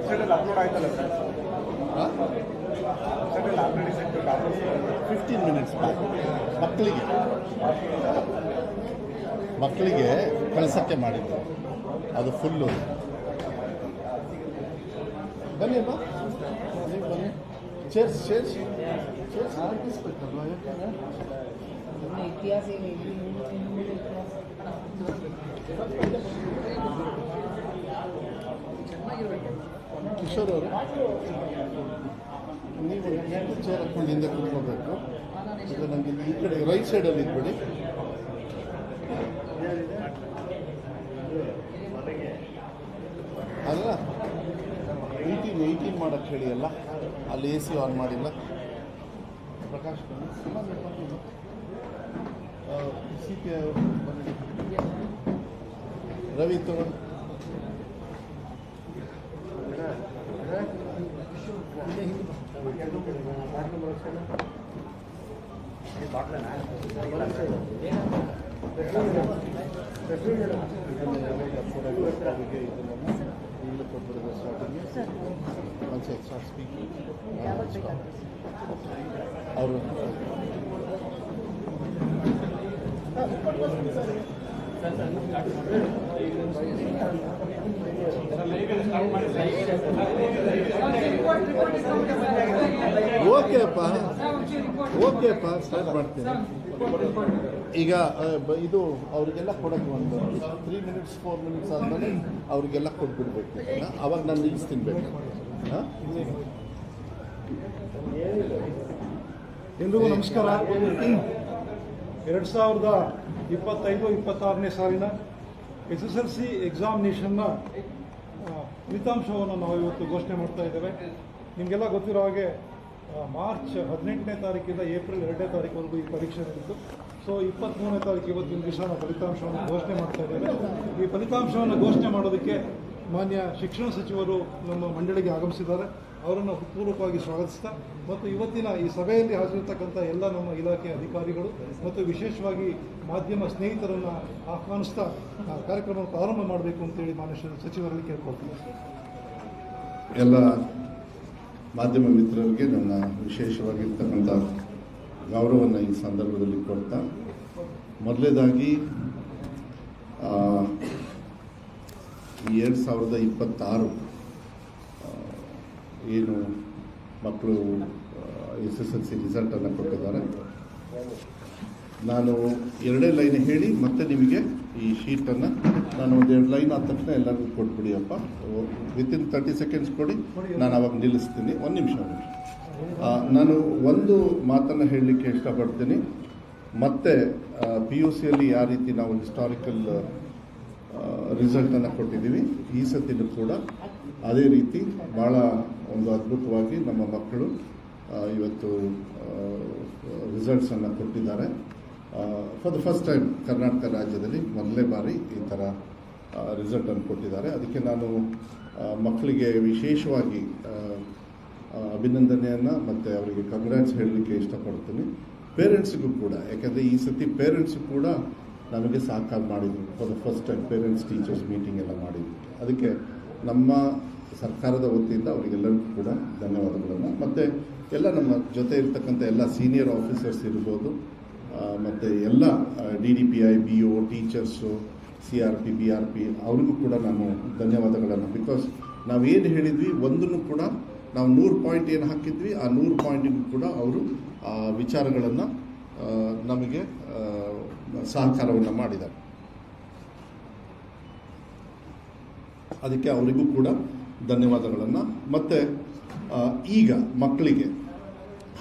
ವೆಬ್ಸೈಟಲ್ಲಿ ಅಪ್ಲೋಡ್ ಆಯ್ತಲ್ಲ ಸರ್, ವೆಬ್ಸೈಟಲ್ಲಿ ಆಲ್ರೆಡಿ 15 ಮಿನಿಟ್ಸ್ ಮಕ್ಕಳಿಗೆ ಕಳಿಸೋಕ್ಕೆ ಮಾಡಿದ್ದು ಅದು ಫುಲ್ಲು. ಬನ್ನಿ ಅಮ್ಮ, ನೀವು ಬನ್ನಿ. ಚೇರ್ಸ್ ಹಾಕಿಸ್ಬೇಕಲ್ವ? ಇತಿಹಾಸ ಕಿಶೋರ್ ಅವರು, ನೀವು ಚೇರ್ ಹಾಕೊಂಡು ಹಿಂದೆ ಕೂತ್ಕೋಬೇಕು. ಈಗ ನನಗೆ ಈ ಕಡೆ ರೈಟ್ ಸೈಡಲ್ಲಿ ಇದ್ಬಿಡಿ. ಅಲ್ಲ 18 ಮಾಡೋಕ್ಕೆ ಹೇಳಿ ಅಲ್ಲ, ಅಲ್ಲಿ AC ಆನ್ ಮಾಡಿಲ್ಲ. ಪ್ರಕಾಶ್ CPI ಅವರು ರವಿ ತಗೊಂಡು ಅವರು ಓಕೆಪ್ಪ ಸ್ಟಾರ್ಟ್ ಮಾಡ್ತೀನಿ. ಈಗ ಇದು ಅವರಿಗೆಲ್ಲ ಕೊಡೋಕ್ಕೆ ಒಂದು 3 ಮಿನಿಟ್ಸ್ 4 ಮಿನಿಟ್ಸ್ ಆದಮೇಲೆ ಅವರಿಗೆಲ್ಲ ಕೊಟ್ಬಿಡ್ಬೇಕು. ಅವಾಗ ನಾನು ನಿಲ್ಲಿಸ್ತೀನಿ ಬೇಕು. ಎಲ್ರಿಗೂ ನಮಸ್ಕಾರ. 2025-26ನೇ ಸಾಲಿನ SSLC ಎಕ್ಸಾಮಿನೇಷನ್ನ ಫಲಿತಾಂಶವನ್ನು ನಾವು ಇವತ್ತು ಘೋಷಣೆ ಮಾಡ್ತಾ ಇದ್ದೇವೆ. ನಿಮಗೆಲ್ಲ ಗೊತ್ತಿರೋ ಹಾಗೆ ಮಾರ್ಚ್ 18ನೇ ತಾರೀಕಿಂದ ಏಪ್ರಿಲ್ 2ನೇ ತಾರೀಕುವರೆಗೂ ಈ ಪರೀಕ್ಷೆ ನಡೆಯಿತು. ಸೊ 23ನೇ ತಾರೀಕು ಇವತ್ತಿನ ದಿವಸ ನಾವು ಫಲಿತಾಂಶವನ್ನು ಘೋಷಣೆ ಮಾಡ್ತಾ ಇದ್ದೇವೆ. ಈ ಫಲಿತಾಂಶವನ್ನು ಘೋಷಣೆ ಮಾಡೋದಕ್ಕೆ ಮಾನ್ಯ ಶಿಕ್ಷಣ ಸಚಿವರು ನಮ್ಮ ಮಂಡಳಿಗೆ ಆಗಮಿಸಿದ್ದಾರೆ. ಅವರನ್ನು ಪೂರ್ವಕವಾಗಿ ಸ್ವಾಗತಿಸ್ತಾ ಮತ್ತು ಇವತ್ತಿನ ಈ ಸಭೆಯಲ್ಲಿ ಹಾಜರಿರ್ತಕ್ಕಂಥ ಎಲ್ಲ ನಮ್ಮ ಇಲಾಖೆಯ ಅಧಿಕಾರಿಗಳು ಮತ್ತು ವಿಶೇಷವಾಗಿ ಮಾಧ್ಯಮ ಸ್ನೇಹಿತರನ್ನು ಆಹ್ವಾನಿಸ್ತಾ ಕಾರ್ಯಕ್ರಮ ಪ್ರಾರಂಭ ಮಾಡಬೇಕು ಅಂತೇಳಿ ಮಾನ್ಯ ಸಚಿವರಲ್ಲಿ ಕೇಳ್ಕೊಳ್ತೀನಿ. ಎಲ್ಲ ಮಾಧ್ಯಮ ಮಿತ್ರರಿಗೆ ನನ್ನ ವಿಶೇಷವಾಗಿರ್ತಕ್ಕಂಥ ಗೌರವವನ್ನು ಈ ಸಂದರ್ಭದಲ್ಲಿ ಕೊಡ್ತಾ, ಮೊದಲನೇದಾಗಿ 2026 ಏನು ಮಕ್ಕಳು SSLC ರಿಸಲ್ಟನ್ನು ಕೊಟ್ಟಿದ್ದಾರೆ, ನಾನು 2 ಲೈನ್ ಹೇಳಿ ಮತ್ತೆ ನಿಮಗೆ ಈ ಶೀಟನ್ನು ನಾನು 1-2 ಲೈನ್ ಆದ ತಕ್ಷಣ ಎಲ್ಲರಿಗೂ ಕೊಟ್ಬಿಡಿಯಪ್ಪ. ವಿತಿನ್ 30 ಸೆಕೆಂಡ್ಸ್ ಕೊಡಿ, ನಾನು ಅವಾಗ ನಿಲ್ಲಿಸ್ತೀನಿ. ಒಂದು ನಿಮಿಷ. ನಾನು ಒಂದು ಮಾತನ್ನು ಹೇಳಲಿಕ್ಕೆ ಇಷ್ಟಪಡ್ತೀನಿ. ಮತ್ತೆ PUCಯಲ್ಲಿ ಯಾವ ರೀತಿ ನಾವು ಹಿಸ್ಟಾರಿಕಲ್ ರಿಸಲ್ಟನ್ನು ಕೊಟ್ಟಿದ್ದೀವಿ, ಈ ಸತಿನೂ ಕೂಡ ಅದೇ ರೀತಿ ಭಾಳ ಒಂದು ಅದ್ಭುತವಾಗಿ ನಮ್ಮ ಮಕ್ಕಳು ಇವತ್ತು ರಿಸಲ್ಟ್ಸನ್ನು ಕೊಟ್ಟಿದ್ದಾರೆ. For the first time Karnataka ರಾಜ್ಯದಲ್ಲಿ ಮೊದಲನೇ ಬಾರಿ ಈ ಥರ ರಿಸಲ್ಟನ್ನು ಕೊಟ್ಟಿದ್ದಾರೆ. ಅದಕ್ಕೆ ನಾನು ಮಕ್ಕಳಿಗೆ ವಿಶೇಷವಾಗಿ ಅಭಿನಂದನೆಯನ್ನು ಮತ್ತು ಅವರಿಗೆ ಕಂಗ್ರ್ಯಾಟ್ಸ್ ಹೇಳಲಿಕ್ಕೆ ಇಷ್ಟಪಡ್ತೀನಿ. ಪೇರೆಂಟ್ಸಿಗೂ ಕೂಡ, ಯಾಕೆಂದರೆ ಈ ಸತಿ ಪೇರೆಂಟ್ಸು ಕೂಡ ನಮಗೆ ಸಹಕಾರ ಮಾಡಿದ್ರು. For the first time parents teachers meeting ಎಲ್ಲ ಮಾಡಿದ್ರು. ಅದಕ್ಕೆ ನಮ್ಮ ಸರ್ಕಾರದ ವತಿಯಿಂದ ಅವರಿಗೆಲ್ಲರಿಗೂ ಕೂಡ ಧನ್ಯವಾದಗಳನ್ನು. ಮತ್ತು ಎಲ್ಲ ನಮ್ಮ ಜೊತೆ ಇರ್ತಕ್ಕಂಥ ಎಲ್ಲ ಸೀನಿಯರ್ ಆಫೀಸರ್ಸ್ ಇರ್ಬೋದು, ಮತ್ತು ಎಲ್ಲ DDPI, BO, teachers, CRP, BRP ಅವ್ರಿಗೂ ಕೂಡ ನಾನು ಧನ್ಯವಾದಗಳನ್ನು. ಬಿಕಾಸ್ ನಾವೇನು ಹೇಳಿದ್ವಿ ಒಂದನ್ನು ಕೂಡ ನಾವು 100 ಪಾಯಿಂಟ್ ಏನು ಹಾಕಿದ್ವಿ ಆ 100 ಪಾಯಿಂಟಿಗೂ ಕೂಡ ಅವರು ವಿಚಾರಗಳನ್ನು ನಮಗೆ ಸಹಕಾರವನ್ನು ಮಾಡಿದ್ದಾರೆ. ಅದಕ್ಕೆ ಅವರಿಗೂ ಕೂಡ ಧನ್ಯವಾದಗಳನ್ನು. ಮತ್ತು ಈಗ ಮಕ್ಕಳಿಗೆ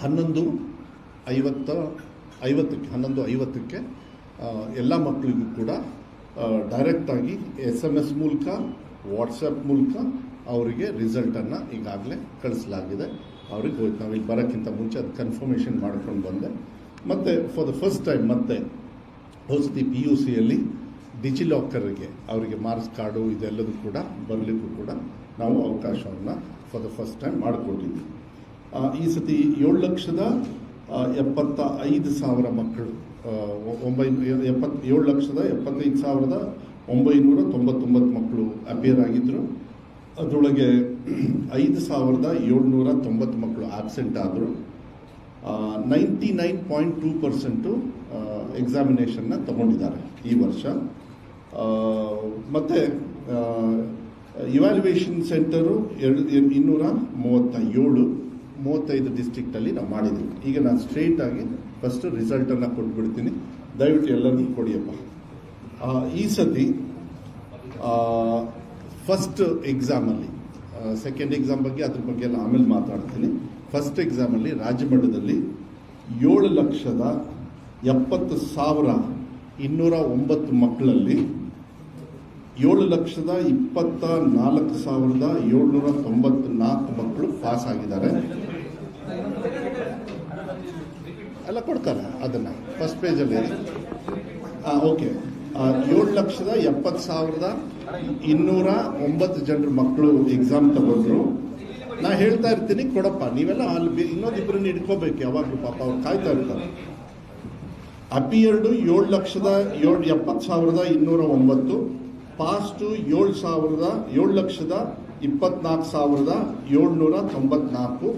11:50ಕ್ಕೆ ಎಲ್ಲ ಮಕ್ಕಳಿಗೂ ಕೂಡ ಡೈರೆಕ್ಟಾಗಿ SMS ಮೂಲಕ, ವಾಟ್ಸಪ್ ಮೂಲಕ ಅವರಿಗೆ ರಿಸಲ್ಟನ್ನು ಈಗಾಗಲೇ ಕಳಿಸಲಾಗಿದೆ. ಅವ್ರಿಗೆ ಹೋಯ್ತು. ನಾವು ಇಲ್ಲಿ ಬರೋಕ್ಕಿಂತ ಮುಂಚೆ ಅದು ಕನ್ಫರ್ಮೇಷನ್ ಮಾಡ್ಕೊಂಡು ಬಂದೆ. ಮತ್ತು ಫಾರ್ ದ ಫಸ್ಟ್ ಟೈಮ್ ಮತ್ತೆ ಹೊಸತಿ PUCಯಲ್ಲಿ ಡಿಜಿಲಾಕರ್ಗೆ ಅವರಿಗೆ ಮಾರ್ಕ್ಸ್ ಕಾರ್ಡು ಇದೆಲ್ಲದೂ ಕೂಡ ಬರಲಿಕ್ಕೂ ಕೂಡ ನಾವು ಅವಕಾಶವನ್ನು ಫಾರ್ ದ ಫಸ್ಟ್ ಟೈಮ್ ಮಾಡಿಕೊಟ್ಟಿದ್ವಿ. ಈ ಸತಿ 7,75,000 ಮಕ್ಕಳು 7,75,999 ಮಕ್ಕಳು ಅಪಿಯರ್ ಆಗಿದ್ದರು. ಅದರೊಳಗೆ 5,790 ಮಕ್ಕಳು ಆಬ್ಸೆಂಟ್ ಆದರು. 99.2% ಎಕ್ಸಾಮಿನೇಷನ್ನ ತಗೊಂಡಿದ್ದಾರೆ ಈ ವರ್ಷ. ಮತ್ತು ಇವ್ಯಾಲ್ಯುಯೇಷನ್ ಸೆಂಟರು 235 ಡಿಸ್ಟ್ರಿಕ್ಟಲ್ಲಿ ನಾವು ಮಾಡಿದ್ವಿ. ಈಗ ನಾನು ಸ್ಟ್ರೇಟಾಗಿ ಫಸ್ಟು ರಿಸಲ್ಟನ್ನು ಕೊಟ್ಬಿಡ್ತೀನಿ, ದಯವಿಟ್ಟು ಎಲ್ಲರಿಗೂ ಕೊಡಿಯಪ್ಪ. ಈ ಸತಿ ಫಸ್ಟ್ ಎಕ್ಸಾಮಲ್ಲಿ, ಸೆಕೆಂಡ್ ಎಕ್ಸಾಮ್ ಬಗ್ಗೆ ಅದ್ರ ಬಗ್ಗೆ ಎಲ್ಲ ಆಮೇಲೆ ಮಾತಾಡ್ತೀನಿ. ಫಸ್ಟ್ ಎಕ್ಸಾಮಲ್ಲಿ ರಾಜ್ಯ ಮಟ್ಟದಲ್ಲಿ 7,70,209 ಮಕ್ಕಳಲ್ಲಿ 7,24,794 ಮಕ್ಕಳು ಪಾಸ್ ಆಗಿದ್ದಾರೆ. ಎಲ್ಲ ಕೊಡ್ತಾರೆ ಅದನ್ನು ಫಸ್ಟ್ ಪೇಜಲ್ಲಿ. ಓಕೆ, 7,70,209 ಜನರು ಮಕ್ಕಳು ಎಕ್ಸಾಮ್ ತಗೊಂಡ್ರು. ನಾ ಹೇಳ್ತಾ ಇರ್ತೀನಿ ಕೊಡಪ್ಪ, ನೀವೆಲ್ಲ ಅಲ್ಲಿ ಇನ್ನೊಂದಿಬ್ಬರನ್ನ ಇಟ್ಕೋಬೇಕು ಯಾವಾಗಲೂ, ಪಾಪ ಅವ್ರು ಕಾಯ್ತಾ ಇರ್ತಾರೆ. ಅಪಿಯರ್ಡು 7,70,209, ಪಾಸ್ಟು 7,24,794.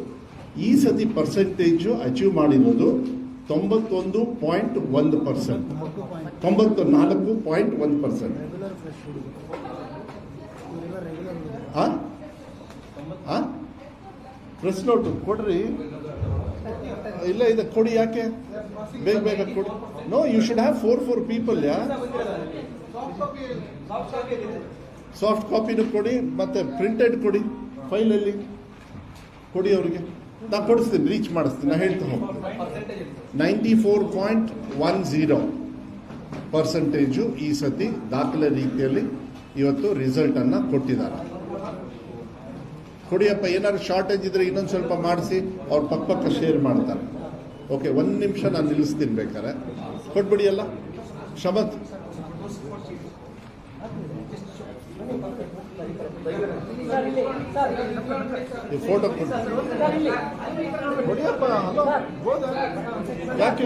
ಈ ಸತಿ ಪರ್ಸೆಂಟೇಜು ಅಚೀವ್ ಮಾಡಿರೋದು 91.1%, 94.1%. ಪ್ರೆಸ್ ನೋಟು ಕೊಡ್ರಿ. ಇಲ್ಲ ಇದೆ ಕೊಡಿ, ಯಾಕೆ ಬೇಗ ಬೇಗ ಕೊಡಿ. No, you should have 4 people. Soft ಕಾಪಿನೂ ಕೊಡಿ, ಮತ್ತೆ ಪ್ರಿಂಟೆಡ್ ಕೊಡಿ, ಫೈಲಲ್ಲಿ ಕೊಡಿ ಅವರಿಗೆ. ನಾನು ಕೊಡಿಸ್ತೀನಿ, ರೀಚ್ ಮಾಡಿಸ್ತೀನಿ, ನಾನು ಹೇಳ್ತಾ ಹೋಗ್ತೀನಿ. 94.10% ಈ ಸತಿ ದಾಖಲೆ ರೀತಿಯಲ್ಲಿ ಇವತ್ತು ರಿಸಲ್ಟನ್ನು ಕೊಟ್ಟಿದ್ದಾರೆ. ಕೊಡಿಯಪ್ಪ, ಏನಾದ್ರು ಶಾರ್ಟೇಜ್ ಇದ್ರೆ ಇನ್ನೊಂದು ಸ್ವಲ್ಪ ಮಾಡಿಸಿ ಅವ್ರ ಪಕ್ಕ ಶೇರ್ ಮಾಡ್ತಾರೆ. ಓಕೆ, 1 ನಿಮಿಷ ನಾನು ನಿಲ್ಲಿಸ್ತೀನಿ, ಬೇಕಾರೆ ಕೊಟ್ಬಿಡಿ ಎಲ್ಲ. ಶಮತ್, ಫೋಟೋ ಕೊಡಿಯಪ್ಪ. ಯಾಕೆ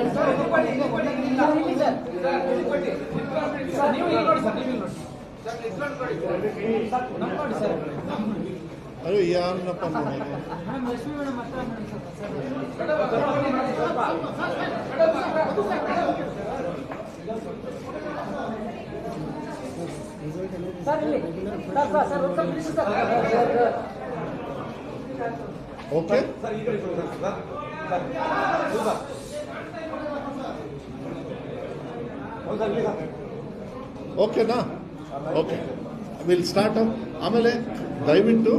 ಅಯ್ಯೋ, ಯಾರನ್ನಪ್ಪ ನೋಡಿ. ಓಕೆ, ಓಕೆನಾ? Okay, will start. ಆಮೇಲೆ ದಯವಿಟ್ಟು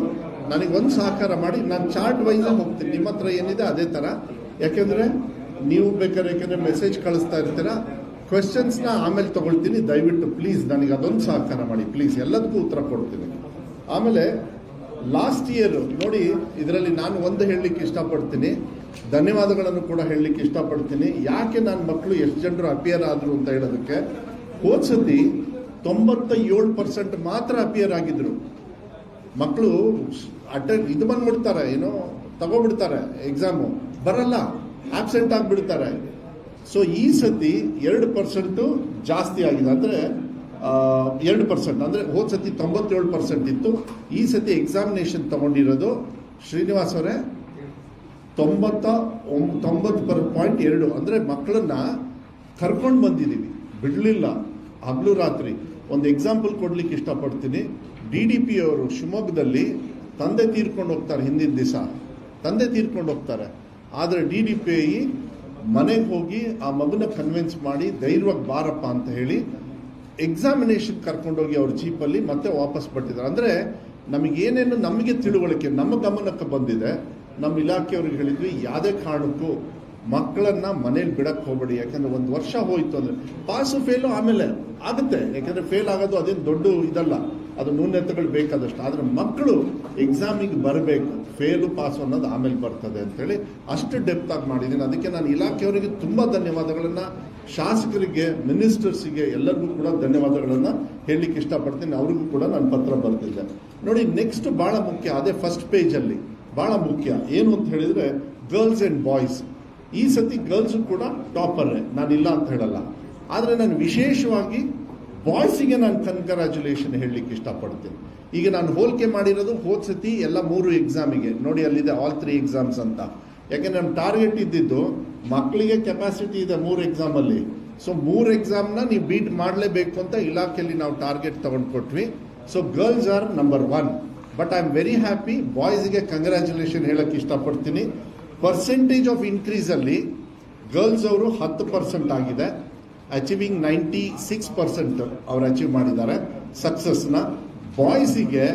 ನನಗೆ ಒಂದು ಸಹಕಾರ ಮಾಡಿ, ನಾನು ಚಾರ್ಟ್ ವೈಸ್ ಹೋಗ್ತೀನಿ. ನಿಮ್ಮ ಹತ್ರ ಏನಿದೆ ಅದೇ ಥರ, ಯಾಕೆಂದರೆ ನೀವು ಯಾಕೆಂದರೆ ಮೆಸೇಜ್ ಕಳಿಸ್ತಾ ಇರ್ತೀರ. ಕ್ವೆಶನ್ಸ್ನ ಆಮೇಲೆ ತೊಗೊಳ್ತೀನಿ. ದಯವಿಟ್ಟು ಪ್ಲೀಸ್ ನನಗೆ ಅದೊಂದು ಸಹಕಾರ ಮಾಡಿ ಪ್ಲೀಸ್, ಎಲ್ಲದಕ್ಕೂ ಉತ್ತರ ಕೊಡ್ತೀನಿ. ಆಮೇಲೆ ಲಾಸ್ಟ್ ಇಯರ್ ನೋಡಿ, ಇದರಲ್ಲಿ ನಾನು ಒಂದು ಹೇಳಲಿಕ್ಕೆ ಇಷ್ಟಪಡ್ತೀನಿ, ಧನ್ಯವಾದಗಳನ್ನು ಕೂಡ ಹೇಳಲಿಕ್ಕೆ ಇಷ್ಟಪಡ್ತೀನಿ. ಯಾಕೆ ನನ್ನ ಮಕ್ಕಳು ಎಷ್ಟು ಜನರು ಅಪಿಯರ್ ಆದರು ಅಂತ ಹೇಳೋದಕ್ಕೆ, ಹೋದ್ಸತಿ 97% ಮಾತ್ರ ಅಪಿಯರ್ ಆಗಿದ್ರು ಮಕ್ಕಳು. ಇದು ಬಂದ್ಬಿಡ್ತಾರೆ, ಏನೋ ತಗೋಬಿಡ್ತಾರೆ, ಎಕ್ಸಾಮು ಬರಲ್ಲ, ಆಬ್ಸೆಂಟ್ ಆಗಿಬಿಡ್ತಾರೆ. ಸೊ ಈ ಸತಿ 2% ಜಾಸ್ತಿ ಆಗಿದೆ. ಅಂದರೆ 2%, ಅಂದರೆ ಹೋದ ಸತಿ 97% ಇತ್ತು. ಈ ಸತಿ ಎಕ್ಸಾಮಿನೇಷನ್ ತಗೊಂಡಿರೋದು ಶ್ರೀನಿವಾಸ್ ಅವರೇ 90.2. ಅಂದರೆ ಮಕ್ಕಳನ್ನ ಕರ್ಕೊಂಡು ಬಂದಿದ್ದೀವಿ, ಬಿಡಲಿಲ್ಲ ಹಗಲು ರಾತ್ರಿ. ಒಂದು ಎಕ್ಸಾಂಪಲ್ ಕೊಡ್ಲಿಕ್ಕೆ ಇಷ್ಟಪಡ್ತೀನಿ. DDP ಅವರು ಶಿವಮೊಗ್ಗದಲ್ಲಿ ತಂದೆ ತೀರ್ಕೊಂಡು ಹೋಗ್ತಾರೆ, ಹಿಂದಿನ ದಿವಸ ತಂದೆ ತೀರ್ಕೊಂಡು ಹೋಗ್ತಾರೆ. ಆದರೆ DDP ಮನೆಗೆ ಹೋಗಿ ಆ ಮಗನ ಕನ್ವಿನ್ಸ್ ಮಾಡಿ ಧೈರ್ಯವಾಗಿ ಬಾರಪ್ಪ ಅಂತ ಹೇಳಿ ಎಕ್ಸಾಮಿನೇಷನ್ ಕರ್ಕೊಂಡೋಗಿ ಅವ್ರ ಜೀಪಲ್ಲಿ ಮತ್ತೆ ವಾಪಸ್ ಬರ್ತಿದ್ದಾರೆ. ಅಂದರೆ ನಮಗೇನೇನು ನಮಗೆ ತಿಳುವಳಿಕೆ ನಮ್ಮ ಗಮನಕ್ಕೆ ಬಂದಿದೆ. ನಮ್ಮ ಇಲಾಖೆಯವ್ರಿಗೆ ಹೇಳಿದ್ವಿ, ಯಾವುದೇ ಕಾರಣಕ್ಕೂ ಮಕ್ಕಳನ್ನ ಮನೇಲಿ ಬಿಡಕ್ಕೆ ಹೋಗಬೇಡಿ. ಯಾಕಂದರೆ 1 ವರ್ಷ ಹೋಯಿತು ಅಂದರೆ ಪಾಸು ಫೇಲು ಆಮೇಲೆ ಆಗುತ್ತೆ. ಯಾಕಂದರೆ ಫೇಲ್ ಆಗೋದು ಅದೇನು ದೊಡ್ಡ ಇದಲ್ಲ, ಅದು ನ್ಯೂನತೆಗಳು ಬೇಕಾದಷ್ಟು. ಆದರೆ ಮಕ್ಕಳು ಎಕ್ಸಾಮಿಗೆ ಬರಬೇಕು, ಫೇಲು ಪಾಸು ಅನ್ನೋದು ಆಮೇಲೆ ಬರ್ತದೆ ಅಂತೇಳಿ ಅಷ್ಟು ಡೆಪ್ತಾಗಿ ಮಾಡಿದ್ದೀನಿ. ಅದಕ್ಕೆ ನಾನು ಇಲಾಖೆಯವರಿಗೆ ತುಂಬ ಧನ್ಯವಾದಗಳನ್ನು, ಶಾಸಕರಿಗೆ, ಮಿನಿಸ್ಟರ್ಸಿಗೆ ಎಲ್ಲರಿಗೂ ಕೂಡ ಧನ್ಯವಾದಗಳನ್ನು ಹೇಳಲಿಕ್ಕೆ ಇಷ್ಟಪಡ್ತೀನಿ. ಅವ್ರಿಗೂ ಕೂಡ ನಾನು ಪತ್ರ ಬರೆದಿದ್ದೆ. ನೋಡಿ, ನೆಕ್ಸ್ಟ್ ಭಾಳ ಮುಖ್ಯ, ಅದೇ ಫಸ್ಟ್ ಪೇಜಲ್ಲಿ ಭಾಳ ಮುಖ್ಯ ಏನು ಅಂತ ಹೇಳಿದರೆ ಗರ್ಲ್ಸ್ ಆ್ಯಂಡ್ ಬಾಯ್ಸ್. ಈ ಸತಿ ಗರ್ಲ್ಸು ಕೂಡ ಟಾಪರೇ, ನಾನಿಲ್ಲ ಅಂತ ಹೇಳಲ್ಲ. ಆದರೆ ನಾನು ವಿಶೇಷವಾಗಿ ಬಾಯ್ಸಿಗೆ ನಾನು ಕನ್ಗ್ರಾಚುಲೇಷನ್ ಹೇಳಲಿಕ್ಕೆ ಇಷ್ಟಪಡ್ತೀನಿ. ಈಗ ನಾನು ಹೋಲಿಕೆ ಮಾಡಿರೋದು ಹೋದ ಸತಿ ಎಲ್ಲ 3 ಎಕ್ಸಾಮಿಗೆ ನೋಡಿ, ಅಲ್ಲಿದೆ ಆಲ್ 3 ಎಕ್ಸಾಮ್ಸ್ ಅಂತ. ಯಾಕೆಂದ್ರೆ ನಮ್ಮ ಟಾರ್ಗೆಟ್ ಇದ್ದಿದ್ದು ಮಕ್ಕಳಿಗೆ ಕೆಪಾಸಿಟಿ ಇದೆ 3 ಎಕ್ಸಾಮಲ್ಲಿ. ಸೊ 3 ಎಕ್ಸಾಮ್ನ ನೀವು ಬೀಟ್ ಮಾಡಲೇಬೇಕು ಅಂತ ಇಲಾಖೆಯಲ್ಲಿ ನಾವು ಟಾರ್ಗೆಟ್ ತಗೊಂಡು ಕೊಟ್ವಿ. So girls are number 1. But I am very happy. ಬಾಯ್ಸ್ಗೆ ಕಂಗ್ರ್ಯಾಚುಲೇಷನ್ ಹೇಳಕ್ಕೆ ಇಷ್ಟಪಡ್ತೀನಿ. ಪರ್ಸೆಂಟೇಜ್ ಆಫ್ ಇನ್ಕ್ರೀಸಲ್ಲಿ ಗರ್ಲ್ಸ್ ಅವರು 10% ಆಗಿದೆ. ಅಚೀವಿಂಗ್ 96% ಅವ್ರು ಅಚೀವ್ ಮಾಡಿದ್ದಾರೆ ಸಕ್ಸಸ್ನ. ಬಾಯ್ಸಿಗೆ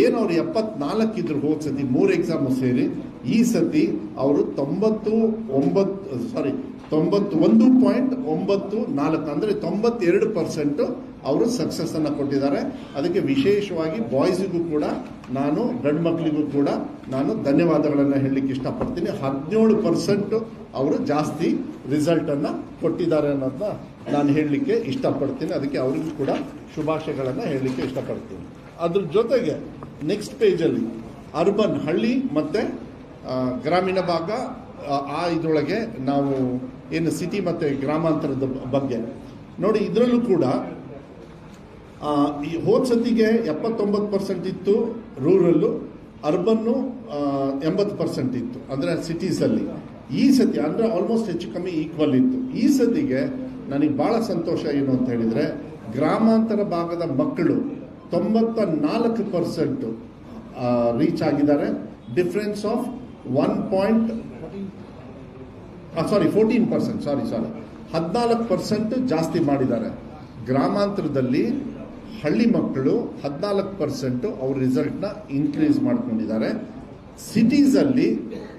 ಏನು ಅವ್ರು 74 ಇದ್ರು ಹೋದ ಸತಿ 3 ಎಕ್ಸಾಮು ಸೇರಿ, ಈ ಸತಿ ಅವರು 91.94 ಅಂದರೆ 92% ಅವರು ಸಕ್ಸಸ್ ಅನ್ನು ಕೊಟ್ಟಿದ್ದಾರೆ. ಅದಕ್ಕೆ ವಿಶೇಷವಾಗಿ ಬಾಯ್ಸಿಗೂ ಕೂಡ ನಾನು, ಗಂಡು ಮಕ್ಕಳಿಗೂ ಕೂಡ ನಾನು ಧನ್ಯವಾದಗಳನ್ನು ಹೇಳಲಿಕ್ಕೆ ಇಷ್ಟಪಡ್ತೀನಿ. 17% ಅವರು ಜಾಸ್ತಿ ರಿಸಲ್ಟನ್ನು ಕೊಟ್ಟಿದ್ದಾರೆ ಅನ್ನೋದನ್ನ ನಾನು ಹೇಳಲಿಕ್ಕೆ ಇಷ್ಟಪಡ್ತೀನಿ. ಅದಕ್ಕೆ ಅವರಿಗೂ ಕೂಡ ಶುಭಾಶಯಗಳನ್ನು ಹೇಳಲಿಕ್ಕೆ ಇಷ್ಟಪಡ್ತೀನಿ. ಅದ್ರ ಜೊತೆಗೆ ನೆಕ್ಸ್ಟ್ ಪೇಜಲ್ಲಿ ಅರ್ಬನ್, ಹಳ್ಳಿ ಮತ್ತು ಗ್ರಾಮೀಣ ಭಾಗ, ಇದರೊಳಗೆ ನಾವು ಏನು ಸಿಟಿ ಮತ್ತು ಗ್ರಾಮಾಂತರದ ಬಗ್ಗೆ ನೋಡಿ. ಇದರಲ್ಲೂ ಕೂಡ ಈ ಹೋದ ಸತಿಗೆ 79% ಇತ್ತು ರೂರಲ್ಲು, ಅರ್ಬನ್ನು 80% ಇತ್ತು ಅಂದರೆ ಸಿಟೀಸಲ್ಲಿ. ಈ ಸತಿ ಅಂದರೆ ಆಲ್ಮೋಸ್ಟ್ ಹೆಚ್ಚು ಕಮ್ಮಿ ಈಕ್ವಲ್ ಇತ್ತು. ಈ ಸತಿಗೆ ನನಗೆ ಭಾಳ ಸಂತೋಷ ಏನು ಅಂತ ಹೇಳಿದರೆ, ಗ್ರಾಮಾಂತರ ಭಾಗದ ಮಕ್ಕಳು 94% ರೀಚ್ ಆಗಿದ್ದಾರೆ. ಡಿಫ್ರೆನ್ಸ್ ಆಫ್ 14% ಜಾಸ್ತಿ ಮಾಡಿದ್ದಾರೆ. ಗ್ರಾಮಾಂತರದಲ್ಲಿ ಹಳ್ಳಿ ಮಕ್ಕಳು 14% ಅವ್ರ ರಿಸಲ್ಟ್ನ ಇನ್ಕ್ರೀಸ್ ಮಾಡ್ಕೊಂಡಿದ್ದಾರೆ. ಸಿಟೀಸಲ್ಲಿ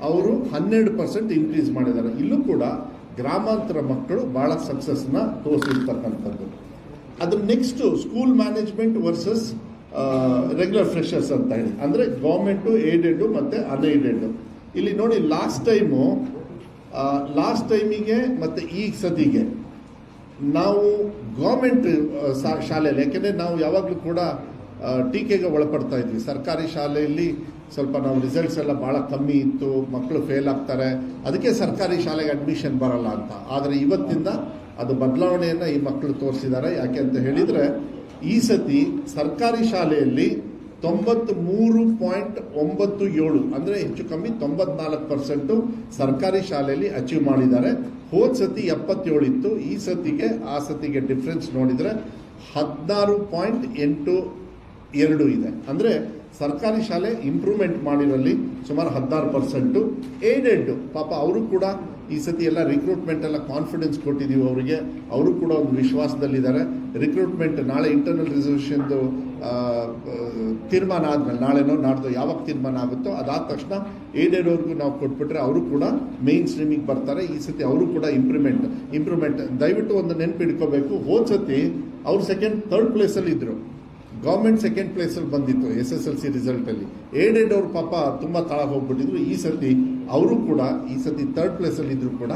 ಅವರು 12% ಇನ್ಕ್ರೀಸ್ ಮಾಡಿದ್ದಾರೆ. ಇಲ್ಲೂ ಕೂಡ ಗ್ರಾಮಾಂತರ ಮಕ್ಕಳು ಭಾಳ ಸಕ್ಸಸ್ನ ತೋರಿಸಿರ್ತಕ್ಕಂಥದ್ದು. ಅದ್ರ next school management versus regular freshers ಅಂತ ಹೇಳಿ, ಅಂದರೆ ಗೌರ್ಮೆಂಟು, ಏಡೆಡು ಮತ್ತು ಅನ್ಏಡೆಡ್. ಇಲ್ಲಿ ನೋಡಿ, ಲಾಸ್ಟ್ ಟೈಮಿಗೆ ಮತ್ತು ಈ ಸತಿಗೆ ನಾವು ಗೌರ್ಮೆಂಟ್ ಶಾಲೆಯಲ್ಲಿ, ಯಾಕೆಂದರೆ ನಾವು ಯಾವಾಗಲೂ ಕೂಡ ಟೀಕೆಗೆ ಒಳಪಡ್ತಾ ಇದ್ವಿ. ಸರ್ಕಾರಿ ಶಾಲೆಯಲ್ಲಿ ಸ್ವಲ್ಪ ನಾವು ರಿಸಲ್ಟ್ಸ್ ಎಲ್ಲ ಭಾಳ ಕಮ್ಮಿ ಇತ್ತು, ಮಕ್ಕಳು ಫೇಲ್ ಆಗ್ತಾರೆ, ಅದಕ್ಕೆ ಸರ್ಕಾರಿ ಶಾಲೆಗೆ ಅಡ್ಮಿಷನ್ ಬರಲ್ಲ ಅಂತ. ಆದರೆ ಇವತ್ತಿಂದ ಅದು ಬದಲಾವಣೆಯನ್ನು ಈ ಮಕ್ಕಳು ತೋರಿಸಿದ್ದಾರೆ. ಯಾಕೆ ಅಂತ ಹೇಳಿದರೆ, ಈ ಸತಿ ಸರ್ಕಾರಿ ಶಾಲೆಯಲ್ಲಿ 93.97 ಅಂದರೆ ಹೆಚ್ಚು ಕಮ್ಮಿ 94% ಸರ್ಕಾರಿ ಶಾಲೆಯಲ್ಲಿ ಅಚೀವ್ ಮಾಡಿದ್ದಾರೆ. ಹೋದ ಸತಿ 77 ಇತ್ತು, ಈ ಸತಿಗೆ ಆ ಸತಿಗೆ ಡಿಫ್ರೆನ್ಸ್ ನೋಡಿದರೆ 16.82 ಇದೆ. ಅಂದರೆ ಸರ್ಕಾರಿ ಶಾಲೆ ಇಂಪ್ರೂವ್ಮೆಂಟ್ ಮಾಡಿರಲ್ಲಿ ಸುಮಾರು 16%. ಏಡೆಡ್ ಪಾಪ ಅವರು ಕೂಡ ಈ ಸತಿ ಎಲ್ಲ ರಿಕ್ರೂಟ್ಮೆಂಟ್ ಎಲ್ಲ ಕಾನ್ಫಿಡೆನ್ಸ್ ಕೊಟ್ಟಿದ್ದೀವಿ ಅವರಿಗೆ, ಅವರು ಕೂಡ ಒಂದು ವಿಶ್ವಾಸದಲ್ಲಿದ್ದಾರೆ. ರಿಕ್ರೂಟ್ಮೆಂಟ್ ನಾಳೆ ಇಂಟರ್ನಲ್ ರಿಸರ್ವೇಷನ್ದು ತೀರ್ಮಾನ ಆದಮೇಲೆ, ನಾಳೆನೋ ನಾಡ್ದು ಯಾವಾಗ ತೀರ್ಮಾನ ಆಗುತ್ತೋ ಅದಾದ ತಕ್ಷಣ ಏಡೆಡ್ ಅವ್ರಿಗೂ ನಾವು ಕೊಟ್ಬಿಟ್ರೆ ಅವರು ಕೂಡ ಮೇನ್ ಸ್ಟ್ರೀಮಿಗೆ ಬರ್ತಾರೆ. ಈ ಸತಿ ಅವರು ಕೂಡ ಇಂಪ್ರೂವ್ಮೆಂಟ್ ದಯವಿಟ್ಟು ಒಂದು ನೆನಪಿಡ್ಕೋಬೇಕು. ಹೋದ ಸತಿ ಅವ್ರು ಥರ್ಡ್ ಪ್ಲೇಸಲ್ಲಿ ಇದ್ದರು, ಗೌರ್ಮೆಂಟ್ ಸೆಕೆಂಡ್ ಪ್ಲೇಸಲ್ಲಿ ಬಂದಿತ್ತು SSLC ರಿಸಲ್ಟಲ್ಲಿ. ಏಡೆಡ್ ಅವ್ರ ಪಾಪ ತುಂಬ ತಳ ಹೋಗ್ಬಿಟ್ಟಿದ್ರು. ಈ ಸತಿ ಅವರು ಕೂಡ ಥರ್ಡ್ ಪ್ಲೇಸಲ್ಲಿ ಇದ್ದರೂ ಕೂಡ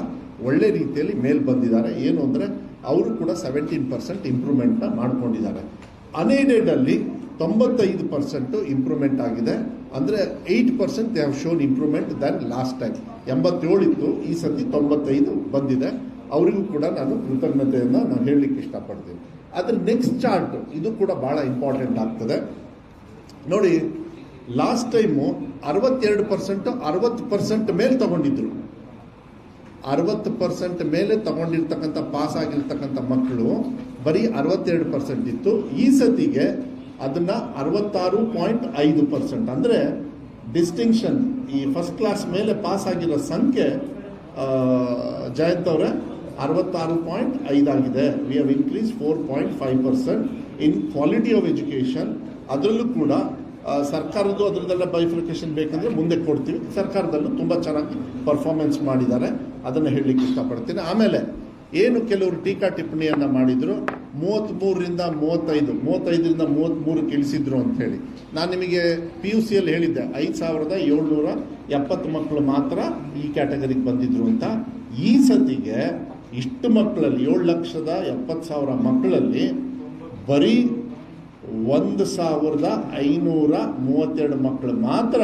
ಒಳ್ಳೆ ರೀತಿಯಲ್ಲಿ ಮೇಲ್ ಬಂದಿದ್ದಾರೆ. ಏನು ಅಂದರೆ ಅವರು ಕೂಡ 17% ಇಂಪ್ರೂವ್ಮೆಂಟ್ನ ಮಾಡ್ಕೊಂಡಿದ್ದಾರೆ. ಅನ್ಏಡೆಡಲ್ಲಿ 95% ಇಂಪ್ರೂವ್ಮೆಂಟ್ ಆಗಿದೆ. ಅಂದರೆ 8% they have shown improvement than last time. 87 ಇತ್ತು, ಈ ಸತಿ 95 ಬಂದಿದೆ. ಅವರಿಗೂ ಕೂಡ ನಾನು ಕೃತಜ್ಞತೆಯನ್ನು ನಾನು ಹೇಳಲಿಕ್ಕೆ ಇಷ್ಟಪಡ್ತೀನಿ. ಅದ್ರ ನೆಕ್ಸ್ಟ್ ಚಾರ್ಟ್ ಇದು ಕೂಡ ಭಾಳ ಇಂಪಾರ್ಟೆಂಟ್ ಆಗ್ತದೆ ನೋಡಿ. ಲಾಸ್ಟ್ ಟೈಮು 62% 60% ಮೇಲೆ ತಗೊಂಡಿದ್ರು. 60% ಮೇಲೆ ತಗೊಂಡಿರ್ತಕ್ಕಂಥ ಪಾಸ್ ಆಗಿರ್ತಕ್ಕಂಥ ಮಕ್ಕಳು ಬರೀ 62% ಇತ್ತು. ಈ ಸತಿಗೆ ಅದನ್ನು 66.5%. ಅಂದರೆ ಡಿಸ್ಟಿಂಕ್ಷನ್, ಈ ಫಸ್ಟ್ ಕ್ಲಾಸ್ ಮೇಲೆ ಪಾಸ್ ಆಗಿರೋ ಸಂಖ್ಯೆ ಜಯಂತ್ ಅವರೇ 66.5 ಆಗಿದೆ. We have increase 4.5% in quality of education. ಅದರಲ್ಲೂ ಕೂಡ ಸರ್ಕಾರದ್ದು ಅದರದ್ದೆಲ್ಲ ಬೈಫಿಕೇಶನ್ ಬೇಕಂದರೆ ಮುಂದೆ ಕೊಡ್ತೀವಿ. ಸರ್ಕಾರದಲ್ಲೂ ತುಂಬ ಚೆನ್ನಾಗಿ ಪರ್ಫಾರ್ಮೆನ್ಸ್ ಮಾಡಿದ್ದಾರೆ, ಅದನ್ನು ಹೇಳಲಿಕ್ಕೆ ಇಷ್ಟಪಡ್ತೀನಿ. ಆಮೇಲೆ ಏನು ಕೆಲವರು ಟೀಕಾ ಟಿಪ್ಪಣಿಯನ್ನು ಮಾಡಿದರು, 33ರಿಂದ 35, 35ರಿಂದ 33 ಇಳಿಸಿದ್ರು ಅಂತ ಹೇಳಿ. ನಾನು ನಿಮಗೆ PUCಯಲ್ಲಿ ಹೇಳಿದ್ದೆ 5770 ಮಕ್ಕಳು ಮಾತ್ರ ಈ ಕ್ಯಾಟಗರಿಗೆ ಬಂದಿದ್ರು ಅಂತ. ಈ ಸತಿಗೆ ಇಷ್ಟು ಮಕ್ಕಳಲ್ಲಿ 7,70,000 ಮಕ್ಕಳಲ್ಲಿ ಬರೀ 1,532 ಮಕ್ಕಳು ಮಾತ್ರ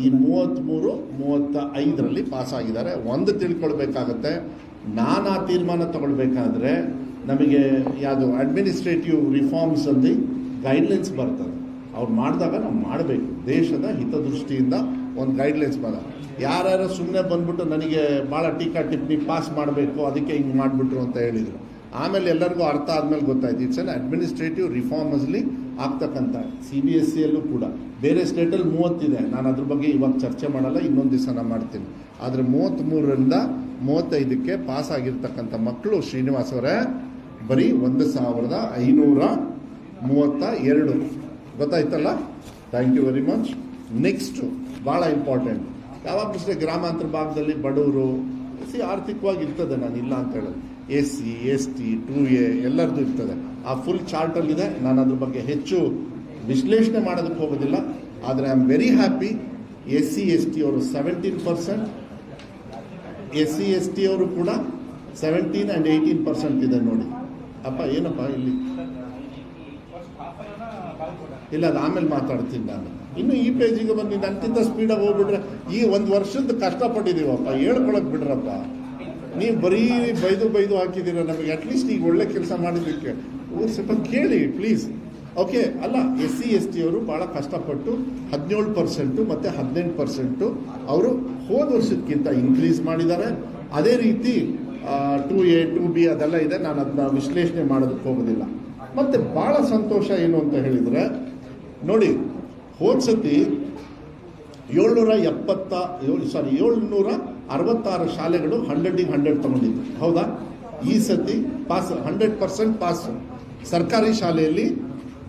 ಈ 33-35ರಲ್ಲಿ ಪಾಸ್ ಆಗಿದ್ದಾರೆ. ಒಂದು ತಿಳ್ಕೊಳ್ಬೇಕಾಗತ್ತೆ, ನಾನು ಆ ತೀರ್ಮಾನ ತಗೊಳ್ಬೇಕಾದ್ರೆ ನಮಗೆ ಯಾವುದು ಅಡ್ಮಿನಿಸ್ಟ್ರೇಟಿವ್ ರಿಫಾರ್ಮ್ಸ್ ಅಂತ ಗೈಡ್ಲೈನ್ಸ್ ಬರ್ತದೆ. ಅವ್ರು ಮಾಡಿದಾಗ ನಾವು ಮಾಡಬೇಕು. ದೇಶದ ಹಿತದೃಷ್ಟಿಯಿಂದ ಒಂದು ಗೈಡ್ಲೈನ್ಸ್ ಬರೋದು. ಯಾರ್ಯಾರು ಸುಮ್ಮನೆ ಬಂದ್ಬಿಟ್ಟು ನನಗೆ ಭಾಳ ಟೀಕಾ ಟಿಪ್ಪಣಿ ಪಾಸ್ ಮಾಡಬೇಕು, ಅದಕ್ಕೆ ಹಿಂಗೆ ಮಾಡಿಬಿಟ್ರು ಅಂತ ಹೇಳಿದರು. ಆಮೇಲೆ ಎಲ್ಲರಿಗೂ ಅರ್ಥ ಆದಮೇಲೆ ಗೊತ್ತಾಯ್ತು ಇಟ್ಸ್ ಅನ್ ಅಡ್ಮಿನಿಸ್ಟ್ರೇಟಿವ್ ರಿಫಾರ್ಮಸ್ಲಿ ಆಗ್ತಕ್ಕಂಥ. CBSEಯಲ್ಲೂ ಕೂಡ ಬೇರೆ ಸ್ಟೇಟಲ್ಲಿ 30 ಇದೆ. ನಾನು ಅದ್ರ ಬಗ್ಗೆ ಇವಾಗ ಚರ್ಚೆ ಮಾಡಲ್ಲ, ಇನ್ನೊಂದು ದಿವಸ ನಾನು ಮಾಡ್ತೀನಿ. ಆದರೆ 33ರಿಂದ 35ಕ್ಕೆ ಪಾಸ್ ಆಗಿರ್ತಕ್ಕಂಥ ಮಕ್ಕಳು ಶ್ರೀನಿವಾಸ್ ಅವರೇ ಬರೀ 1532. ಗೊತ್ತಾಯ್ತಲ್ಲ? Thank you very much. Next ಭಾಳ ಇಂಪಾರ್ಟೆಂಟ್, ಯಾವಾಗಲೂ ಅಷ್ಟೇ ಗ್ರಾಮಾಂತರ ಭಾಗದಲ್ಲಿ ಬಡವರು ಆರ್ಥಿಕವಾಗಿ ಇರ್ತದೆ, ನಾನು ಇಲ್ಲ ಅಂತ ಹೇಳೋದು. SC ST 2A ಎಲ್ಲರದ್ದು ಇರ್ತದೆ. ಆ ಫುಲ್ ಚಾರ್ಟಲ್ಲಿದೆ. ನಾನು ಅದ್ರ ಬಗ್ಗೆ ಹೆಚ್ಚು ವಿಶ್ಲೇಷಣೆ ಮಾಡೋದಕ್ಕೆ ಹೋಗೋದಿಲ್ಲ. ಆದರೆ I am very happy. SC ST ಅವರು 17%, SC ST ಅವರು ಕೂಡ 17 and 18% ಇದೆ ನೋಡಿ. ಅಪ್ಪ ಏನಪ್ಪ ಇಲ್ಲಿ ಇಲ್ಲ, ಅದು ಆಮೇಲೆ ಮಾತಾಡ್ತೀನಿ ನಾನು. ಇನ್ನು ಈ ಪೇಜಿಗೆ ಬಂದು ನಂತಿಂತ ಸ್ಪೀಡಾಗಿ ಹೋಗ್ಬಿಟ್ರೆ ಈ ಒಂದು ವರ್ಷದ ಕಷ್ಟಪಟ್ಟಿದ್ದೀವಪ್ಪ, ಹೇಳ್ಕೊಳಕ್ ಬಿಡ್ರಪ್ಪ. ನೀವು ಬರೀ ಬೈದು ಹಾಕಿದ್ದೀರ ನಮಗೆ. ಅಟ್ಲೀಸ್ಟ್ ಈಗ ಒಳ್ಳೆ ಕೆಲಸ ಮಾಡಿದ್ದಕ್ಕೆ ಸ್ವಲ್ಪ ಕೇಳಿ ಪ್ಲೀಸ್. ಓಕೆ ಅಲ್ಲ, SC ST ಅವರು ಭಾಳ ಕಷ್ಟಪಟ್ಟು 17% ಮತ್ತು 18% ಅವರು ಹೋದ ವರ್ಷಕ್ಕಿಂತ ಇನ್ಕ್ರೀಸ್ ಮಾಡಿದ್ದಾರೆ. ಅದೇ ರೀತಿ 2A 2B ಅದೆಲ್ಲ ಇದೆ, ನಾನು ಅದನ್ನ ವಿಶ್ಲೇಷಣೆ ಮಾಡೋದಕ್ಕೆ ಹೋಗೋದಿಲ್ಲ. ಮತ್ತು ಭಾಳ ಸಂತೋಷ ಏನು ಅಂತ ಹೇಳಿದರೆ ನೋಡಿ, ಹೋದ ಸತಿ 766 ಶಾಲೆಗಳು 100ಗೆ 100 ತಗೊಂಡಿದ್ದು, ಹೌದಾ? ಈ ಸತಿ ಪಾಸ್ 100% ಪಾಸ್. ಸರ್ಕಾರಿ ಶಾಲೆಯಲ್ಲಿ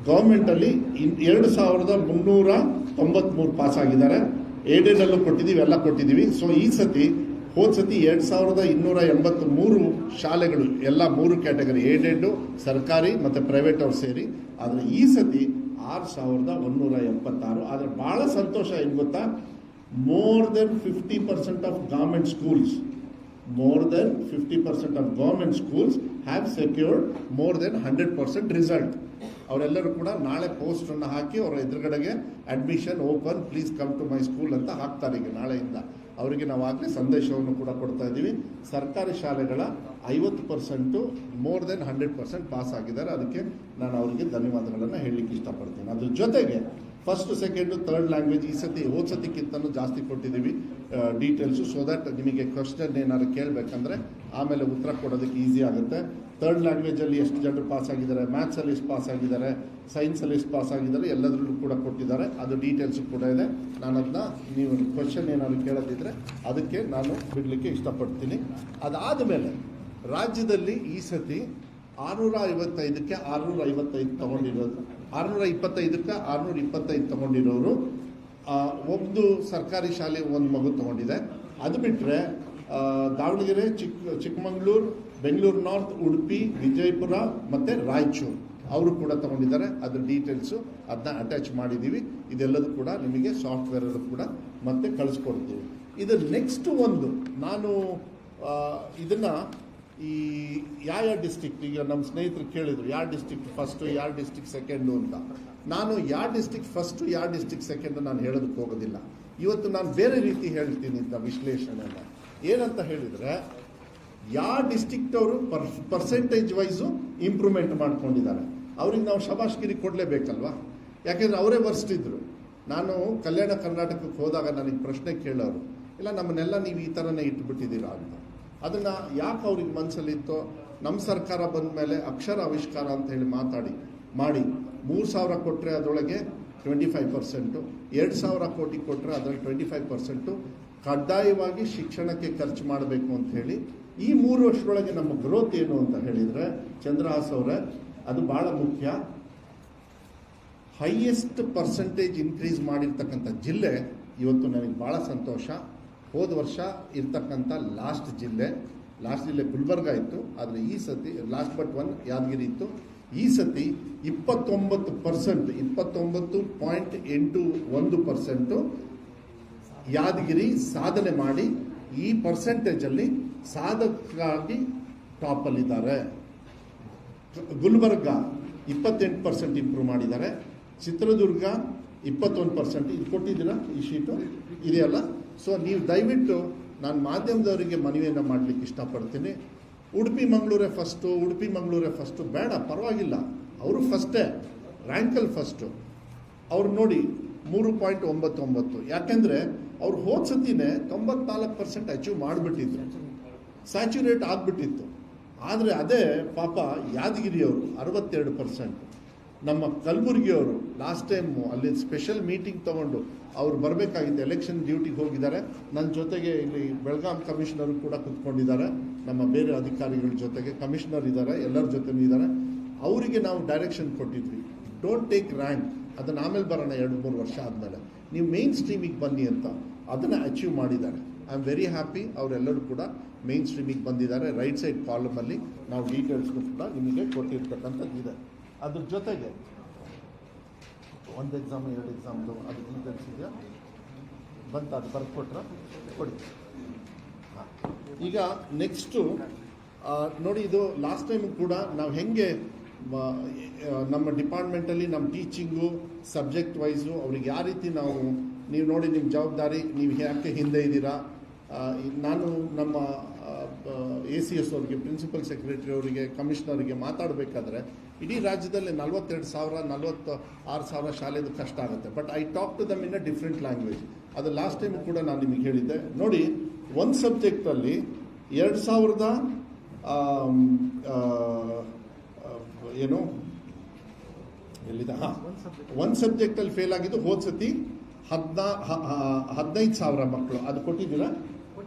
ಗೌರ್ಮೆಂಟಲ್ಲಿ 2393 ಪಾಸ್ ಆಗಿದ್ದಾರೆ. ಏಡೆಡಲ್ಲೂ ಕೊಟ್ಟಿದ್ದೀವಿ, ಎಲ್ಲ ಕೊಟ್ಟಿದ್ದೀವಿ. ಸೊ ಈ ಸತಿ ಹೋದ ಸತಿ 2283 ಶಾಲೆಗಳು, ಎಲ್ಲ 3 ಕ್ಯಾಟಗರಿ, ಏಡೆಡ್, ಸರ್ಕಾರಿ ಮತ್ತು ಪ್ರೈವೇಟ್ ಅವ್ರು ಸೇರಿ. ಆದರೆ ಈ ಸತಿ 6176. ಆದರೆ ಭಾಳ ಸಂತೋಷ ಏನು ಗೊತ್ತಾ, more than 50% of government schools have secured more than 100% result. ಅವರೆಲ್ಲರೂ ಕೂಡ ನಾಳೆ ಪೋಸ್ಟನ್ನು ಹಾಕಿ ಅವರ ಎದುರುಗಡೆಗೆ admission open, please come to my school ಅಂತ ಹಾಕ್ತಾರೆ. ಈಗ ನಾಳೆಯಿಂದ ಅವರಿಗೆ ನಾವು ಆಗಲೇ ಸಂದೇಶವನ್ನು ಕೂಡ ಕೊಡ್ತಾ ಇದ್ದೀವಿ. ಸರ್ಕಾರಿ ಶಾಲೆಗಳ 50% ಮೋರ್ ದೆನ್ 100% ಪಾಸ್ ಆಗಿದ್ದಾರೆ. ಅದಕ್ಕೆ ನಾನು ಅವರಿಗೆ ಧನ್ಯವಾದಗಳನ್ನು ಹೇಳಲಿಕ್ಕೆ ಇಷ್ಟಪಡ್ತೀನಿ. ಅದ್ರ ಜೊತೆಗೆ ಫಸ್ಟ್, ಸೆಕೆಂಡು, ಥರ್ಡ್ ಲ್ಯಾಂಗ್ವೇಜ್ ಈ ಸತಿ ಹೋದ ಸತಿಕ್ಕಿಂತಲೂ ಜಾಸ್ತಿ ಕೊಟ್ಟಿದ್ದೀವಿ ಡೀಟೇಲ್ಸು. ಸೊ ದಟ್ ನಿಮಗೆ ಕ್ವಶನ್ ಏನಾದ್ರು ಕೇಳಬೇಕಂದ್ರೆ ಆಮೇಲೆ ಉತ್ತರ ಕೊಡೋದಕ್ಕೆ ಈಸಿ ಆಗುತ್ತೆ. ಥರ್ಡ್ ಲ್ಯಾಂಗ್ವೇಜಲ್ಲಿ ಎಷ್ಟು ಜನರು ಪಾಸ್ ಆಗಿದ್ದಾರೆ, ಮ್ಯಾಥ್ಸಲ್ಲಿ ಎಷ್ಟು ಪಾಸ್ ಆಗಿದ್ದಾರೆ, ಸೈನ್ಸಲ್ಲಿ ಎಷ್ಟು ಪಾಸ್ ಆಗಿದ್ದಾರೆ, ಎಲ್ಲದರಲ್ಲೂ ಕೂಡ ಕೊಟ್ಟಿದ್ದಾರೆ. ಅದು ಡೀಟೇಲ್ಸು ಕೂಡ ಇದೆ. ನಾನು ಅದನ್ನ ನೀವು ಕ್ವಶನ್ ಏನಾದ್ರು ಕೇಳೋದಿದ್ರೆ ಅದಕ್ಕೆ ನಾನು ಬಿಡಲಿಕ್ಕೆ ಇಷ್ಟಪಡ್ತೀನಿ. ಅದಾದ ಮೇಲೆ ರಾಜ್ಯದಲ್ಲಿ ಈ ಸತಿ 655ಕ್ಕೆ 655 ತಗೊಂಡಿರೋದು, 625ಕ್ಕೆ 625 ತಗೊಂಡಿರೋರು. ಒಂದು ಸರ್ಕಾರಿ ಶಾಲೆ ಒಂದು ಮಗು ತಗೊಂಡಿದೆ. ಅದು ಬಿಟ್ಟರೆ ದಾವಣಗೆರೆ, ಚಿಕ್ಕಮಗಳೂರು, ಬೆಂಗಳೂರು ನಾರ್ತ್, ಉಡುಪಿ, ವಿಜಯಪುರ ಮತ್ತು ರಾಯಚೂರು ಅವರು ಕೂಡ ತಗೊಂಡಿದ್ದಾರೆ. ಅದ್ರ ಡೀಟೇಲ್ಸು ಅದನ್ನ ಅಟ್ಯಾಚ್ ಮಾಡಿದ್ದೀವಿ. ಇದೆಲ್ಲದೂ ಕೂಡ ನಿಮಗೆ ಸಾಫ್ಟ್ವೇರಲ್ಲೂ ಕೂಡ ಮತ್ತೆ ಕಳಿಸ್ಕೊಡ್ತೀವಿ. ಇದು ನೆಕ್ಸ್ಟ್ ಒಂದು ನಾನು ಇದನ್ನು ಈ ಯಾವ ಡಿಸ್ಟಿಕ್ಟ್, ಈಗ ನಮ್ಮ ಸ್ನೇಹಿತರು ಕೇಳಿದರು ಯಾವ ಡಿಸ್ಟಿಕ್ಟ್ ಫಸ್ಟು, ಯಾವ ಡಿಸ್ಟಿಕ್ ಸೆಕೆಂಡು ಅಂತ. ನಾನು ಯಾವ ಡಿಸ್ಟಿಕ್ ಫಸ್ಟು, ಯಾವ ಡಿಸ್ಟಿಕ್ ಸೆಕೆಂಡು ನಾನು ಹೇಳೋದಕ್ಕೆ ಹೋಗೋದಿಲ್ಲ. ಇವತ್ತು ನಾನು ಬೇರೆ ರೀತಿ ಹೇಳ್ತೀನಿ ಅಂತ ವಿಶ್ಲೇಷಣೆನ. ಏನಂತ ಹೇಳಿದರೆ, ಯಾವ ಡಿಸ್ಟಿಕ್ಟ್ ಅವರು ಪರ್ಸೆಂಟೇಜ್ ವೈಸು ಇಂಪ್ರೂವ್ಮೆಂಟ್ ಮಾಡ್ಕೊಂಡಿದ್ದಾರೆ, ಅವ್ರಿಗೆ ನಾವು ಶಬಾಷ್ಗಿರಿ ಕೊಡಲೇಬೇಕಲ್ವಾ? ಯಾಕೆಂದರೆ ಅವರೇ ವರ್ಸ್ಟಿದ್ರು. ನಾನು ಕಲ್ಯಾಣ ಕರ್ನಾಟಕಕ್ಕೆ ಹೋದಾಗ ನನಗೆ ಪ್ರಶ್ನೆ ಕೇಳೋರು, ಇಲ್ಲ ನಮ್ಮನ್ನೆಲ್ಲ ನೀವು ಈ ಥರನೇ ಇಟ್ಬಿಟ್ಟಿದ್ದೀರಾ ಅಂತ. ಅದನ್ನು ಯಾಕೆ ಅವ್ರಿಗೆ ಮನಸ್ಸಲ್ಲಿತ್ತೋ, ನಮ್ಮ ಸರ್ಕಾರ ಬಂದ ಮೇಲೆ ಅಕ್ಷರ ಆವಿಷ್ಕಾರ ಅಂತ ಹೇಳಿ ಮಾಡಿ 3,000 ಕೊಟ್ಟರೆ ಅದರೊಳಗೆ 25%, 2,000 ಕೋಟಿ ಕೊಟ್ಟರೆ ಅದರಲ್ಲಿ 25% ಕಡ್ಡಾಯವಾಗಿ ಶಿಕ್ಷಣಕ್ಕೆ ಖರ್ಚು ಮಾಡಬೇಕು ಅಂತ ಹೇಳಿ. ಈ 3 ವರ್ಷದೊಳಗೆ ನಮ್ಮ ಗ್ರೋತ್ ಏನು ಅಂತ ಹೇಳಿದರೆ ಚಂದ್ರಹಾಸ್ ಅವರೇ, ಅದು ಭಾಳ ಮುಖ್ಯ. ಹೈಯೆಸ್ಟ್ ಪರ್ಸೆಂಟೇಜ್ ಇನ್ಕ್ರೀಸ್ ಮಾಡಿರ್ತಕ್ಕಂಥ ಜಿಲ್ಲೆ ಇವತ್ತು ನನಗೆ ಭಾಳ ಸಂತೋಷ. ಹೋದ ವರ್ಷ ಇರ್ತಕ್ಕಂಥ ಲಾಸ್ಟ್ ಜಿಲ್ಲೆ ಗುಲ್ಬರ್ಗ ಇತ್ತು. ಆದರೆ ಈ ಸತಿ ಲಾಸ್ಟ್ ಬಟ್ 1 ಯಾದಗಿರಿ ಇತ್ತು. ಈ ಸತಿ 29%, 29.81% ಯಾದಗಿರಿ ಸಾಧನೆ ಮಾಡಿ ಈ ಪರ್ಸೆಂಟೇಜಲ್ಲಿ ಸಾಧಕರಾಗಿ ಟಾಪಲ್ಲಿದ್ದಾರೆ. ಗುಲ್ಬರ್ಗ 28% ಇಂಪ್ರೂವ್ ಮಾಡಿದ್ದಾರೆ. ಚಿತ್ರದುರ್ಗ 21%. ಇದು ಕೊಟ್ಟಿದ್ದೀರಾ ಈ ಶೀಟು ಇದೆಯಲ್ಲ. ಸೊ ನೀವು ದಯವಿಟ್ಟು, ನಾನು ಮಾಧ್ಯಮದವರಿಗೆ ಮನವಿಯನ್ನು ಮಾಡಲಿಕ್ಕೆ ಇಷ್ಟಪಡ್ತೀನಿ. ಉಡುಪಿ ಮಂಗಳೂರೇ ಫಸ್ಟು ಬೇಡ, ಪರವಾಗಿಲ್ಲ, ಅವರು ಫಸ್ಟೇ, ರ್ಯಾಂಕಲ್ಲಿ ಫಸ್ಟು. ಅವ್ರು ನೋಡಿ 3.99, ಯಾಕೆಂದರೆ ಅವ್ರು ಹೋದ ಸತಿನೇ 94% ಅಚೀವ್ ಮಾಡಿಬಿಟ್ಟಿದ್ರು, ಸ್ಯಾಚುರೇಟ್ ಆಗಿಬಿಟ್ಟಿತ್ತು. ಆದರೆ ಅದೇ ಪಾಪ ಯಾದಗಿರಿಯವರು 62%, ನಮ್ಮ ಕಲಬುರಗಿಯವರು ಲಾಸ್ಟ್ ಟೈಮು ಅಲ್ಲಿ ಸ್ಪೆಷಲ್ ಮೀಟಿಂಗ್ ತೊಗೊಂಡು ಅವ್ರು ಬರಬೇಕಾಗಿತ್ತು, ಎಲೆಕ್ಷನ್ ಡ್ಯೂಟಿಗೆ ಹೋಗಿದ್ದಾರೆ. ನನ್ನ ಜೊತೆಗೆ ಇಲ್ಲಿ ಬೆಳಗಾಂ ಕಮಿಷನರು ಕೂಡ ಕೂತ್ಕೊಂಡಿದ್ದಾರೆ, ನಮ್ಮ ಬೇರೆ ಅಧಿಕಾರಿಗಳ ಜೊತೆಗೆ ಕಮಿಷನರ್ ಇದ್ದಾರೆ, ಎಲ್ಲರ ಜೊತೆನೂ ಇದ್ದಾರೆ. ಅವರಿಗೆ ನಾವು ಡೈರೆಕ್ಷನ್ ಕೊಟ್ಟಿದ್ವಿ, ಡೋಂಟ್ ಟೇಕ್ ರ್ಯಾಂಕ್, ಅದನ್ನು ಆಮೇಲೆ ಬರೋಣ 2-3 ವರ್ಷ ಆದಮೇಲೆ, ನೀವು ಮೇನ್ ಸ್ಟ್ರೀಮಿಗೆ ಬನ್ನಿ ಅಂತ. ಅದನ್ನು ಅಚೀವ್ ಮಾಡಿದ್ದಾರೆ. I am very happy. ಅವರೆಲ್ಲರೂ ಕೂಡ ಮೇನ್ ಸ್ಟ್ರೀಮಿಗೆ ಬಂದಿದ್ದಾರೆ. ರೈಟ್ ಸೈಡ್ ಕಾಲಮಲ್ಲಿ ನಾವು ಡೀಟೇಲ್ಸ್ನು ಕೂಡ ನಿಮಗೆ ಕೊಟ್ಟಿರ್ತಕ್ಕಂಥದ್ದು ಇದೆ. ಅದ್ರ ಜೊತೆಗೆ 1 ಎಕ್ಸಾಮ್ 2 ಎಕ್ಸಾಮ್ದು ಅದು ಡೀಟೇಲ್ಸ್ ಇದೆಯಾ ಬಂತ, ಅದು ಬರ್ಕೊಟ್ರ ಕೊಡಿ. ಹಾಂ, ಈಗ ನೆಕ್ಸ್ಟು ನೋಡಿ, ಇದು ಲಾಸ್ಟ್ ಟೈಮು ಕೂಡ ನಾವು ಹೆಂಗೆ ನಮ್ಮ ಡಿಪಾರ್ಟ್ಮೆಂಟಲ್ಲಿ ನಮ್ಮ ಟೀಚಿಂಗು ಸಬ್ಜೆಕ್ಟ್ ವೈಸು ಅವ್ರಿಗೆ ಯಾವ ರೀತಿ ನೀವು ನೋಡಿ ನಿಮ್ಮ ಜವಾಬ್ದಾರಿ, ನೀವು ಯಾಕೆ ಹಿಂದೆ ಇದ್ದೀರಾ. ನಾನು ನಮ್ಮ ACS ಅವರಿಗೆ, ಪ್ರಿನ್ಸಿಪಲ್ ಸೆಕ್ರೆಟರಿ ಅವರಿಗೆ, ಕಮಿಷನರಿಗೆ ಮಾತಾಡಬೇಕಾದ್ರೆ ಇಡೀ ರಾಜ್ಯದಲ್ಲಿ 42,000 46,000 ಶಾಲೆದು ಕಷ್ಟ ಆಗುತ್ತೆ. But I talk to them in a different language. ಅದು ಲಾಸ್ಟ್ ಟೈಮ್ ಕೂಡ ನಾನು ನಿಮಗೆ ಹೇಳಿದ್ದೆ. ನೋಡಿ, ಒಂದು ಸಬ್ಜೆಕ್ಟಲ್ಲಿ 2000 ಏನು ಎಲ್ಲಿದೆ, ಹಾಂ, ಒಂದು ಸಬ್ಜೆಕ್ಟಲ್ಲಿ ಫೇಲ್ ಆಗಿದ್ದು ಹೋದ ಸತಿ 15,000 ಮಕ್ಕಳು. ಅದು ಕೊಟ್ಟಿದ್ದೀರಾ?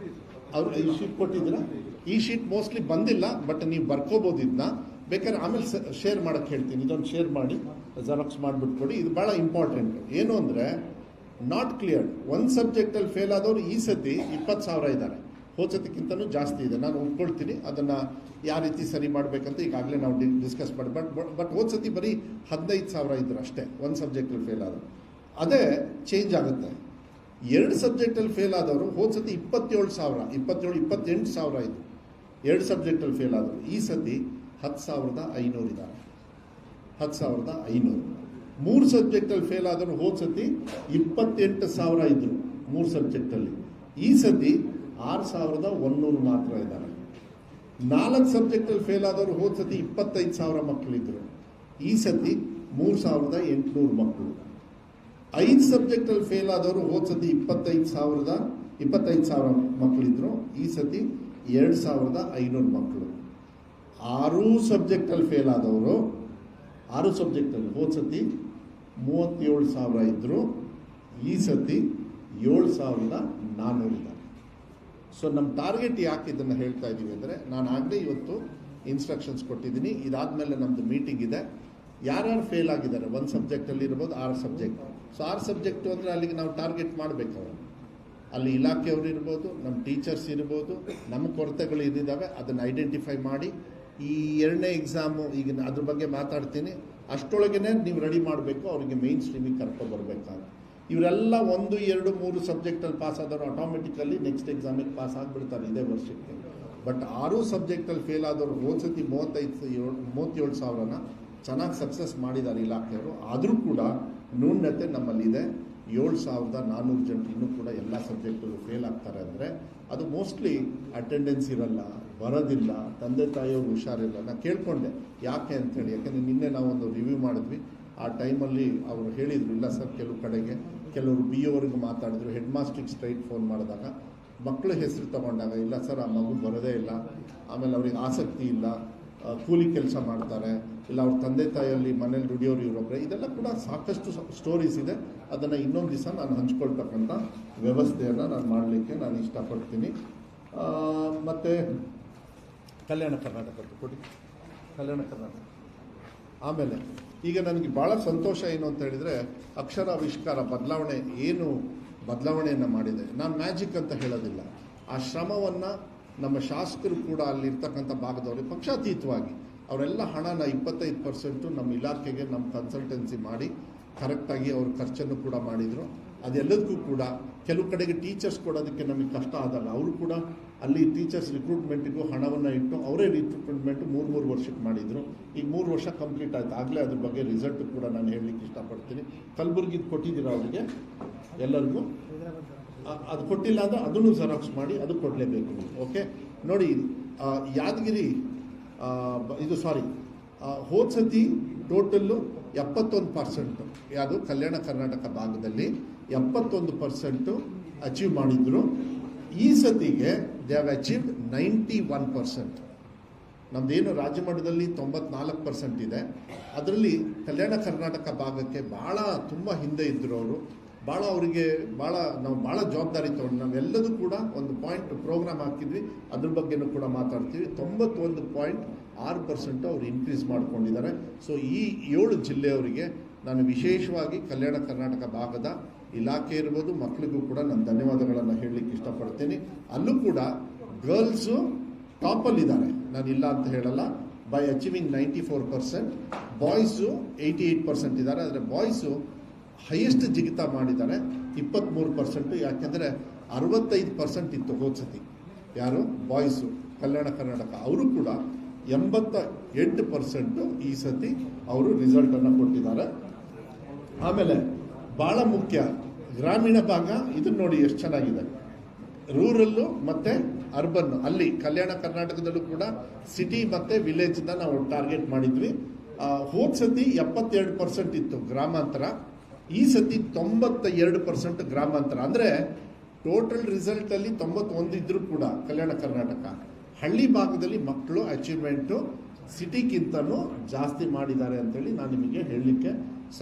ಅವ್ರು ಈ ಶೀಟ್ ಕೊಟ್ಟಿದ್ದೀರಾ? ಈ ಶೀಟ್ ಮೋಸ್ಟ್ಲಿ ಬಂದಿಲ್ಲ, ಬಟ್ ನೀವು ಬರ್ಕೋಬೋದು. ಇದನ್ನ ಬೇಕಾದ್ರೆ ಆಮೇಲೆ ಶೇರ್ ಮಾಡೋಕ್ಕೆ ಹೇಳ್ತೀನಿ. ಇದೊಂದು ಶೇರ್ ಮಾಡಿ ಜೆರಾಕ್ಸ್ ಮಾಡಿಬಿಟ್ಟು ಕೊಡಿ. ಇದು ಭಾಳ ಇಂಪಾರ್ಟೆಂಟ್. ಏನು ಅಂದರೆ ನಾಟ್ ಕ್ಲಿಯರ್ಡ್, ಒಂದು ಸಬ್ಜೆಕ್ಟಲ್ಲಿ ಫೇಲ್ ಆದವರು ಈ ಸತಿ 20,000 ಇದ್ದಾರೆ, ಹೋದ ಸತಿಗಿಂತನೂ ಜಾಸ್ತಿ ಇದೆ. ನಾನು ಒಪ್ಕೊಳ್ತೀನಿ. ಅದನ್ನು ಯಾವ ರೀತಿ ಸರಿ ಮಾಡಬೇಕಂತ ಈಗಾಗಲೇ ನಾವು ಡಿಸ್ಕಸ್ ಮಾಡಿ. ಬಟ್ ಹೋದ ಸತಿ ಬರೀ 15,000 ಇದ್ರು ಅಷ್ಟೇ ಒಂದು ಸಬ್ಜೆಕ್ಟಲ್ಲಿ ಫೇಲ್ ಆದವರು. ಅದೇ ಚೇಂಜ್ ಆಗುತ್ತೆ. 2 ಸಬ್ಜೆಕ್ಟಲ್ಲಿ ಫೇಲ್ ಆದವರು ಹೋದ ಸತಿ 28,000 ಇತ್ತು 2 ಸಬ್ಜೆಕ್ಟಲ್ಲಿ ಫೇಲ್ ಆದವರು. ಈ ಸತಿ 10,500 ಇದ್ದಾರೆ, 10,500. 3 ಸಬ್ಜೆಕ್ಟಲ್ಲಿ ಫೇಲ್ ಆದವರು ಹೋದ ಸತಿ 28,000 ಇದ್ದರು 3 ಸಬ್ಜೆಕ್ಟಲ್ಲಿ. ಈ ಸತಿ 6,100 ಮಾತ್ರ ಇದ್ದಾರೆ. 4 ಸಬ್ಜೆಕ್ಟಲ್ಲಿ ಫೇಲ್ ಆದವರು ಹೋದ ಸತಿ 25,000 ಮಕ್ಕಳಿದ್ರು, ಈ ಸತಿ 3,800 ಮಕ್ಕಳು. 5 ಸಬ್ಜೆಕ್ಟಲ್ಲಿ ಫೇಲ್ ಆದವರು ಹೋದ ಸತಿ 25,000 ಮಕ್ಕಳಿದ್ರು, ಈ ಸತಿ 2,500 ಮಕ್ಕಳು. 6 ಸಬ್ಜೆಕ್ಟಲ್ಲಿ ಫೇಲ್ ಆದವರು 6 ಸಬ್ಜೆಕ್ಟಲ್ಲಿ ಹೋದ ಸತಿ 37,000 ಇದ್ದರು, ಈ ಸತಿ 7,400 ಇದ್ದಾರೆ. ಸೊ ನಮ್ಮ ಟಾರ್ಗೆಟ್ ಯಾಕೆ ಇದನ್ನು ಹೇಳ್ತಾ ಇದ್ದೀವಿ ಅಂದರೆ, ನಾನು ಆಗಲೇ ಇವತ್ತು ಇನ್ಸ್ಟ್ರಕ್ಷನ್ಸ್ ಕೊಟ್ಟಿದ್ದೀನಿ. ಇದಾದಮೇಲೆ ನಮ್ಮದು ಮೀಟಿಂಗ್ ಇದೆ. ಯಾರ್ಯಾರು ಫೇಲ್ ಆಗಿದ್ದಾರೆ ಒಂದು ಸಬ್ಜೆಕ್ಟಲ್ಲಿ ಇರ್ಬೋದು, 6 ಸಬ್ಜೆಕ್ಟ್. ಸೊ 6 ಸಬ್ಜೆಕ್ಟು ಅಂದರೆ ಅಲ್ಲಿಗೆ ನಾವು ಟಾರ್ಗೆಟ್ ಮಾಡಬೇಕು. ಅವರು ಅಲ್ಲಿ ಇಲಾಖೆಯವರು ಇರ್ಬೋದು, ನಮ್ಮ ಟೀಚರ್ಸ್ ಇರ್ಬೋದು, ನಮ್ಮ ಕೊರತೆಗಳು ಏನಿದ್ದಾವೆ ಅದನ್ನು ಐಡೆಂಟಿಫೈ ಮಾಡಿ ಈ 2ನೇ ಎಕ್ಸಾಮು ಈಗ ಅದ್ರ ಬಗ್ಗೆ ಮಾತಾಡ್ತೀನಿ. ಅಷ್ಟೊಳಗೇ ನೀವು ರೆಡಿ ಮಾಡಬೇಕು, ಅವರಿಗೆ ಮೇನ್ ಸ್ಟ್ರೀಮಿಗೆ ಕರ್ಕೊಂಡ್ಬರ್ಬೇಕಾದ್ರೆ. ಇವರೆಲ್ಲ 1, 2, 3 ಸಬ್ಜೆಕ್ಟಲ್ಲಿ ಪಾಸ್ ಆದವರು ಆಟೋಮೆಟಿಕಲಿ ನೆಕ್ಸ್ಟ್ ಎಕ್ಸಾಮಿಗೆ ಪಾಸ್ ಆಗಿಬಿಡ್ತಾರೆ ಇದೇ ವರ್ಷಕ್ಕೆ. ಬಟ್ 6 ಸಬ್ಜೆಕ್ಟಲ್ಲಿ ಫೇಲ್ ಆದವರು ಹೋದ ಸತಿ 37,000ನ ಚೆನ್ನಾಗಿ ಸಕ್ಸಸ್ ಮಾಡಿದ್ದಾರೆ ಇಲಾಖೆಯವರು. ಆದರೂ ಕೂಡ ನ್ಯೂನತೆ ನಮ್ಮಲ್ಲಿದೆ. 7,400 ಜನರು ಇನ್ನೂ ಕೂಡ ಎಲ್ಲ ಸಬ್ಜೆಕ್ಟಲ್ಲೂ ಫೇಲ್ ಆಗ್ತಾರೆ. ಅಂದರೆ ಅದು ಮೋಸ್ಟ್ಲಿ ಅಟೆಂಡೆನ್ಸ್ ಇರಲ್ಲ, ಬರೋದಿಲ್ಲ, ತಂದೆ ತಾಯಿಯವರು ಹುಷಾರಿಲ್ಲ. ನಾನು ಕೇಳಿಕೊಂಡೆ ಯಾಕೆ ಅಂಥೇಳಿ. ಯಾಕೆಂದರೆ ನಿನ್ನೆ ನಾವು ಒಂದು ರಿವ್ಯೂ ಮಾಡಿದ್ವಿ. ಆ ಟೈಮಲ್ಲಿ ಅವರು ಹೇಳಿದರು, ಇಲ್ಲ ಸರ್, ಕೆಲವು ಕಡೆಗೆ ಕೆಲವರು BO ಅವ್ರಿಗೆ ಮಾತಾಡಿದ್ರು, ಹೆಡ್ ಮಾಸ್ಟ್ರಿಗೆ ಸ್ಟ್ರೈಟ್ ಫೋನ್ ಮಾಡಿದಾಗ ಮಕ್ಕಳ ಹೆಸರು ತಗೊಂಡಾಗ, ಇಲ್ಲ ಸರ್, ಆ ಮಗು ಬರೋದೇ ಇಲ್ಲ, ಆಮೇಲೆ ಅವ್ರಿಗೆ ಆಸಕ್ತಿ ಇಲ್ಲ, ಕೂಲಿ ಕೆಲಸ ಮಾಡ್ತಾರೆ, ಇಲ್ಲ ಅವ್ರ ತಂದೆ ತಾಯಿಯಲ್ಲಿ ಮನೇಲಿ ದುಡಿಯೋರು ಇವರೊಬ್ಬರೇ. ಇದೆಲ್ಲ ಕೂಡ ಸಾಕಷ್ಟು ಸ್ಟೋರೀಸ್ ಇದೆ. ಅದನ್ನು ಇನ್ನೊಂದು ದಿವಸ ನಾನು ಹಂಚ್ಕೊಳ್ತಕ್ಕಂಥ ವ್ಯವಸ್ಥೆಯನ್ನು ನಾನು ಮಾಡಲಿಕ್ಕೆ ನಾನು ಇಷ್ಟಪಡ್ತೀನಿ. ಮತ್ತು ಕಲ್ಯಾಣ ಕರ್ನಾಟಕದ್ದು ಕೊಡಿ, ಕಲ್ಯಾಣ ಕರ್ನಾಟಕ. ಆಮೇಲೆ ಈಗ ನನಗೆ ಭಾಳ ಸಂತೋಷ ಏನು ಅಂತ ಹೇಳಿದರೆ, ಅಕ್ಷರಾವಿಷ್ಕಾರ ಬದಲಾವಣೆಯನ್ನು ಮಾಡಿದೆ. ನಾನು ಮ್ಯಾಜಿಕ್ ಅಂತ ಹೇಳೋದಿಲ್ಲ. ಆ ಶ್ರಮವನ್ನು ನಮ್ಮ ಶಾಸಕರು ಕೂಡ ಅಲ್ಲಿರ್ತಕ್ಕಂಥ ಭಾಗದವ್ರಿಗೆ ಪಕ್ಷಾತೀತವಾಗಿ ಅವರೆಲ್ಲ ಹಣನ 25% ನಮ್ಮ ಇಲಾಖೆಗೆ, ನಮ್ಮ ಕನ್ಸಲ್ಟೆನ್ಸಿ ಮಾಡಿ ಕರೆಕ್ಟಾಗಿ ಅವ್ರ ಖರ್ಚನ್ನು ಕೂಡ ಮಾಡಿದರು. ಅದೆಲ್ಲದಕ್ಕೂ ಕೂಡ ಕೆಲವು ಕಡೆಗೆ ಟೀಚರ್ಸ್ ಕೊಡೋದಕ್ಕೆ ನಮಗೆ ಕಷ್ಟ ಆದಾಗ ಅವರು ಕೂಡ ಅಲ್ಲಿ ಟೀಚರ್ಸ್ ರಿಕ್ರೂಟ್ಮೆಂಟಿಗೂ ಹಣವನ್ನು ಇಟ್ಟು ಅವರೇ ರಿಕ್ರೂಟ್ಮೆಂಟು 3 ವರ್ಷಕ್ಕೆ ಮಾಡಿದರು. ಈಗ 3 ವರ್ಷ ಕಂಪ್ಲೀಟ್ ಆಯಿತು. ಆಗಲೇ ಅದ್ರ ಬಗ್ಗೆ ರಿಸಲ್ಟ್ ಕೂಡ ನಾನು ಹೇಳಲಿಕ್ಕೆ ಇಷ್ಟಪಡ್ತೀನಿ. ಕಲಬುರಗಿದು ಕೊಟ್ಟಿದ್ದೀರಾ ಅವರಿಗೆ ಎಲ್ಲರಿಗೂ? ಅದು ಕೊಟ್ಟಿಲ್ಲ ಅಂದರೆ ಅದನ್ನು ಜೆರಾಕ್ಸ್ ಮಾಡಿ ಅದು ಕೊಡಲೇಬೇಕು ನೀವು. ಓಕೆ ನೋಡಿ, ಯಾದಗಿರಿ ಇದು ಸಾರಿ ಹೋದ ಸತಿ ಟೋಟಲ್ಲು 71%, ಯಾವುದು ಕಲ್ಯಾಣ ಕರ್ನಾಟಕ ಭಾಗದಲ್ಲಿ 71% ಅಚೀವ್ ಮಾಡಿದ್ರು. ಈ ಸತಿಗೆ ದೇ ಹ್ಯಾವ್ ಅಚೀವ್ಡ್ 91%. ನಮ್ಮದೇನು ರಾಜ್ಯ ಮಟ್ಟದಲ್ಲಿ 94% ಇದೆ, ಅದರಲ್ಲಿ ಕಲ್ಯಾಣ ಕರ್ನಾಟಕ ಭಾಗಕ್ಕೆ ತುಂಬ ಹಿಂದೆ ಇದ್ದರು ಅವರು. ನಾವು ಭಾಳ ಜವಾಬ್ದಾರಿ ತೊಗೊಂಡು ನಾವೆಲ್ಲದೂ ಕೂಡ ಒಂದು ಪಾಯಿಂಟ್ ಪ್ರೋಗ್ರಾಮ್ ಹಾಕಿದ್ವಿ, ಅದ್ರ ಬಗ್ಗೆನೂ ಕೂಡ ಮಾತಾಡ್ತೀವಿ. 91.6% ಅವರು ಇನ್ಕ್ರೀಸ್ ಮಾಡ್ಕೊಂಡಿದ್ದಾರೆ. ಸೊ ಈ 7 ಜಿಲ್ಲೆಯವರಿಗೆ ನಾನು ವಿಶೇಷವಾಗಿ ಕಲ್ಯಾಣ ಕರ್ನಾಟಕ ಭಾಗದ ಇಲಾಖೆ ಇರ್ಬೋದು, ಮಕ್ಕಳಿಗೂ ಕೂಡ ನಾನು ಧನ್ಯವಾದಗಳನ್ನು ಹೇಳಲಿಕ್ಕೆ ಇಷ್ಟಪಡ್ತೀನಿ. ಅಲ್ಲೂ ಕೂಡ ಗರ್ಲ್ಸು ಟಾಪಲ್ಲಿದ್ದಾರೆ, ನಾನು ಇಲ್ಲ ಅಂತ ಹೇಳಲ್ಲ, ಬೈ ಅಚೀವಿಂಗ್ 94%. ಬಾಯ್ಸು 88% ಇದ್ದಾರೆ, ಆದರೆ ಬಾಯ್ಸು ಹೈಯೆಸ್ಟ್ ಜಿಗಿತ ಮಾಡಿದ್ದಾರೆ 23%. ಯಾಕೆಂದರೆ 65% ಇತ್ತು ಹೋದ ಸತಿ. ಯಾರು ಬಾಯ್ಸು ಕಲ್ಯಾಣ ಕರ್ನಾಟಕ, ಅವರು ಕೂಡ 88% ಈ ಸತಿ ಅವರು ರಿಸಲ್ಟನ್ನು ಕೊಟ್ಟಿದ್ದಾರೆ. ಆಮೇಲೆ ಭಾಳ ಮುಖ್ಯ ಗ್ರಾಮೀಣ ಭಾಗ, ಇದನ್ನು ನೋಡಿ ಎಷ್ಟು ಚೆನ್ನಾಗಿದೆ. ರೂರಲ್ಲು ಮತ್ತು ಅರ್ಬನ್, ಅಲ್ಲಿ ಕಲ್ಯಾಣ ಕರ್ನಾಟಕದಲ್ಲೂ ಕೂಡ ಸಿಟಿ ಮತ್ತು ವಿಲೇಜ್ನ ನಾವು ಟಾರ್ಗೆಟ್ ಮಾಡಿದ್ವಿ. ಹೋದ ಸತಿ 72% ಇತ್ತು ಗ್ರಾಮಾಂತರ, ಈ ಸತಿ 92% ಗ್ರಾಮಾಂತರ. ಅಂದರೆ ಟೋಟಲ್ ರಿಸಲ್ಟಲ್ಲಿ 91 ಇದ್ದರೂ ಕೂಡ ಕಲ್ಯಾಣ ಕರ್ನಾಟಕ, ಹಳ್ಳಿ ಭಾಗದಲ್ಲಿ ಮಕ್ಕಳು ಅಚೀವ್ಮೆಂಟು ಸಿಟಿಗಿಂತನೂ ಜಾಸ್ತಿ ಮಾಡಿದ್ದಾರೆ ಅಂತೇಳಿ ನಾನು ನಿಮಗೆ ಹೇಳಲಿಕ್ಕೆ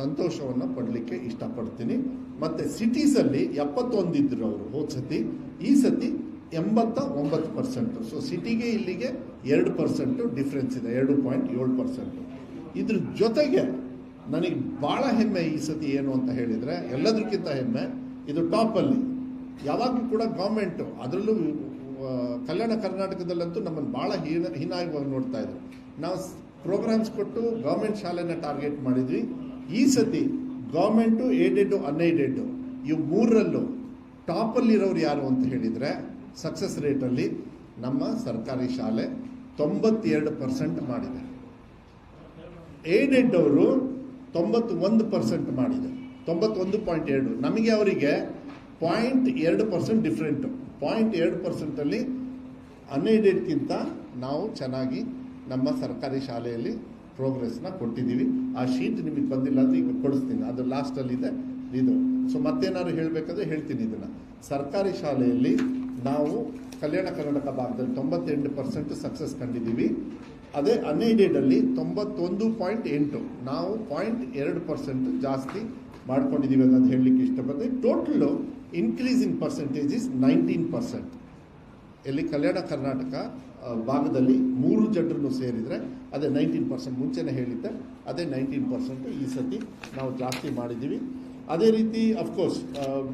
ಸಂತೋಷವನ್ನು ಪಡಲಿಕ್ಕೆ ಇಷ್ಟಪಡ್ತೀನಿ. ಮತ್ತು ಸಿಟೀಸಲ್ಲಿ 71 ಇದ್ದರು ಅವರು ಹೋದ ಸತಿ, ಈ ಸತಿ 89%. ಸೊ ಸಿಟಿಗೆ ಇಲ್ಲಿಗೆ 2% ಡಿಫ್ರೆನ್ಸ್ ಇದೆ, 2.7%. ಇದ್ರ ಜೊತೆಗೆ ನನಗೆ ಭಾಳ ಹೆಮ್ಮೆ ಈ ಸತಿ ಏನು ಅಂತ ಹೇಳಿದರೆ, ಎಲ್ಲದಕ್ಕಿಂತ ಹೆಮ್ಮೆ ಇದು ಟಾಪಲ್ಲಿ. ಯಾವಾಗಲೂ ಕೂಡ ಗೌರ್ಮೆಂಟು, ಅದರಲ್ಲೂ ಕಲ್ಯಾಣ ಕರ್ನಾಟಕದಲ್ಲಂತೂ ನಮ್ಮನ್ನು ಭಾಳ ಹೀನಾಯವಾಗಿ ನೋಡ್ತಾ ಇದ್ರು. ನಾವು ಪ್ರೋಗ್ರಾಮ್ಸ್ ಕೊಟ್ಟು ಗೌರ್ಮೆಂಟ್ ಶಾಲೆನ ಟಾರ್ಗೆಟ್ ಮಾಡಿದ್ವಿ. ಈ ಸತಿ ಗೌರ್ಮೆಂಟು, ಏಡೆಡ್ಡು, ಅನ್ಏಡೆಡ್ಡು ಇವು ಮೂರರಲ್ಲೂ ಟಾಪಲ್ಲಿರೋರು ಯಾರು ಅಂತ ಹೇಳಿದರೆ, ಸಕ್ಸಸ್ ರೇಟಲ್ಲಿ ನಮ್ಮ ಸರ್ಕಾರಿ ಶಾಲೆ 92% ಮಾಡಿದೆ. ಏಡೆಡ್ ಅವರು 91% ಮಾಡಿದೆ, 91.2. ನಮಗೆ ಅವರಿಗೆ 0.2% ಡಿಫ್ರೆಂಟು. 0.2%ಅಲ್ಲಿ ಅನ್ಏಡೆಡ್ಗಿಂತ ನಾವು ಚೆನ್ನಾಗಿ ನಮ್ಮ ಸರ್ಕಾರಿ ಶಾಲೆಯಲ್ಲಿ ಪ್ರೋಗ್ರೆಸ್ನ ಕೊಟ್ಟಿದ್ದೀವಿ. ಆ ಶೀಟ್ ನಿಮಗೆ ಬಂದಿಲ್ಲ ಅಂದರೆ ಈಗ ಕೊಡಿಸ್ತೀನಿ, ಅದು ಲಾಸ್ಟಲ್ಲಿದೆ ಇದು. ಸೊ ಮತ್ತೇನಾದ್ರು ಹೇಳಬೇಕಾದ್ರೆ ಹೇಳ್ತೀನಿ. ಇದನ್ನು ಸರ್ಕಾರಿ ಶಾಲೆಯಲ್ಲಿ ನಾವು ಕಲ್ಯಾಣ ಕರ್ನಾಟಕ ಭಾಗದಲ್ಲಿ 98% ಸಕ್ಸಸ್ ಕಂಡಿದ್ದೀವಿ. ಅದೇ ಅನ್ಏಡೆಡಲ್ಲಿ 91.8, ನಾವು 0.2% ಜಾಸ್ತಿ ಮಾಡ್ಕೊಂಡಿದ್ದೀವಿ ಅನ್ನೋದು ಹೇಳಲಿಕ್ಕೆ ಇಷ್ಟಪಡ್ತೀನಿ. Total increase in percentage is 19%. ಇಲ್ಲಿ ಕಲ್ಯಾಣ ಕರ್ನಾಟಕ ಭಾಗದಲ್ಲಿ 3 ಜನರನ್ನು ಸೇರಿದರೆ ಅದೇ 19%. ಮುಂಚೆನೇ ಹೇಳಿದ್ದೆ, ಅದೇ 19% ಈ ಸತಿ ನಾವು ಜಾಸ್ತಿ ಮಾಡಿದ್ದೀವಿ. ಅದೇ ರೀತಿ ಅಫ್ಕೋರ್ಸ್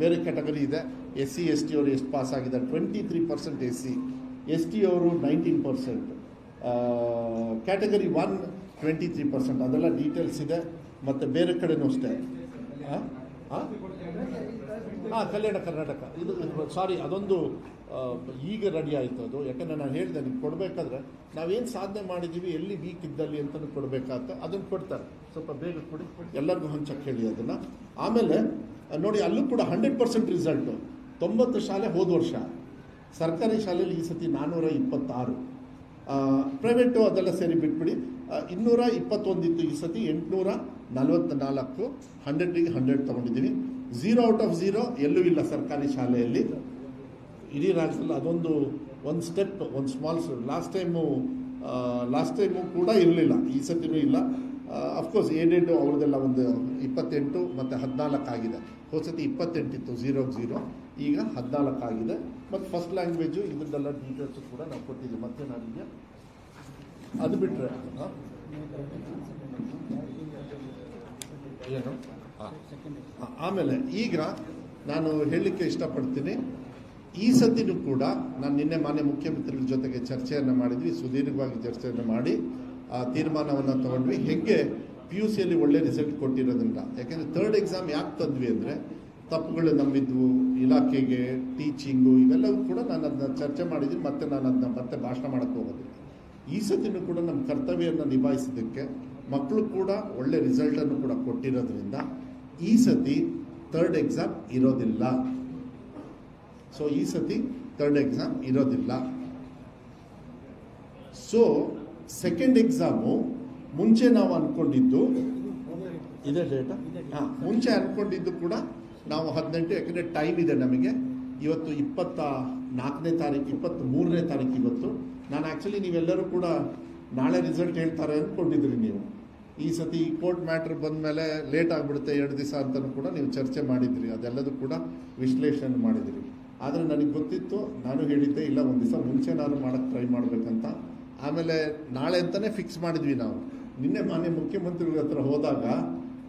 ಬೇರೆ ಕ್ಯಾಟಗರಿ ಇದೆ. SC ST ಅವರು ಎಷ್ಟು ಪಾಸ್ ಆಗಿದ್ದಾರೆ, 23% SC, ST ಅವರು 19%, ಕ್ಯಾಟಗರಿ 1 23%. ಅದೆಲ್ಲ ಡೀಟೇಲ್ಸ್ ಇದೆ. ಮತ್ತು ಬೇರೆ ಕಡೆನೂ ಅಷ್ಟೇ. ಕಲ್ಯಾಣ ಕರ್ನಾಟಕ ಇದು ಸಾರಿ, ಅದೊಂದು ಈಗ ರೆಡಿ ಆಯಿತು ಅದು. ಯಾಕಂದರೆ ನಾನು ಹೇಳಿದೆ ನಿಮ್ಗೆ ಕೊಡಬೇಕಾದ್ರೆ ನಾವೇನು ಸಾಧನೆ ಮಾಡಿದ್ದೀವಿ, ಎಲ್ಲಿ ವೀಕ್ ಇದ್ದಲ್ಲಿ ಅಂತಲೂ ಕೊಡಬೇಕಾಗ್ತ, ಅದನ್ನು ಕೊಡ್ತಾರೆ. ಸ್ವಲ್ಪ ಬೇಗ ಕೊಡಿ, ಎಲ್ಲರಿಗೂ ಹಂಚಕ್ಕೆ ಹೇಳಿ ಅದನ್ನು. ಆಮೇಲೆ ನೋಡಿ, ಅಲ್ಲೂ ಕೂಡ 100% ರಿಸಲ್ಟು. 90 ಶಾಲೆ ಹೋದ ವರ್ಷ, ಸರ್ಕಾರಿ ಶಾಲೆಯಲ್ಲಿ ಈ ಸತಿ 426, ಪ್ರೈವೇಟು ಅದೆಲ್ಲ ಸೇರಿ ಬಿಟ್ಬಿಡಿ 221 ಇತ್ತು. ಈ ಸತಿ 844, 100ಗೆ 100 ತೊಗೊಂಡಿದ್ದೀವಿ. 0 ಔಟ್ ಆಫ್ 0 ಎಲ್ಲೂ ಇಲ್ಲ ಸರ್ಕಾರಿ ಶಾಲೆಯಲ್ಲಿ ಇಡೀ ರಾಜ್ಯದಲ್ಲಿ. ಅದೊಂದು ಸ್ಟೆಪ್, ಒಂದು ಸ್ಮಾಲ್. ಲಾಸ್ಟ್ ಟೈಮು ಕೂಡ ಇರಲಿಲ್ಲ, ಈ ಸತಿನೂ ಇಲ್ಲ. ಅಫ್ಕೋರ್ಸ್ ಏಡೆಡು ಅವ್ರದ್ದೆಲ್ಲ ಒಂದು 28 ಮತ್ತು 14 ಆಗಿದೆ. ಹೋದ ಸತಿ 28 ಇತ್ತು, 0 ಈಗ 14 ಆಗಿದೆ. ಮತ್ತು ಫಸ್ಟ್ ಲ್ಯಾಂಗ್ವೇಜು ಇದನ್ನೆಲ್ಲ ಡೀಟೇಲ್ಸು ಕೂಡ ನಾವು ಕೊಟ್ಟಿದ್ದೀವಿ. ಮತ್ತೆ ನನಗೆ ಅದು ಬಿಟ್ಟರೆ ಏನು ಆಮೇಲೆ ಈಗ ನಾನು ಹೇಳಲಿಕ್ಕೆ ಇಷ್ಟಪಡ್ತೀನಿ, ಈ ಸತಿನೂ ಕೂಡ ನಾನು ನಿನ್ನೆ ಮಾನ್ಯ ಮುಖ್ಯಮಂತ್ರಿಗಳ ಜೊತೆಗೆ ಚರ್ಚೆಯನ್ನು ಮಾಡಿದ್ವಿ. ಸುದೀರ್ಘವಾಗಿ ಚರ್ಚೆಯನ್ನು ಮಾಡಿ ತೀರ್ಮಾನವನ್ನು ತಗೊಂಡ್ವಿ. ಹೇಗೆ PUCಯಲ್ಲಿ ಒಳ್ಳೆ ರಿಸಲ್ಟ್ ಕೊಟ್ಟಿರೋದ್ರಿಂದ. ಯಾಕೆಂದರೆ 3rd ಎಕ್ಸಾಮ್ ಯಾಕೆ ತಂದ್ವಿ ಅಂದರೆ, ತಪ್ಪುಗಳು ನಂಬಿದ್ವು ಇಲಾಖೆಗೆ, ಟೀಚಿಂಗು, ಇವೆಲ್ಲವೂ ಕೂಡ ನಾನು ಅದನ್ನ ಚರ್ಚೆ ಮಾಡಿದ್ದೀನಿ. ಮತ್ತು ನಾನು ಅದನ್ನ ಮತ್ತೆ ಭಾಷಣ ಮಾಡೋಕ್ಕೆ ಹೋಗೋದಿಲ್ಲ. ಈ ಸತಿನೂ ಕೂಡ ನಮ್ಮ ಕರ್ತವ್ಯವನ್ನು ನಿಭಾಯಿಸೋದಕ್ಕೆ ಮಕ್ಕಳು ಕೂಡ ಒಳ್ಳೆ ರಿಸಲ್ಟನ್ನು ಕೂಡ ಕೊಟ್ಟಿರೋದ್ರಿಂದ ಈ ಸತಿ 3rd ಎಕ್ಸಾಮ್ ಇರೋದಿಲ್ಲ. ಸೊ ಈ ಸತಿ ಥರ್ಡ್ ಎಕ್ಸಾಮ್ ಇರೋದಿಲ್ಲ. ಸೊ ಸೆಕೆಂಡ್ ಎಕ್ಸಾಮು ಮುಂಚೆ ನಾವು ಅಂದ್ಕೊಂಡಿದ್ದು ಇದೇ ಡೇಟಾ ಮುಂಚೆ ಅಂದ್ಕೊಂಡಿದ್ದು ಕೂಡ ನಾವು 18, ಯಾಕಂದರೆ ಟೈಮ್ ಇದೆ ನಮಗೆ. ಇವತ್ತು 24ನೇ ತಾರೀಕು, 23ನೇ ತಾರೀಕು ಇವತ್ತು. ನಾನು ಆ್ಯಕ್ಚುಲಿ ನೀವೆಲ್ಲರೂ ಕೂಡ ನಾಳೆ ರಿಸಲ್ಟ್ ಹೇಳ್ತಾರೆ ಅಂದ್ಕೊಂಡಿದ್ರಿ ನೀವು. ಈ ಸತಿ ಈ ಕೋರ್ಟ್ ಮ್ಯಾಟ್ರ್ ಬಂದ ಮೇಲೆ ಲೇಟ್ ಆಗಿಬಿಡುತ್ತೆ 2 ದಿವಸ ಅಂತಲೂ ಕೂಡ ನೀವು ಚರ್ಚೆ ಮಾಡಿದ್ರಿ, ಅದೆಲ್ಲದೂ ಕೂಡ ವಿಶ್ಲೇಷಣೆ ಮಾಡಿದ್ರಿ. ಆದರೆ ನನಗೆ ಗೊತ್ತಿತ್ತು, ನಾನು ಹೇಳಿದ್ದೆ ಇಲ್ಲ ಒಂದು ದಿವಸ ಮುಂಚೆ ನಾನು ಮಾಡೋಕ್ಕೆ ಟ್ರೈ ಮಾಡಬೇಕಂತ. ಆಮೇಲೆ ನಾಳೆ ಅಂತಲೇ ಫಿಕ್ಸ್ ಮಾಡಿದ್ವಿ ನಾವು. ನಿನ್ನೆ ಮಾನ್ಯ ಮುಖ್ಯಮಂತ್ರಿಗಳ ಹತ್ರ ಹೋದಾಗ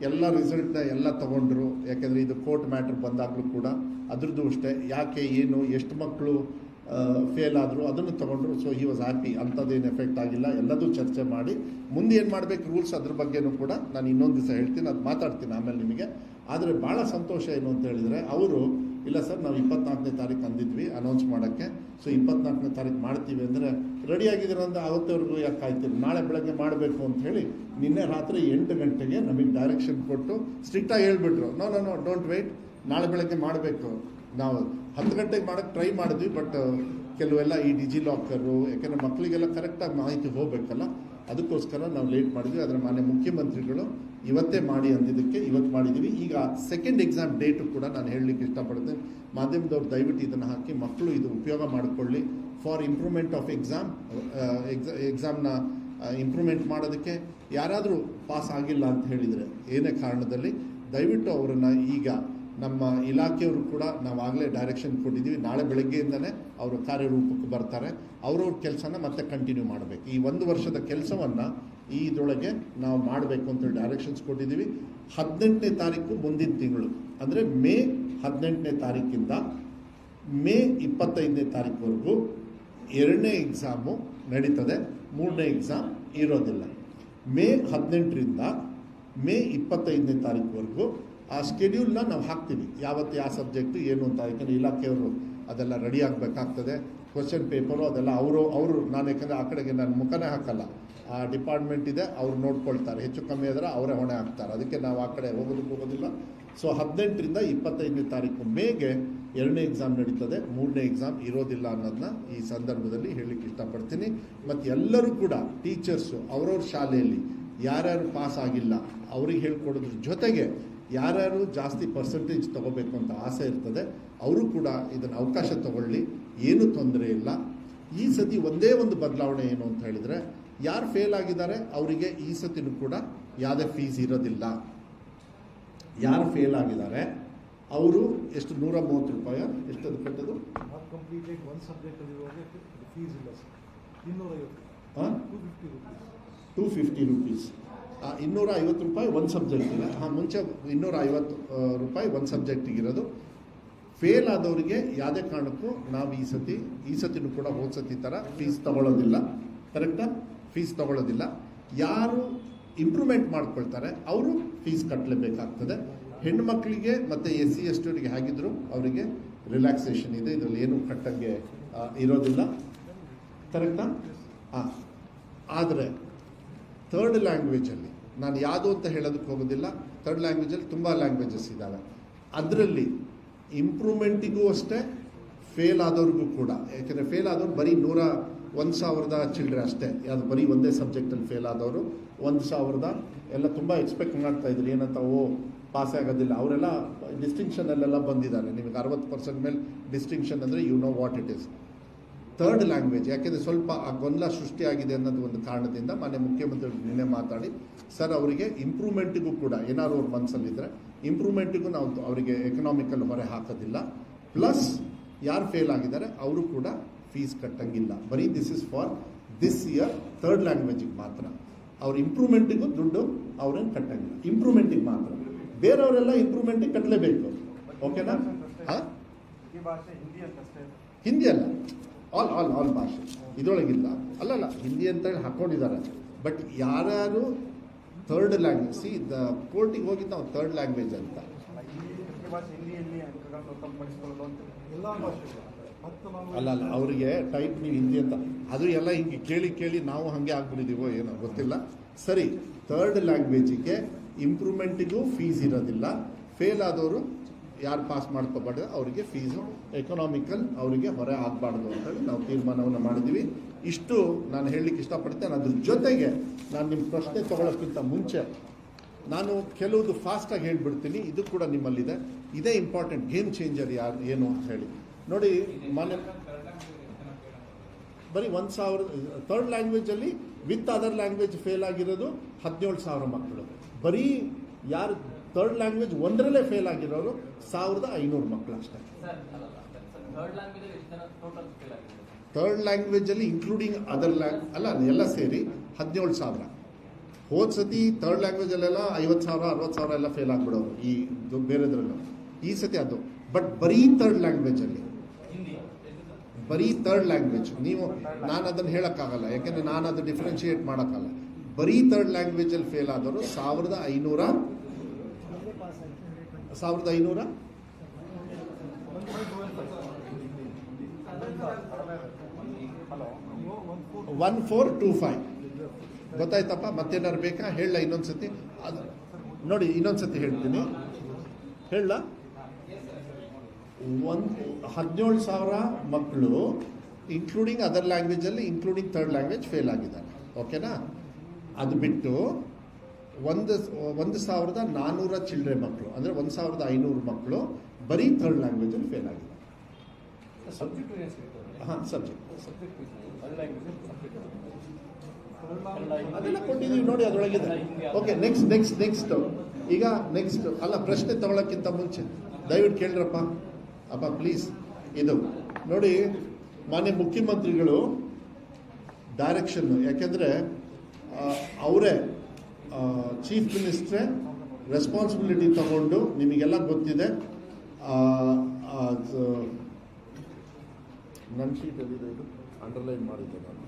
ಎಲ್ಲ ರಿಸಲ್ಟ್ನ ಎಲ್ಲ ತೊಗೊಂಡ್ರು. ಯಾಕೆಂದರೆ ಇದು ಕೋರ್ಟ್ ಮ್ಯಾಟ್ರ್ ಬಂದಾಗಲೂ ಕೂಡ ಅದ್ರದ್ದು ಅಷ್ಟೇ, ಯಾಕೆ ಏನು ಎಷ್ಟು ಮಕ್ಕಳು ಫೇಲ್ ಆದರು ಅದನ್ನು ತೊಗೊಂಡ್ರು. ಸೊ ಹಿ ವಾಸ್ ಹ್ಯಾಪಿ, ಅಂಥದ್ದೇನು ಎಫೆಕ್ಟ್ ಆಗಿಲ್ಲ, ಎಲ್ಲದೂ ಚರ್ಚೆ ಮಾಡಿ ಮುಂದೆ ಏನು ಮಾಡಬೇಕು ರೂಲ್ಸ್ ಅದ್ರ ಬಗ್ಗೆನೂ ಕೂಡ ನಾನು ಇನ್ನೊಂದು ದಿವಸ ಹೇಳ್ತೀನಿ, ಅದು ಮಾತಾಡ್ತೀನಿ ಆಮೇಲೆ ನಿಮಗೆ. ಆದರೆ ಭಾಳ ಸಂತೋಷ ಏನು ಅಂತ ಹೇಳಿದರೆ ಅವರು ಇಲ್ಲ ಸರ್ ನಾವು 24ನೇ ತಾರೀಕು ಅಂದಿದ್ವಿ ಅನೌನ್ಸ್ ಮಾಡೋಕ್ಕೆ, ಸೊ 24ನೇ ತಾರೀಕು ಮಾಡ್ತೀವಿ ಅಂದರೆ ರೆಡಿ ಆಗಿದ್ದೀರಂದ್ರೆ ಅವತ್ತವರೆಗೂ ಯಾಕೆ ಕಾಯ್ತೀರಿ, ನಾಳೆ ಬೆಳಗ್ಗೆ ಮಾಡಬೇಕು ಅಂತ ಹೇಳಿ ನಿನ್ನೆ ರಾತ್ರಿ 8 ಗಂಟೆಗೆ ನಮಗೆ ಡೈರೆಕ್ಷನ್ ಕೊಟ್ಟು ಸ್ಟ್ರಿಕ್ಟಾಗಿ ಹೇಳ್ಬಿಟ್ರು, no no no don't wait, ನಾಳೆ ಬೆಳಗ್ಗೆ ಮಾಡಬೇಕು. ನಾವು 10 ಗಂಟೆಗೆ ಮಾಡೋಕ್ಕೆ ಟ್ರೈ ಮಾಡಿದ್ವಿ, ಬಟ್ ಕೆಲವೆಲ್ಲ ಈ ಡಿಜಿ ಲಾಕರು, ಯಾಕೆಂದರೆ ಮಕ್ಕಳಿಗೆಲ್ಲ ಕರೆಕ್ಟಾಗಿ ಮಾಹಿತಿ ಹೋಗಬೇಕಲ್ಲ, ಅದಕ್ಕೋಸ್ಕರ ನಾವು ಲೇಟ್ ಮಾಡಿದ್ವಿ. ಅದರ ಮಾನ್ಯ ಮುಖ್ಯಮಂತ್ರಿಗಳು ಇವತ್ತೇ ಮಾಡಿ ಅಂದಿದ್ದಕ್ಕೆ ಇವತ್ತು ಮಾಡಿದ್ದೀವಿ. ಈಗ ಸೆಕೆಂಡ್ ಎಕ್ಸಾಮ್ ಡೇಟು ಕೂಡ ನಾನು ಹೇಳಲಿಕ್ಕೆ ಇಷ್ಟಪಡ್ತೀನಿ. ಮಾಧ್ಯಮದವ್ರು ದಯವಿಟ್ಟು ಇದನ್ನು ಹಾಕಿ ಮಕ್ಕಳು ಇದು ಉಪಯೋಗ ಮಾಡಿಕೊಳ್ಳಿ ಫಾರ್ ಇಂಪ್ರೂವ್ಮೆಂಟ್ ಆಫ್ ಎಕ್ಸಾಮ್ನ ಇಂಪ್ರೂವ್ಮೆಂಟ್ ಮಾಡೋದಕ್ಕೆ. ಯಾರಾದರೂ ಪಾಸ್ ಆಗಿಲ್ಲ ಅಂತ ಹೇಳಿದರೆ ಏನೇ ಕಾರಣದಲ್ಲಿ ದಯವಿಟ್ಟು ಅವರನ್ನು ಈಗ ನಮ್ಮ ಇಲಾಖೆಯವರು ಕೂಡ ನಾವಾಗಲೇ ಡೈರೆಕ್ಷನ್ ಕೊಟ್ಟಿದ್ದೀವಿ, ನಾಳೆ ಬೆಳಗ್ಗೆಯಿಂದನೇ ಅವರು ಕಾರ್ಯರೂಪಕ್ಕೆ ಬರ್ತಾರೆ. ಅವ್ರವ್ರ ಕೆಲಸನ ಮತ್ತೆ ಕಂಟಿನ್ಯೂ ಮಾಡಬೇಕು. ಈ 1 ವರ್ಷದ ಕೆಲಸವನ್ನು ಇದರೊಳಗೆ ನಾವು ಮಾಡಬೇಕು ಅಂತೇಳಿ ಡೈರೆಕ್ಷನ್ಸ್ ಕೊಟ್ಟಿದ್ದೀವಿ. 18ನೇ ತಾರೀಕು ಮುಂದಿನ ತಿಂಗಳು, ಅಂದರೆ ಮೇ 18ನೇ ತಾರೀಕಿಂದ ಮೇ 25ನೇ ತಾರೀಕುವರೆಗೂ 2ನೇ ಎಕ್ಸಾಮು ನಡೀತದೆ, 3ನೇ ಎಕ್ಸಾಮ್ ಇರೋದಿಲ್ಲ. ಮೇ 18ರಿಂದ ಮೇ 25ನೇ ತಾರೀಕುವರೆಗೂ ಆ ಸ್ಕೆಡ್ಯೂಲ್ನ ನಾವು ಹಾಕ್ತೀವಿ, ಯಾವತ್ತು ಯಾವ ಸಬ್ಜೆಕ್ಟು ಏನು ಅಂತ. ಯಾಕಂದರೆ ಇಲಾಖೆಯವರು ಅದೆಲ್ಲ ರೆಡಿ ಆಗಬೇಕಾಗ್ತದೆ. ಕ್ವಶನ್ ಪೇಪರು ಅದೆಲ್ಲ ಅವರು ನಾನು ಯಾಕಂದರೆ ಆ ಕಡೆಗೆ ನಾನು ಮುಖನೇ ಹಾಕಲ್ಲ, ಆ ಡಿಪಾರ್ಟ್ಮೆಂಟ್ ಇದೆ, ಅವ್ರು ನೋಡ್ಕೊಳ್ತಾರೆ. ಹೆಚ್ಚು ಕಮ್ಮಿ ಆದರೆ ಅವರೇ ಹೊಣೆ ಹಾಕ್ತಾರೆ, ಅದಕ್ಕೆ ನಾವು ಆ ಕಡೆ ಹೋಗೋದಿಲ್ಲ. ಸೊ 18ರಿಂದ 25ನೇ ತಾರೀಕು ಮೇಗೆ 2ನೇ ಎಕ್ಸಾಮ್ ನಡೀತದೆ, 3ನೇ ಎಕ್ಸಾಮ್ ಇರೋದಿಲ್ಲ ಅನ್ನೋದನ್ನ ಈ ಸಂದರ್ಭದಲ್ಲಿ ಹೇಳಲಿಕ್ಕೆ ಇಷ್ಟಪಡ್ತೀನಿ. ಮತ್ತು ಎಲ್ಲರೂ ಕೂಡ ಟೀಚರ್ಸು ಅವ್ರವ್ರ ಶಾಲೆಯಲ್ಲಿ ಯಾರ್ಯಾರು ಪಾಸ್ ಆಗಿಲ್ಲ ಅವ್ರಿಗೆ ಹೇಳ್ಕೊಡೋದ್ರ ಜೊತೆಗೆ ಯಾರ್ಯಾರು ಜಾಸ್ತಿ ಪರ್ಸೆಂಟೇಜ್ ತೊಗೋಬೇಕು ಅಂತ ಆಸೆ ಇರ್ತದೆ ಅವರು ಕೂಡ ಇದನ್ನು ಅವಕಾಶ ತಗೊಳ್ಳಿ, ಏನೂ ತೊಂದರೆ ಇಲ್ಲ. ಈ ಸತಿ ಒಂದೇ ಒಂದು ಬದಲಾವಣೆ ಏನು ಅಂತ ಹೇಳಿದರೆ, ಯಾರು ಫೇಲ್ ಆಗಿದ್ದಾರೆ ಅವರಿಗೆ ಈ ಸತಿನೂ ಕೂಡ ಯಾವುದೇ ಫೀಸ್ ಇರೋದಿಲ್ಲ. ಯಾರು ಫೇಲ್ ಆಗಿದ್ದಾರೆ ಅವರು ಎಷ್ಟು 130 ರೂಪಾಯಿ ಎಷ್ಟು ಅದು ಕಟ್ಟೋದು ಕಂಪ್ಲೀಟೆಡ್ ಒಂದು ಸಬ್ಜೆಕ್ಟಲ್ಲಿ ಫೀಸ್ ಇಲ್ಲ ಸರ್, 250 ರೂಪೀಸ್ 250 ರೂಪಾಯಿ ಒಂದು ಸಬ್ಜೆಕ್ಟಿಗೆ. ಮುಂಚೆ 250 ರೂಪಾಯಿ ಒಂದು ಸಬ್ಜೆಕ್ಟಿಗಿರೋದು. ಫೇಲ್ ಆದವರಿಗೆ ಯಾವುದೇ ಕಾರಣಕ್ಕೂ ನಾವು ಈ ಸತಿನೂ ಕೂಡ ಹೋದ ಸತಿ ಥರ ಫೀಸ್ ತಗೊಳ್ಳೋದಿಲ್ಲ. ಕರೆಕ್ಟಾ? ಫೀಸ್ ತಗೊಳ್ಳೋದಿಲ್ಲ. ಯಾರು ಇಂಪ್ರೂವ್ಮೆಂಟ್ ಮಾಡ್ಕೊಳ್ತಾರೆ ಅವರು ಫೀಸ್ ಕಟ್ಟಲೇಬೇಕಾಗ್ತದೆ. ಹೆಣ್ಣುಮಕ್ಕಳಿಗೆ ಮತ್ತು SC ST ಅವರಿಗೆ ಹೇಗಿದ್ರು ಅವರಿಗೆ ರಿಲ್ಯಾಕ್ಸೇಷನ್ ಇದೆ, ಇದರಲ್ಲಿ ಏನು ಕಟ್ಟಂಗೆ ಇರೋದಿಲ್ಲ. ಕರೆಕ್ಟಾ? ಆದರೆ ಥರ್ಡ್ ಲ್ಯಾಂಗ್ವೇಜಲ್ಲಿ ನಾನು ಯಾವುದು ಅಂತ ಹೇಳೋದಕ್ಕೆ ಹೋಗೋದಿಲ್ಲ. ಥರ್ಡ್ ಲ್ಯಾಂಗ್ವೇಜಲ್ಲಿ ತುಂಬ ಲ್ಯಾಂಗ್ವೇಜಸ್ ಇದ್ದಾವೆ. ಅದರಲ್ಲಿ ಇಂಪ್ರೂವ್ಮೆಂಟಿಗೂ ಅಷ್ಟೇ, ಫೇಲ್ ಆದವ್ರಿಗೂ ಕೂಡ. ಯಾಕೆಂದರೆ ಫೇಲ್ ಆದವ್ರು ಬರೀ 1,000 ಚಿಲ್ಡ್ರೆ ಅಷ್ಟೇ, ಅದು ಬರೀ ಒಂದೇ ಸಬ್ಜೆಕ್ಟಲ್ಲಿ ಫೇಲ್ ಆದವರು 1,000 ಎಲ್ಲ ತುಂಬ ಎಕ್ಸ್ಪೆಕ್ಟ್ ಮಾಡ್ತಾಯಿದ್ರು ಏನಂತ, ಪಾಸೇ ಆಗೋದಿಲ್ಲ. ಅವರೆಲ್ಲ ಡಿಸ್ಟಿಂಕ್ಷನಲ್ಲೆಲ್ಲ ಬಂದಿದ್ದಾರೆ. ನಿಮಗೆ 60% ಮೇಲೆ ಡಿಸ್ಟಿಂಕ್ಷನ್ ಅಂದರೆ you know what it is. Third language ಯಾಕೆಂದರೆ ಸ್ವಲ್ಪ ಆ ಗೊಂದಲ ಸೃಷ್ಟಿಯಾಗಿದೆ ಅನ್ನೋದು ಒಂದು ಕಾರಣದಿಂದ ಮಾನ್ಯ ಮುಖ್ಯಮಂತ್ರಿಗಳು ನಿನ್ನೆ ಮಾತಾಡಿ, ಸರ್ ಅವರಿಗೆ ಇಂಪ್ರೂವ್ಮೆಂಟಿಗೂ ಕೂಡ ಏನಾದ್ರು ಅವ್ರ ಮನಸ್ಸಲ್ಲಿದ್ದರೆ ಇಂಪ್ರೂವ್ಮೆಂಟಿಗೂ ನಾವು ಅವರಿಗೆ ಎಕನಾಮಿಕಲ್ ಹೊರೆ ಹಾಕೋದಿಲ್ಲ. ಪ್ಲಸ್ ಯಾರು ಫೇಲ್ ಆಗಿದ್ದಾರೆ ಅವರು ಕೂಡ ಫೀಸ್ ಕಟ್ಟಂಗಿಲ್ಲ. ಬರೀ this is for this year third ಲ್ಯಾಂಗ್ವೇಜಿಗೆ ಮಾತ್ರ. ಅವ್ರ ಇಂಪ್ರೂವ್ಮೆಂಟಿಗೂ ದುಡ್ಡು ಅವ್ರೇನು ಕಟ್ಟಂಗಿಲ್ಲ, ಇಂಪ್ರೂವ್ಮೆಂಟಿಗೆ ಮಾತ್ರ. ಬೇರೆಯವರೆಲ್ಲ ಇಂಪ್ರೂವ್ಮೆಂಟಿಗೆ ಕಟ್ಟಲೇಬೇಕು. ಓಕೆನಾ? ಹಿಂದಿ ಅಲ್ಲ, ಆಲ್ ಭಾಷೆ ಇದರೊಳಗಿಲ್ಲ. ಅಲ್ಲಲ್ಲ, ಹಿಂದಿ ಅಂತೇಳಿ ಹಾಕ್ಕೊಂಡಿದ್ದಾರೆ. ಬಟ್ ಯಾರ್ಯಾರು ಥರ್ಡ್ ಲ್ಯಾಂಗ್ವೇಜ್, ಕೋರ್ಟಿಗೆ ಹೋಗಿದ್ದು ನಾವು ಥರ್ಡ್ ಲ್ಯಾಂಗ್ವೇಜ್ ಅಂತ ಅಲ್ಲ, ಅವರಿಗೆ ಟೈಪ್ ನೀವು ಹಿಂದಿ ಅಂತ ಅದು ಎಲ್ಲ ಹಿಂಗೆ ಕೇಳಿ ನಾವು ಹಾಗೆ ಆಗ್ಬಿಟ್ಟಿದ್ದೀವೋ ಏನೋ ಗೊತ್ತಿಲ್ಲ. ಸರಿ, ಥರ್ಡ್ ಲ್ಯಾಂಗ್ವೇಜಿಗೆ ಇಂಪ್ರೂವ್ಮೆಂಟಿಗೂ ಫೀಸ್ ಇರೋದಿಲ್ಲ. ಫೇಲ್ ಆದವರು ಯಾರು ಪಾಸ್ ಮಾಡ್ಕೋಬಾರ್ದು ಅವರಿಗೆ ಫೀಸು ಎಕನಾಮಿಕಲ್ ಅವರಿಗೆ ಹೊರೆ ಆಗಬಾರ್ದು ಅಂತೇಳಿ ನಾವು ತೀರ್ಮಾನವನ್ನು ಮಾಡಿದ್ದೀವಿ. ಇಷ್ಟು ನಾನು ಹೇಳಲಿಕ್ಕೆ ಇಷ್ಟಪಡ್ತೇನೆ. ಅದ್ರ ಜೊತೆಗೆ ನಾನು ನಿಮ್ಮ ಪ್ರಶ್ನೆ ತಗೊಳ್ಳೋಕ್ಕಿಂತ ಮುಂಚೆ ನಾನು ಕೆಲವುದು ಫಾಸ್ಟಾಗಿ ಹೇಳಿಬಿಡ್ತೀನಿ. ಇದು ಕೂಡ ನಿಮ್ಮಲ್ಲಿದೆ. ಇದೇ ಇಂಪಾರ್ಟೆಂಟ್ ಗೇಮ್ ಚೇಂಜರ್ ಏನು ಅಂತ ಹೇಳಿ ನೋಡಿ. ಮೊನ್ನೆ ಬರೀ 1,000 ಥರ್ಡ್ ಲ್ಯಾಂಗ್ವೇಜಲ್ಲಿ ವಿತ್ ಅದರ್ ಲ್ಯಾಂಗ್ವೇಜ್ ಫೇಲ್ ಆಗಿರೋದು 17,000 ಮಕ್ಕಳು. ಬರೀ ಯಾರು ಥರ್ಡ್ ಲ್ಯಾಂಗ್ವೇಜ್ ಒಂದರಲ್ಲೇ ಫೇಲ್ ಆಗಿರೋರು 1,500 ಮಕ್ಕಳು ಅಷ್ಟೇ. ಥರ್ಡ್ ಲ್ಯಾಂಗ್ವೇಜಲ್ಲಿ ಇನ್ಕ್ಲೂಡಿಂಗ್ ಅದರ್ ಅಲ್ಲ ಎಲ್ಲ ಸೇರಿ 17,000. ಹೋದ ಸತಿ ಥರ್ಡ್ ಲ್ಯಾಂಗ್ವೇಜಲ್ಲೆಲ್ಲ 50,000 60,000 ಎಲ್ಲ ಫೇಲ್ ಆಗಿಬಿಡೋರು ಈ ಬೇರೆದ್ರಲ್ಲೂ. ಈ ಸತಿ ಅದು ಬಟ್ ಬರೀ ಥರ್ಡ್ ಲ್ಯಾಂಗ್ವೇಜಲ್ಲಿ, ಬರೀ ಥರ್ಡ್ ಲ್ಯಾಂಗ್ವೇಜ್ ನೀವು ನಾನು ಅದನ್ನು ಹೇಳೋಕ್ಕಾಗಲ್ಲ, ಯಾಕೆಂದರೆ ನಾನು ಅದು ಡಿಫ್ರೆನ್ಷಿಯೇಟ್ ಮಾಡೋಕ್ಕಲ್ಲ. ಬರೀ ಥರ್ಡ್ ಲ್ಯಾಂಗ್ವೇಜಲ್ಲಿ ಫೇಲ್ ಆದವರು 1,500 1425 ಗೊತ್ತಾಯ್ತಪ್ಪ. ಮತ್ತೇನಾರು ಬೇಕಾ ಹೇಳ ಇನ್ನೊಂದ್ಸತಿ? ಅದು ನೋಡಿ ಇನ್ನೊಂದ್ಸತಿ ಹೇಳ್ತೀನಿ. ಹೇಳ 17,000 ಮಕ್ಕಳು ಇನ್ಕ್ಲೂಡಿಂಗ್ ಅದರ್ ಲ್ಯಾಂಗ್ವೇಜಲ್ಲಿ ಇನ್ಕ್ಲೂಡಿಂಗ್ ಥರ್ಡ್ ಲ್ಯಾಂಗ್ವೇಜ್ ಫೇಲ್ ಆಗಿದ್ದಾರೆ. ಓಕೆನಾ? ಅದು ಬಿಟ್ಟು 1,400 ಚಿಲ್ಡ್ರೆ ಮಕ್ಕಳು ಅಂದರೆ 1,500 ಮಕ್ಕಳು ಬರೀ ಥರ್ಡ್ ಲ್ಯಾಂಗ್ವೇಜಲ್ಲಿ ಫೇಲ್ ಆಗಿದ್ದಾರೆ. ಹಾಂ, ಸಬ್ಜೆಕ್ಟ್ ಅದೆಲ್ಲ ಕೊಟ್ಟಿದ್ದೀವಿ ನೋಡಿ, ಅದರೊಳಗಿದೆ. ಓಕೆ, ನೆಕ್ಸ್ಟ್ ಈಗ ನೆಕ್ಸ್ಟ್ ಅಲ್ಲ, ಪ್ರಶ್ನೆ ತಗೊಳ್ಳೋಕ್ಕಿಂತ ಮುಂಚೆ ದಯವಿಟ್ಟು ಕೇಳ್ರಪ್ಪ ಅಪ್ಪ ಪ್ಲೀಸ್. ಇದು ನೋಡಿ, ಮಾನ್ಯ ಮುಖ್ಯಮಂತ್ರಿಗಳು ಡೈರೆಕ್ಷನ್ನು, ಯಾಕೆಂದರೆ ಅವರೇ ಚೀಫ್ ಮಿನಿಸ್ಟ್ರೇ ರೆಸ್ಪಾನ್ಸಿಬಿಲಿಟಿ ತಗೊಂಡು, ನಿಮಗೆಲ್ಲ ಗೊತ್ತಿದೆ, ನನ್ನ ಶೀಟಲ್ಲಿ ಇದು ಅಂಡರ್ಲೈನ್ ಮಾಡಿದ್ದೆ ನಾನು.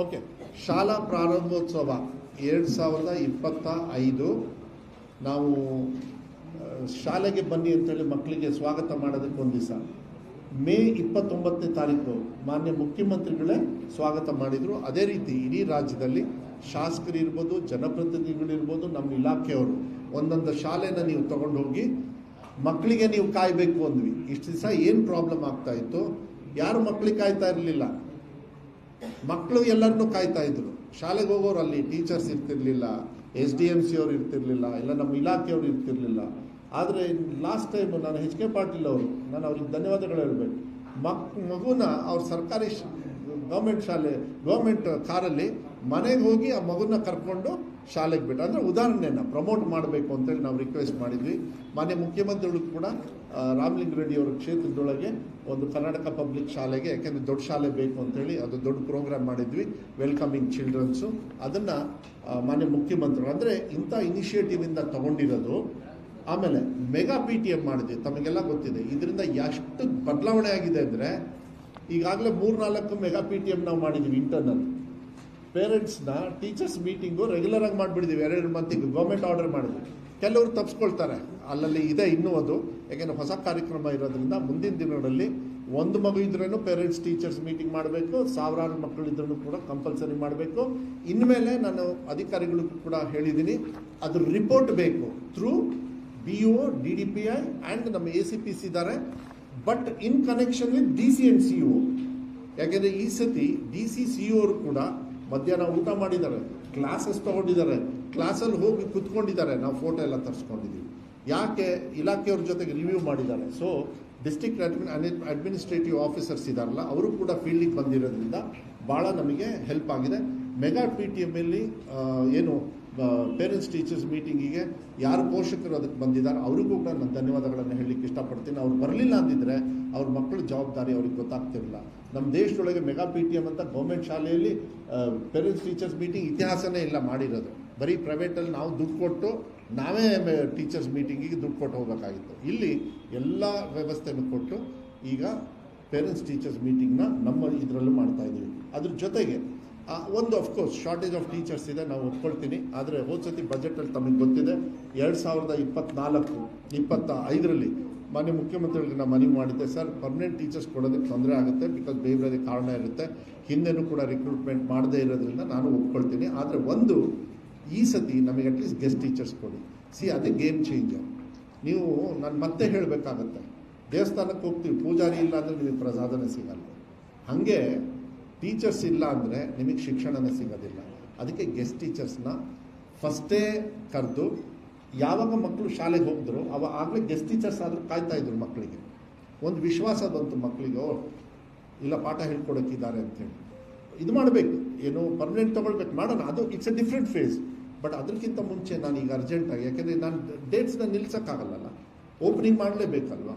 ಓಕೆ, ಶಾಲಾ ಪ್ರಾರಂಭೋತ್ಸವ 2025 ನಾವು ಶಾಲೆಗೆ ಬನ್ನಿ ಅಂತೇಳಿ ಮಕ್ಕಳಿಗೆ ಸ್ವಾಗತ ಮಾಡೋದಕ್ಕೆ ಒಂದು ದಿವಸ ಮೇ 29ನೇ ತಾರೀಕು ಮಾನ್ಯ ಮುಖ್ಯಮಂತ್ರಿಗಳೇ ಸ್ವಾಗತ ಮಾಡಿದರು. ಅದೇ ರೀತಿ ಇಡೀ ರಾಜ್ಯದಲ್ಲಿ ಶಾಸಕರು ಇರ್ಬೋದು, ಜನಪ್ರತಿನಿಧಿಗಳಿರ್ಬೋದು, ನಮ್ಮ ಇಲಾಖೆಯವರು ಒಂದೊಂದು ಶಾಲೆನ ನೀವು ತಗೊಂಡು ಹೋಗಿ ಮಕ್ಕಳಿಗೆ ನೀವು ಕಾಯಬೇಕು ಅಂದ್ವಿ. ಇಷ್ಟು ದಿವಸ ಏನು ಪ್ರಾಬ್ಲಮ್ ಆಗ್ತಾ ಇತ್ತು, ಯಾರು ಮಕ್ಕಳಿಗೆ ಕಾಯ್ತಾ ಇರಲಿಲ್ಲ, ಮಕ್ಕಳು ಎಲ್ಲರನ್ನೂ ಕಾಯ್ತಾ ಇದ್ರು. ಶಾಲೆಗೆ ಹೋಗೋರು ಅಲ್ಲಿ ಟೀಚರ್ಸ್ ಇರ್ತಿರ್ಲಿಲ್ಲ, SDMC ಅವ್ರು ಇರ್ತಿರ್ಲಿಲ್ಲ, ಇಲ್ಲ ನಮ್ಮ ಇಲಾಖೆಯವರು ಇರ್ತಿರ್ಲಿಲ್ಲ. ಆದರೆ ಲಾಸ್ಟ್ ಟೈಮ್ ನಾನು HK ಪಾಟೀಲ್ ಅವರು, ನಾನು ಅವ್ರಿಗೆ ಧನ್ಯವಾದಗಳು ಹೇಳಬೇಕು. ಮಗುನ ಅವ್ರ ಸರ್ಕಾರಿ ಗೌರ್ಮೆಂಟ್ ಕಾರಲ್ಲಿ ಮನೆಗೆ ಹೋಗಿ ಆ ಮಗುನ ಕರ್ಕೊಂಡು ಶಾಲೆಗೆ ಬಿಟ್ಟು, ಅಂದರೆ ಉದಾಹರಣೆನ ಪ್ರಮೋಟ್ ಮಾಡಬೇಕು ಅಂತೇಳಿ ನಾವು ರಿಕ್ವೆಸ್ಟ್ ಮಾಡಿದ್ವಿ. ಮಾನ್ಯ ಮುಖ್ಯಮಂತ್ರಿಗಳು ಕೂಡ ರಾಮಲಿಂಗ ರೆಡ್ಡಿ ಅವರ ಕ್ಷೇತ್ರದೊಳಗೆ ಒಂದು ಕರ್ನಾಟಕ ಪಬ್ಲಿಕ್ ಶಾಲೆಗೆ, ಯಾಕೆಂದರೆ ದೊಡ್ಡ ಶಾಲೆ ಬೇಕು ಅಂತೇಳಿ ಅದು ದೊಡ್ಡ ಪ್ರೋಗ್ರಾಮ್ ಮಾಡಿದ್ವಿ, ವೆಲ್ಕಮಿಂಗ್ ಚಿಲ್ಡ್ರನ್ಸು. ಅದನ್ನು ಮಾನ್ಯ ಮುಖ್ಯಮಂತ್ರಿಗಳು ಅಂದರೆ ಇಂಥ ಇನಿಷಿಯೇಟಿವಿಂದ ತಗೊಂಡಿರೋದು. ಆಮೇಲೆ ಮೆಗಾ PTM ಮಾಡಿದ್ವಿ, ತಮಗೆಲ್ಲ ಗೊತ್ತಿದೆ. ಇದರಿಂದ ಎಷ್ಟು ಬದಲಾವಣೆ ಆಗಿದೆ ಅಂದರೆ, ಈಗಾಗಲೇ 3-4 ಮೆಗಾ PTM ನಾವು ಮಾಡಿದ್ದೀವಿ. ಇಂಟರ್ನಲ್ ಪೇರೆಂಟ್ಸ್ನ ಟೀಚರ್ಸ್ ಮೀಟಿಂಗು ರೆಗ್ಯುಲರಾಗಿ ಮಾಡಿಬಿಟ್ಟಿದ್ದೀವಿ. 2 ಮಂತಿಗೆ ಗೌರ್ಮೆಂಟ್ ಆರ್ಡರ್ ಮಾಡಿದ್ವಿ. ಕೆಲವರು ತಪ್ಪಿಸ್ಕೊಳ್ತಾರೆ, ಅಲ್ಲಲ್ಲಿ ಇದೆ ಇನ್ನೂ ಅದು, ಯಾಕೆಂದರೆ ಹೊಸ ಕಾರ್ಯಕ್ರಮ ಇರೋದ್ರಿಂದ ಮುಂದಿನ ದಿನಗಳಲ್ಲಿ ಒಂದು ಮಗು ಇದ್ರೂ ಪೇರೆಂಟ್ಸ್ ಟೀಚರ್ಸ್ ಮೀಟಿಂಗ್ ಮಾಡಬೇಕು, ಸಾವಿರಾರು ಮಕ್ಕಳಿದ್ರೂ ಕೂಡ ಕಂಪಲ್ಸರಿ ಮಾಡಬೇಕು. ಇನ್ಮೇಲೆ ನಾನು ಅಧಿಕಾರಿಗಳಿಗೂ ಕೂಡ ಹೇಳಿದ್ದೀನಿ, ಅದ್ರ ರಿಪೋರ್ಟ್ ಬೇಕು ಥ್ರೂ BO, DDPI ಆ್ಯಂಡ್ ನಮ್ಮ ACPC ಇದ್ದಾರೆ, but in connection with DC and CO. ಯಾಕೆಂದರೆ ಈ ಸತಿ DC CO ಅವರು ಕೂಡ ಮಧ್ಯಾಹ್ನ ಊಟ ಮಾಡಿದ್ದಾರೆ, ಕ್ಲಾಸಸ್ ತೊಗೊಂಡಿದ್ದಾರೆ, ಕ್ಲಾಸಲ್ಲಿ ಹೋಗಿ ಕುತ್ಕೊಂಡಿದ್ದಾರೆ, ನಾವು ಫೋಟೋ ಎಲ್ಲ ತರಿಸ್ಕೊಂಡಿದ್ದೀವಿ. ಯಾಕೆ? ಇಲಾಖೆಯವ್ರ ಜೊತೆಗೆ ರಿವ್ಯೂ ಮಾಡಿದ್ದಾರೆ. ಸೊ ಡಿಸ್ಟ್ರಿಕ್ಟ್ ಅಡ್ಮಿನಿಸ್ಟ್ರೇಟಿವ್ ಆಫೀಸರ್ಸ್ ಇದ್ದಾರಲ್ಲ, ಅವರು ಕೂಡ ಫೀಲ್ಡಿಗೆ ಬಂದಿರೋದ್ರಿಂದ ಭಾಳ ನಮಗೆ ಹೆಲ್ಪ್ ಆಗಿದೆ. ಮೆಗಾ PTMಲ್ಲಿ ಏನು ಪೇರೆಂಟ್ಸ್ ಟೀಚರ್ಸ್ ಮೀಟಿಂಗಿಗೆ ಯಾರು ಪೋಷಕರು ಅದಕ್ಕೆ ಬಂದಿದ್ದಾರೆ ಅವರಿಗೂ ಕೂಡ ನಾನು ಧನ್ಯವಾದಗಳನ್ನು ಹೇಳಲಿಕ್ಕೆ ಇಷ್ಟಪಡ್ತೀನಿ. ಅವ್ರು ಬರಲಿಲ್ಲ ಅಂದಿದ್ರೆ ಅವ್ರ ಮಕ್ಕಳ ಜವಾಬ್ದಾರಿ ಅವ್ರಿಗೆ ಗೊತ್ತಾಗ್ತಿರಲಿಲ್ಲ. ನಮ್ಮ ದೇಶದೊಳಗೆ ಮೆಗಾ PTM ಅಂತ ಗೌರ್ಮೆಂಟ್ ಶಾಲೆಯಲ್ಲಿ ಪೇರೆಂಟ್ಸ್ ಟೀಚರ್ಸ್ ಮೀಟಿಂಗ್ ಇತಿಹಾಸನೇ ಇಲ್ಲ ಮಾಡಿರೋದು. ಬರೀ ಪ್ರೈವೇಟಲ್ಲಿ ನಾವು ದುಡ್ಡು ಕೊಟ್ಟು ನಾವೇ ಟೀಚರ್ಸ್ ಮೀಟಿಂಗಿಗೆ ದುಡ್ಡು ಕೊಟ್ಟು ಹೋಗಬೇಕಾಗಿತ್ತು. ಇಲ್ಲಿ ಎಲ್ಲ ವ್ಯವಸ್ಥೆಯನ್ನು ಕೊಟ್ಟು ಈಗ ಪೇರೆಂಟ್ಸ್ ಟೀಚರ್ಸ್ ಮೀಟಿಂಗ್ನ ನಮ್ಮ ಇದರಲ್ಲೂ ಮಾಡ್ತಾಯಿದ್ದೀವಿ. ಅದ್ರ ಜೊತೆಗೆ ಒಂದು ಅಫ್ಕೋರ್ಸ್ ಶಾರ್ಟೇಜ್ ಆಫ್ ಟೀಚರ್ಸ್ ಇದೆ, ನಾವು ಒಪ್ಕೊಳ್ತೀನಿ. ಆದರೆ ಹೋದ ಸತಿ ಬಜೆಟಲ್ಲಿ ತಮಗೆ ಗೊತ್ತಿದೆ 2024-25ರಲ್ಲಿ ಮಾನ್ಯ ಮುಖ್ಯಮಂತ್ರಿಗಳಿಗೆ ನಾನು ಮನವಿ ಮಾಡಿದ್ದೆ, ಸರ್ ಪರ್ಮನೆಂಟ್ ಟೀಚರ್ಸ್ ಕೊಡೋದಕ್ಕೆ ತೊಂದರೆ ಆಗುತ್ತೆ, ಬಿಕಾಸ್ ಬೇರೆ ಬೇರೆ ಕಾರಣ ಇರುತ್ತೆ, ಹಿಂದೆನೂ ಕೂಡ ರಿಕ್ರೂಟ್ಮೆಂಟ್ ಮಾಡದೇ ಇರೋದ್ರಿಂದ ನಾನು ಒಪ್ಕೊಳ್ತೀನಿ. ಆದರೆ ಒಂದು ಈ ಸತಿ ನಮಗೆ ಅಟ್ಲೀಸ್ಟ್ ಗೆಸ್ಟ್ ಟೀಚರ್ಸ್ ಕೊಡಿ. ಅದೇ ಗೇಮ್ ಚೇಂಜರ್. ನೀವು ನಾನು ಮತ್ತೆ ಹೇಳಬೇಕಾಗತ್ತೆ, ದೇವಸ್ಥಾನಕ್ಕೆ ಹೋಗ್ತೀವಿ, ಪೂಜಾರಿ ಇಲ್ಲ ಅಂದರೆ ನಿಮಗೆ ಪ್ರಸಾದನೇ ಸಿಗಲ್ಲ. ಹಾಗೆ ಟೀಚರ್ಸ್ ಇಲ್ಲ ಅಂದರೆ ನಿಮಗೆ ಶಿಕ್ಷಣನೇ ಸಿಗೋದಿಲ್ಲ. ಅದಕ್ಕೆ ಗೆಸ್ಟ್ ಟೀಚರ್ಸ್ನ ಫಸ್ಟೇ ಕರೆದು, ಯಾವಾಗ ಮಕ್ಕಳು ಶಾಲೆಗೆ ಹೋಗಿದ್ರು ಆಗಲೇ ಗೆಸ್ಟ್ ಟೀಚರ್ಸ್ ಆದರೂ ಕಾಯ್ತಾಯಿದ್ರು ಮಕ್ಕಳಿಗೆ. ಒಂದು ವಿಶ್ವಾಸ ಬಂತು ಮಕ್ಕಳಿಗೆ, ಇಲ್ಲ ಪಾಠ ಹೇಳ್ಕೊಡೋಕ್ಕಿದ್ದಾರೆ ಅಂಥೇಳಿ. ಇದು ಮಾಡಬೇಕು, ಏನು ಪರ್ಮನೆಂಟ್ ತೊಗೊಳ್ಬೇಕು, ಮಾಡೋಣ, ಅದು it's a different phase. But ಅದಕ್ಕಿಂತ ಮುಂಚೆ ನಾನು ಈಗ ಅರ್ಜೆಂಟಾಗಿ, ಯಾಕೆಂದರೆ ನಾನು ಡೇಟ್ಸ್ನ ನಿಲ್ಸೋಕ್ಕಾಗಲ್ಲ, ಓಪನಿಂಗ್ ಮಾಡಲೇಬೇಕಲ್ವ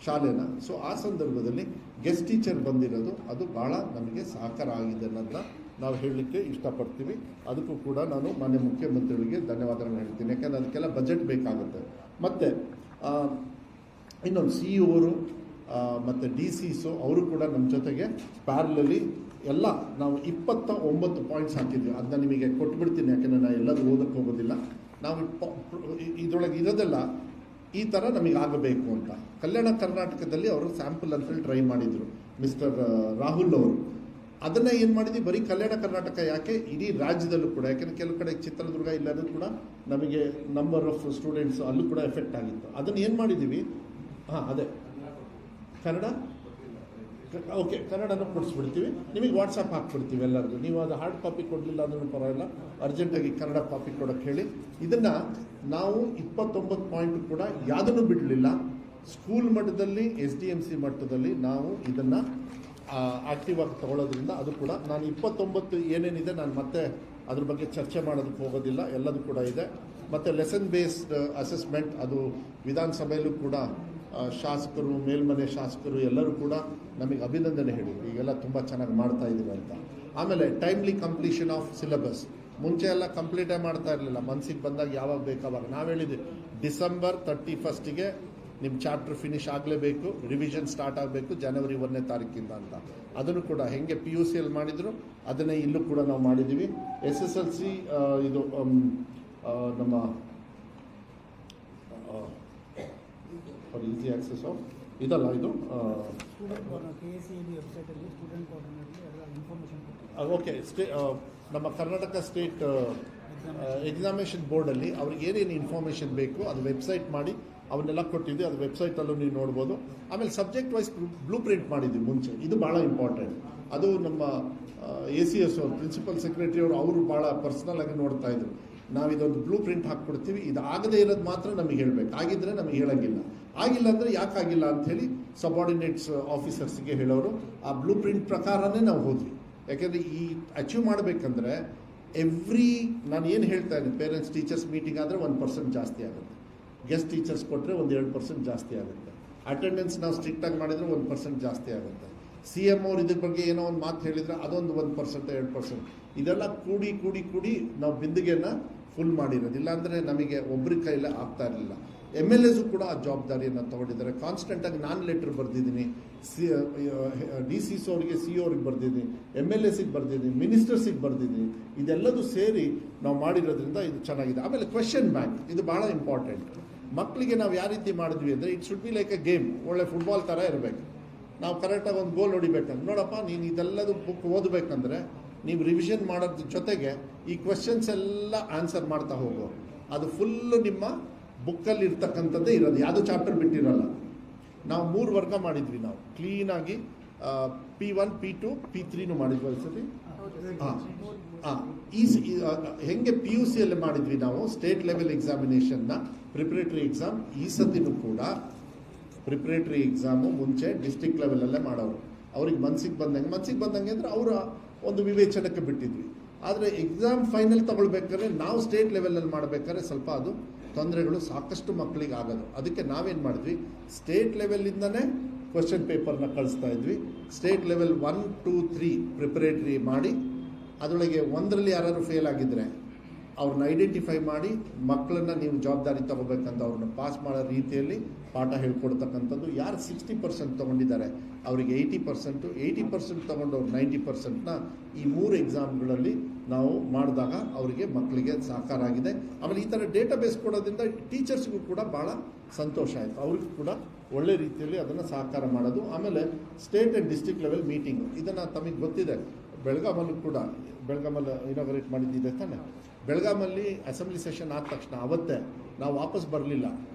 ಶಾಲೆನ. ಸೊ ಆ ಸಂದರ್ಭದಲ್ಲಿ ಗೆಸ್ಟ್ ಟೀಚರ್ ಬಂದಿರೋದು ಅದು ಭಾಳ ನಮಗೆ ಸಹಕಾರ ಆಗಿದೆ ಅನ್ನೋದನ್ನ ನಾವು ಹೇಳಲಿಕ್ಕೆ ಇಷ್ಟಪಡ್ತೀವಿ. ಅದಕ್ಕೂ ಕೂಡ ನಾನು ಮಾನ್ಯ ಮುಖ್ಯಮಂತ್ರಿಗಳಿಗೆ ಧನ್ಯವಾದಗಳನ್ನು ಹೇಳ್ತೀನಿ, ಯಾಕೆಂದರೆ ಅದಕ್ಕೆಲ್ಲ ಬಜೆಟ್ ಬೇಕಾಗುತ್ತೆ. ಮತ್ತು ಇನ್ನೊಂದು CEO ಮತ್ತು DCSO ಅವರು ಕೂಡ ನಮ್ಮ ಜೊತೆಗೆ ಪ್ಯಾರಲಲ್ಲಿ ಎಲ್ಲ ನಾವು 29 ಪಾಯಿಂಟ್ಸ್ ಹಾಕಿದ್ವಿ. ಅದನ್ನ ನಿಮಗೆ ಕೊಟ್ಬಿಡ್ತೀನಿ, ಯಾಕೆಂದರೆ ನಾನು ಎಲ್ಲದೂ ಓದಕ್ಕೆ ಹೋಗೋದಿಲ್ಲ. ನಾವು ಇದರೊಳಗೆ ಇರೋದೆಲ್ಲ ಈ ಥರ ನಮಗೆ ಆಗಬೇಕು ಅಂತ. ಕಲ್ಯಾಣ ಕರ್ನಾಟಕದಲ್ಲಿ ಅವರು ಸ್ಯಾಂಪಲ್ ಅಂತೇಳಿ ಟ್ರೈ ಮಾಡಿದರು ಮಿಸ್ಟರ್ ರಾಹುಲ್ ಅವರು. ಅದನ್ನು ಏನು ಮಾಡಿದ್ವಿ, ಬರೀ ಕಲ್ಯಾಣ ಕರ್ನಾಟಕ ಯಾಕೆ, ಇಡೀ ರಾಜ್ಯದಲ್ಲೂ ಕೂಡ, ಯಾಕೆಂದರೆ ಕೆಲವು ಕಡೆ ಚಿತ್ರದುರ್ಗ ಇಲ್ಲರೂ ಕೂಡ ನಮಗೆ ನಂಬರ್ ಆಫ್ ಸ್ಟೂಡೆಂಟ್ಸ್ ಅಲ್ಲೂ ಕೂಡ ಎಫೆಕ್ಟ್ ಆಗಿತ್ತು. ಅದನ್ನು ಏನು ಮಾಡಿದ್ದೀವಿ, ಅದೇ ಕನ್ನಡ, ಓಕೆ, ಕನ್ನಡನೂ ಕೊಡಿಸ್ಬಿಡ್ತೀವಿ, ನಿಮಗೆ ವಾಟ್ಸಪ್ ಹಾಕ್ಬಿಡ್ತೀವಿ ಎಲ್ಲರಿಗೂ. ನೀವು ಅದು ಹಾರ್ಡ್ ಕಾಪಿ ಕೊಡಲಿಲ್ಲ ಅಂದ್ರೂ ಪರವಾಗಿಲ್ಲ, ಅರ್ಜೆಂಟಾಗಿ ಕನ್ನಡ ಕಾಪಿ ಕೊಡೋಕ್ಕೆ ಹೇಳಿ. ಇದನ್ನು ನಾವು 29 ಪಾಯಿಂಟ್ ಕೂಡ ಯಾವುದನ್ನು ಬಿಡಲಿಲ್ಲ. ಸ್ಕೂಲ್ ಮಟ್ಟದಲ್ಲಿ, SDMC ಮಟ್ಟದಲ್ಲಿ ನಾವು ಇದನ್ನು ಆ್ಯಕ್ಟಿವ್ ಆಗಿ ತಗೊಳ್ಳೋದ್ರಿಂದ ಅದು ಕೂಡ ನಾನು 29 ಏನೇನಿದೆ ನಾನು ಮತ್ತೆ ಅದ್ರ ಬಗ್ಗೆ ಚರ್ಚೆ ಮಾಡೋದಕ್ಕೆ ಹೋಗೋದಿಲ್ಲ, ಎಲ್ಲದೂ ಕೂಡ ಇದೆ. ಮತ್ತು ಲೆಸನ್ ಬೇಸ್ಡ್ ಅಸೆಸ್ಮೆಂಟ್, ಅದು ವಿಧಾನಸಭೆಯಲ್ಲೂ ಕೂಡ ಶಾಸಕರು, ಮೇಲ್ಮನೆ ಶಾಸಕರು ಎಲ್ಲರೂ ಕೂಡ ನಮಗೆ ಅಭಿನಂದನೆ ಹೇಳಿದ್ರು, ಈಗೆಲ್ಲ ತುಂಬ ಚೆನ್ನಾಗಿ ಮಾಡ್ತಾ ಇದ್ದೀವಿ ಅಂತ. ಆಮೇಲೆ ಟೈಮ್ಲಿ ಕಂಪ್ಲೀಷನ್ ಆಫ್ ಸಿಲೆಬಸ್. ಮುಂಚೆ ಎಲ್ಲ ಕಂಪ್ಲೀಟೇ ಮಾಡ್ತಾ ಇರಲಿಲ್ಲ, ಮನಸ್ಸಿಗೆ ಬಂದಾಗ ಯಾವಾಗ ಬೇಕಾವಾಗ. ನಾವು ಹೇಳಿದ್ವಿ ಡಿಸೆಂಬರ್ 31ಗೆ ನಿಮ್ಮ ಚಾಪ್ಟರ್ ಫಿನಿಷ್ ಆಗಲೇಬೇಕು, ರಿವಿಷನ್ ಸ್ಟಾರ್ಟ್ ಆಗಬೇಕು ಜನವರಿ 1ನೇ ತಾರೀಕಿಂದ ಅಂತ. ಅದನ್ನು ಕೂಡ ಹೆಂಗೆ PUCಯಲ್ಲಿ ಮಾಡಿದ್ರು ಅದನ್ನೇ ಇಲ್ಲೂ ಕೂಡ ನಾವು ಮಾಡಿದ್ದೀವಿ. SSLC ಇದು ನಮ್ಮ ಫಾರ್ ಈಸಿ ಆಕ್ಸೆಸ್ ಆಫ್ ಇದಲ್ಲ, ಇದು ಓಕೆ, ನಮ್ಮ ಕರ್ನಾಟಕ ಸ್ಟೇಟ್ ಎಕ್ಸಾಮಿನೇಷನ್ ಬೋರ್ಡಲ್ಲಿ ಅವ್ರಿಗೆ ಏನೇನು ಇನ್ಫಾರ್ಮೇಷನ್ ಬೇಕು ಅದು ವೆಬ್ಸೈಟ್ ಮಾಡಿ ಅವನ್ನೆಲ್ಲ ಕೊಟ್ಟಿದ್ವಿ. ಅದು ವೆಬ್ಸೈಟಲ್ಲೂ ನೀವು ನೋಡ್ಬೋದು. ಆಮೇಲೆ ಸಬ್ಜೆಕ್ಟ್ ವೈಸ್ ಬ್ಲೂ ಪ್ರಿಂಟ್ ಮಾಡಿದ್ವಿ ಮುಂಚೆ, ಇದು ಭಾಳ ಇಂಪಾರ್ಟೆಂಟ್. ಅದು ನಮ್ಮ ACS ಅವರು, ಪ್ರಿನ್ಸಿಪಲ್ ಸೆಕ್ರೆಟರಿ ಅವರು ಭಾಳ ಪರ್ಸ್ನಲ್ ಆಗಿ ನೋಡ್ತಾ ಇದ್ರು. ನಾವು ಇದೊಂದು ಬ್ಲೂ ಪ್ರಿಂಟ್ ಹಾಕ್ಕೊಡ್ತೀವಿ, ಇದು ಆಗದೇ ಇರೋದು ಮಾತ್ರ ನಮಗೆ ಹೇಳಬೇಕು, ಆಗಿದ್ದರೆ ನಮಗೆ ಹೇಳೋಂಗಿಲ್ಲ, ಆಗಿಲ್ಲ ಅಂದರೆ ಯಾಕಾಗಿಲ್ಲ ಅಂಥೇಳಿ ಸಬಾರ್ಡಿನೇಟ್ಸ್ ಆಫೀಸರ್ಸ್ಗೆ ಹೇಳೋರು. ಆ ಬ್ಲೂ ಪ್ರಿಂಟ್ ಪ್ರಕಾರನೇ ನಾವು ಹೋದ್ವಿ. ಯಾಕೆಂದರೆ ಈ ಅಚೀವ್ ಮಾಡಬೇಕಂದ್ರೆ ನಾನು ಏನು ಹೇಳ್ತಾ ಇದ್ದೀನಿ, ಪೇರೆಂಟ್ಸ್ ಟೀಚರ್ಸ್ ಮೀಟಿಂಗ್ ಆದರೆ 1% ಜಾಸ್ತಿ ಆಗುತ್ತೆ, ಗೆಸ್ಟ್ ಟೀಚರ್ಸ್ ಕೊಟ್ಟರೆ 2% ಜಾಸ್ತಿ ಆಗುತ್ತೆ, ಅಟೆಂಡೆನ್ಸ್ ನಾವು ಸ್ಟ್ರಿಕ್ಟಾಗಿ ಮಾಡಿದರೆ 1% ಜಾಸ್ತಿ ಆಗುತ್ತೆ, CM ಅವ್ರು ಇದ್ರ ಬಗ್ಗೆ ಏನೋ ಒಂದು ಮಾತು ಹೇಳಿದರೆ ಅದೊಂದು 1% 2%, ಇದೆಲ್ಲ ಕೂಡಿ ನಾವು ಬಿಂದಿಗೆನ ಫುಲ್ ಮಾಡಿರೋದಿಲ್ಲ ಅಂದರೆ ನಮಗೆ ಒಬ್ಬರ ಕೈಲೇ ಆಗ್ತಾ ಇರಲಿಲ್ಲ. MLAs ಕೂಡ ಆ ಜವಾಬ್ದಾರಿಯನ್ನು ತೊಗೊಂಡಿದ್ದಾರೆ. ಕಾನ್ಸ್ಟೆಂಟಾಗಿ ನಾನು ಲೆಟ್ರ್ ಬರೆದಿದ್ದೀನಿ, DCS ಅವರಿಗೆ, CO ಅವ್ರಿಗೆ ಬರೆದಿದ್ದೀನಿ, MLAಸಿಗೆ ಬರೆದಿದ್ದೀನಿ, ಮಿನಿಸ್ಟರ್ಸಿಗೆ ಬರೆದಿದ್ದೀನಿ. ಇದೆಲ್ಲದೂ ಸೇರಿ ನಾವು ಮಾಡಿರೋದ್ರಿಂದ ಇದು ಚೆನ್ನಾಗಿದೆ. ಆಮೇಲೆ ಕ್ವೆಶ್ಚನ್ ಬ್ಯಾಂಕ್, ಇದು ಭಾಳ ಇಂಪಾರ್ಟೆಂಟ್. ಮಕ್ಕಳಿಗೆ ನಾವು ಯಾವ ರೀತಿ ಮಾಡಿದ್ವಿ ಅಂದರೆ, it should be like A game, ಒಳ್ಳೆ ಫುಟ್ಬಾಲ್ ಥರ ಇರಬೇಕು. ನಾವು ಕರೆಕ್ಟಾಗಿ ಒಂದು ಗೋಲ್ ಹೊಡಿಬೇಕಂದ್ರೆ, ನೋಡಪ್ಪ ನೀನು ಇದೆಲ್ಲದು ಬುಕ್ ಓದಬೇಕಂದ್ರೆ ನೀವು ರಿವಿಷನ್ ಮಾಡೋದ್ರ ಜೊತೆಗೆ ಈ ಕ್ವೆಶ್ಚನ್ಸ್ ಎಲ್ಲ ಆನ್ಸರ್ ಮಾಡ್ತಾ ಹೋಗೋ, ಅದು ಫುಲ್ಲು ನಿಮ್ಮ ಬುಕ್ಕಲ್ಲಿ ಇರ್ತಕ್ಕಂಥದ್ದೇ ಇರೋದು, ಯಾವುದೋ ಚಾಪ್ಟರ್ ಬಿಟ್ಟಿರಲ್ಲ. ನಾವು 3 ವರ್ಗ ಮಾಡಿದ್ವಿ, ನಾವು ಕ್ಲೀನಾಗಿ P1, P2, P3 ಮಾಡಿದ್ವಿ ಅನ್ಸತಿ. ಹೆಂಗೆ PUCಯಲ್ಲಿ ಮಾಡಿದ್ವಿ ನಾವು ಸ್ಟೇಟ್ ಲೆವೆಲ್ ಎಕ್ಸಾಮಿನೇಷನ್ನ, ಪ್ರಿಪ್ರೇಟರಿ ಎಕ್ಸಾಮ್. ಈ ಸತಿನೂ ಕೂಡ ಪ್ರಿಪ್ರೇಟರಿ ಎಕ್ಸಾಮು ಮುಂಚೆ ಡಿಸ್ಟ್ರಿಕ್ಟ್ ಲೆವೆಲಲ್ಲೇ ಮಾಡೋರು. ಅವ್ರಿಗೆ ಮನ್ಸಿಗೆ ಬಂದಂಗೆ ಅಂದರೆ ಅವರ ಒಂದು ವಿವೇಚನಕ್ಕೆ ಬಿಟ್ಟಿದ್ವಿ. ಆದರೆ ಎಕ್ಸಾಮ್ ಫೈನಲ್ ತಗೊಳ್ಬೇಕಾದ್ರೆ ನಾವು ಸ್ಟೇಟ್ ಲೆವೆಲಲ್ಲಿ ಮಾಡಬೇಕಾದ್ರೆ ಸ್ವಲ್ಪ ಅದು ತೊಂದರೆಗಳು ಸಾಕಷ್ಟು ಮಕ್ಕಳಿಗೆ ಆಗೋದು. ಅದಕ್ಕೆ ನಾವೇನು ಮಾಡಿದ್ವಿ, ಸ್ಟೇಟ್ ಲೆವೆಲಿಂದನೇ ಕ್ವಶನ್ ಪೇಪರ್ನ ಕಳಿಸ್ತಾ ಇದ್ವಿ. ಸ್ಟೇಟ್ ಲೆವೆಲ್ 1, 2, 3 ಪ್ರಿಪರೇಟರಿ ಮಾಡಿ, ಅದರೊಳಗೆ 1ರಲ್ಲಿ ಯಾರು ಫೇಲ್ ಆಗಿದ್ದರೆ ಅವ್ರನ್ನ ಐಡೆಂಟಿಫೈ ಮಾಡಿ ಮಕ್ಕಳನ್ನ ನೀವು ಜವಾಬ್ದಾರಿ ತಗೋಬೇಕಂತ ಅವ್ರನ್ನ ಪಾಸ್ ಮಾಡೋ ರೀತಿಯಲ್ಲಿ ಪಾಠ ಹೇಳ್ಕೊಡ್ತಕ್ಕಂಥದ್ದು. ಯಾರು 60% ತೊಗೊಂಡಿದ್ದಾರೆ ಅವರಿಗೆ 80%, 80% ತೊಗೊಂಡವ್ರು 90%ನ ಈ 3 ಎಕ್ಸಾಮ್ಗಳಲ್ಲಿ ನಾವು ಮಾಡಿದಾಗ ಅವರಿಗೆ ಮಕ್ಕಳಿಗೆ ಸಾಕಾರ ಆಗಿದೆ. ಆಮೇಲೆ ಈ ಥರ ಡೇಟಾಬೇಸ್ ಕೊಡೋದ್ರಿಂದ ಟೀಚರ್ಸ್ಗೂ ಕೂಡ ಭಾಳ ಸಂತೋಷ ಆಯಿತು, ಅವ್ರಿಗೂ ಕೂಡ ಒಳ್ಳೆ ರೀತಿಯಲ್ಲಿ ಅದನ್ನು ಸಹಕಾರ ಮಾಡೋದು. ಆಮೇಲೆ state and district level meeting, ಇದನ್ನು ತಮಗೆ ಗೊತ್ತಿದೆ, ಬೆಳಗಾಮಲ್ಲೂ ಕೂಡ, ಬೆಳಗಾಮಲ್ಲಿ ಇನಾಗ್ರೇಟ್ ಮಾಡಿದ್ದಿದೆ ತಾನೆ. ಬೆಳಗಾಮಲ್ಲಿ ಅಸೆಂಬ್ಲಿ ಸೆಷನ್ ಆದ ತಕ್ಷಣ ಅವತ್ತೇ ನಾವು ವಾಪಸ್ ಬರಲಿಲ್ಲ,